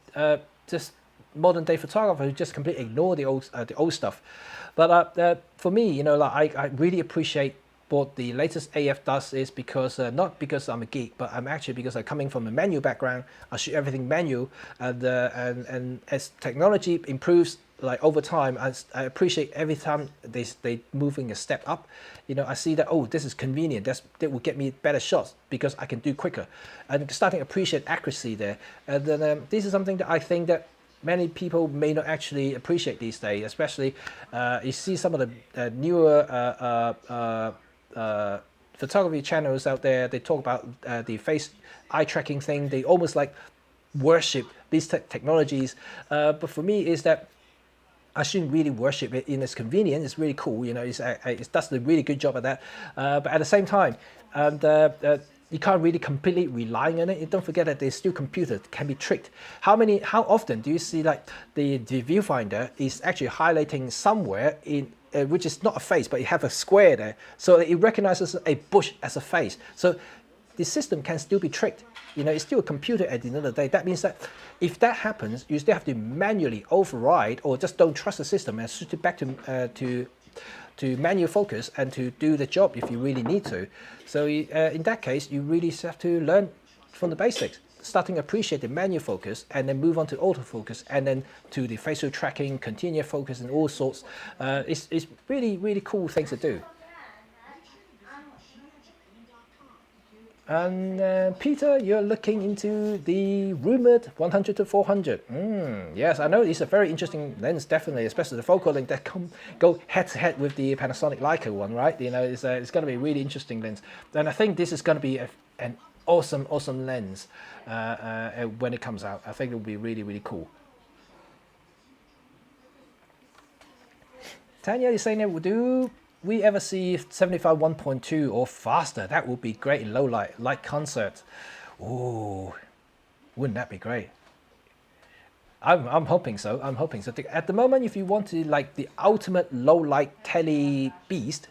just modern day photographers who just completely ignore the old stuff. But for me, you know, like I really appreciate what the latest AF does, is because not because I'm a geek, but I'm actually because I'm coming from a manual background. I shoot everything manual, and as technology improves, like over time, I appreciate every time they moving a step up. You know, I see that, oh, this is convenient. That will get me better shots because I can do quicker, and starting to appreciate accuracy there. And then this is something that I think that many people may not actually appreciate these days, especially you see some of the newer photography channels out there. They talk about the face eye tracking thing. They almost like worship these technologies. But for me, is that I shouldn't really worship it in its convenience. It's really cool, you know. It does a really good job at that. But at the same time, you can't really completely rely on it. Don't forget that there's still computers can be tricked. How often do you see like the viewfinder is actually highlighting somewhere in which is not a face, but you have a square there, so that it recognizes a bush as a face. So the system can still be tricked. You know, it's still a computer at the end of the day. That means that if that happens, you still have to manually override, or just don't trust the system and switch it back to manual focus and to do the job if you really need to. So in that case, you really have to learn from the basics, starting to appreciate the manual focus, and then move on to autofocus, and then to the facial tracking, continuous focus, and all sorts. It's really, really cool things to do. And Peter, you're looking into the rumored 100 to 400. Yes, I know it's a very interesting lens, definitely, especially the focal length that go head to head with the Panasonic Leica one, right? You know, it's going to be a really interesting lens, and I think this is going to be an awesome lens when it comes out. I think it will be really, really cool. Tanya is saying that do we ever see 75 1.2 or faster? That would be great in low light concert. Ooh, wouldn't that be great? I'm hoping so. I'm hoping so. At the moment, if you want to like the ultimate low light tele beast,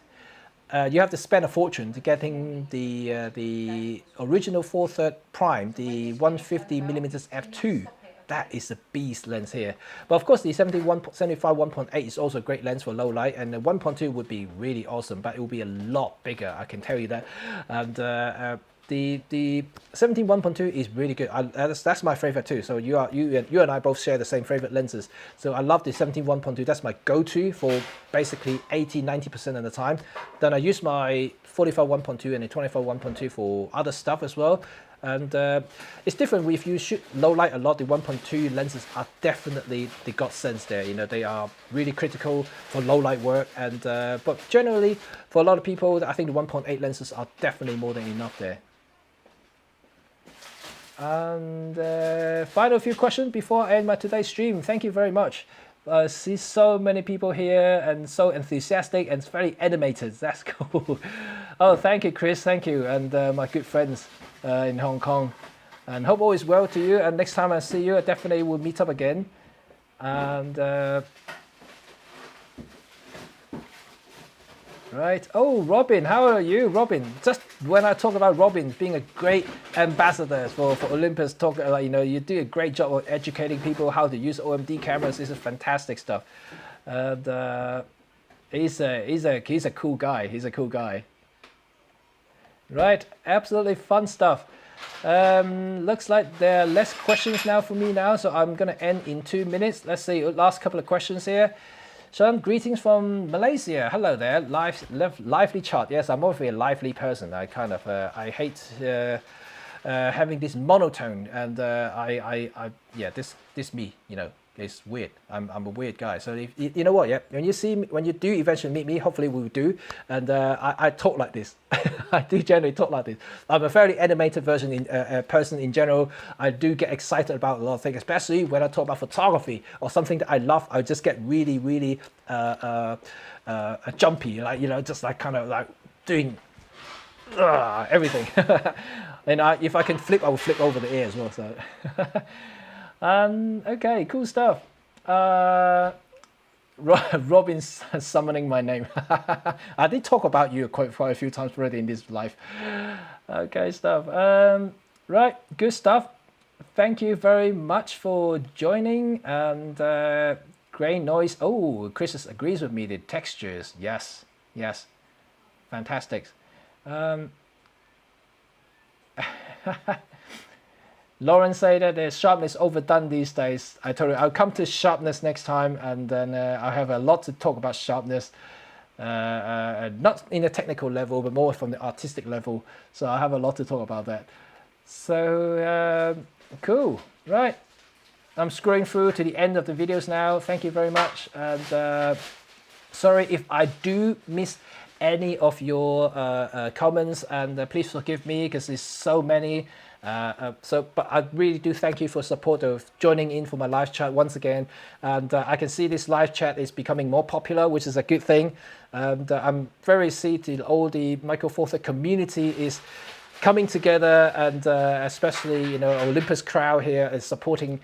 you have to spend a fortune to getting the original 4/3 prime, the 150 millimeters f2. That is a beast lens here. But of course, the 75 1.8 is also a great lens for low light, and the 1.2 would be really awesome, but it will be a lot bigger. I can tell you that. And the 17 1.2 is really good. That's my favorite too. So you and I both share the same favorite lenses. So I love the 17 1.2. That's my go-to for basically 80-90% of the time. Then I use my 45 1.2 and the 25 1.2 for other stuff as well. And it's different if you shoot low light a lot. The 1.2 lenses are definitely the godsend there. You know, they are really critical for low light work. And but generally, for a lot of people, I think the 1.8 lenses are definitely more than enough there. And final few questions before I end my today's stream. Thank you very much. I see so many people here and so enthusiastic and very animated. That's cool. Oh, thank you, Chris. Thank you. And my good friends in Hong Kong. And hope all is well to you. And next time I see you, I definitely will meet up again. And right. Oh, Robin, how are you, Robin? Just when I talk about Robin being a great ambassador for Olympus, you know, you do a great job of educating people how to use OMD cameras. This is fantastic stuff. And he's a cool guy. He's a cool guy. Right, absolutely fun stuff. Looks like there are less questions now for me now, so I'm gonna end in 2 minutes. Let's see, last couple of questions here. Sean, greetings from Malaysia. Hello there. Lively chart. Yes, I'm always a lively person. I kind of I hate having this monotone, and yeah, this me, you know, it's weird. I'm a weird guy. So if, you know what, yeah, when you do eventually meet me, hopefully we will do, and I talk like this. I do generally talk like this. I'm a fairly animated person in general. I do get excited about a lot of things, especially when I talk about photography or something that I love. I just get really jumpy, like, you know, just like kind of like doing everything. And if I can flip, I will flip over the ear as well. So. Okay, cool stuff. Robin's summoning my name. I did talk about you quite a few times already in this live. Okay, stuff. Right, good stuff. Thank you very much for joining. And grain noise. Oh, Chris agrees with me. The textures. Yes, yes, fantastic. Lauren said that the sharpness overdone these days. I told her I'll come to sharpness next time, and then I'll have a lot to talk about sharpness, not in a technical level, but more from the artistic level. So I have a lot to talk about that. So cool, right? I'm scrolling through to the end of the videos now. Thank you very much, and sorry if I do miss any of your comments, and please forgive me because there's so many. But I really do thank you for support of joining in for my live chat once again, and I can see this live chat is becoming more popular, which is a good thing. And I'm very pleased all the Micro Four Thirds community is coming together, and especially, you know, Olympus crowd here is supporting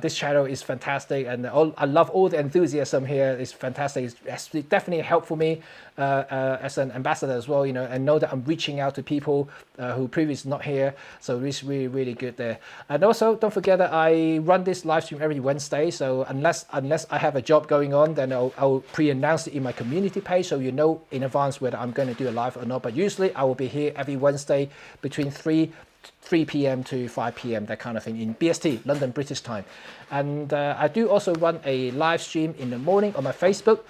this channel is fantastic, and I love all the enthusiasm here. It's fantastic. It's definitely helped for me as an ambassador as well, you know, and know that I'm reaching out to people who previously not here. So it's really good there. And also, don't forget that I run this live stream every Wednesday. So unless I have a job going on, then I'll pre-announce it in my community page, so you know in advance whether I'm going to do a live or not. But usually I will be here every Wednesday between 3 p.m. to 5 p.m. that kind of thing in BST, London British time. And I do also run a live stream in the morning on my Facebook,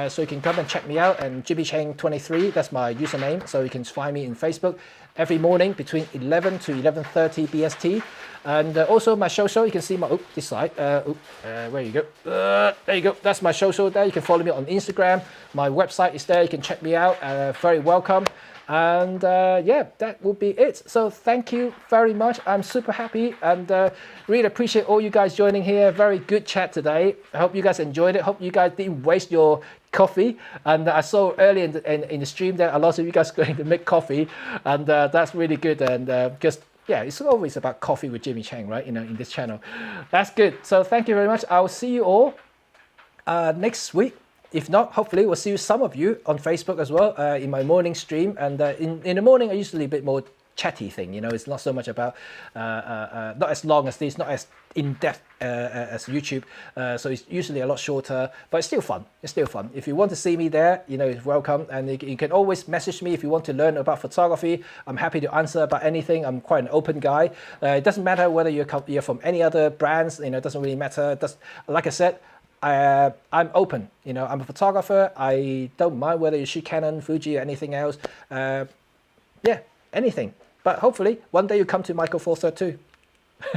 so you can come and check me out. And Jimmy Cheng 23, that's my username, so you can find me in Facebook every morning between 11 to 11:30 BST. And also my social, you can see my this side. Where you go? There you go. That's my social there. You can follow me on Instagram. My website is there. You can check me out. Very welcome. And yeah, that will be it. So thank you very much. I'm super happy, and really appreciate all you guys joining here. Very good chat today. I hope you guys enjoyed it. Hope you guys didn't waste your coffee. And I saw earlier in the stream that a lot of you guys going to make coffee, and that's really good. And because yeah, it's always about coffee with Jimmy Cheng, right? You know, in this channel. That's good. So thank you very much. I'll see you all next week. If not, hopefully we'll see some of you on Facebook as well in my morning stream. And in the morning, I usually a bit more chatty thing. You know, it's not so much about not as long as this, not as in depth as YouTube. So it's usually a lot shorter, but it's still fun. It's still fun. If you want to see me there, you know, it's welcome. And you can always message me if you want to learn about photography. I'm happy to answer about anything. I'm quite an open guy. It doesn't matter whether you're from any other brands. You know, it doesn't really matter. Like I said, I'm open. You know, I'm a photographer. I don't mind whether you shoot Canon, Fuji, or anything else. Yeah, anything. But hopefully one day you come to Michael Four Third too.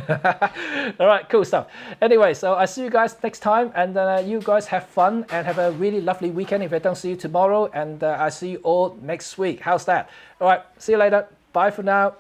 All right, cool stuff. Anyway, so I see you guys next time, and you guys have fun and have a really lovely weekend. If I don't see you tomorrow, and I see you all next week. How's that? All right, see you later. Bye for now.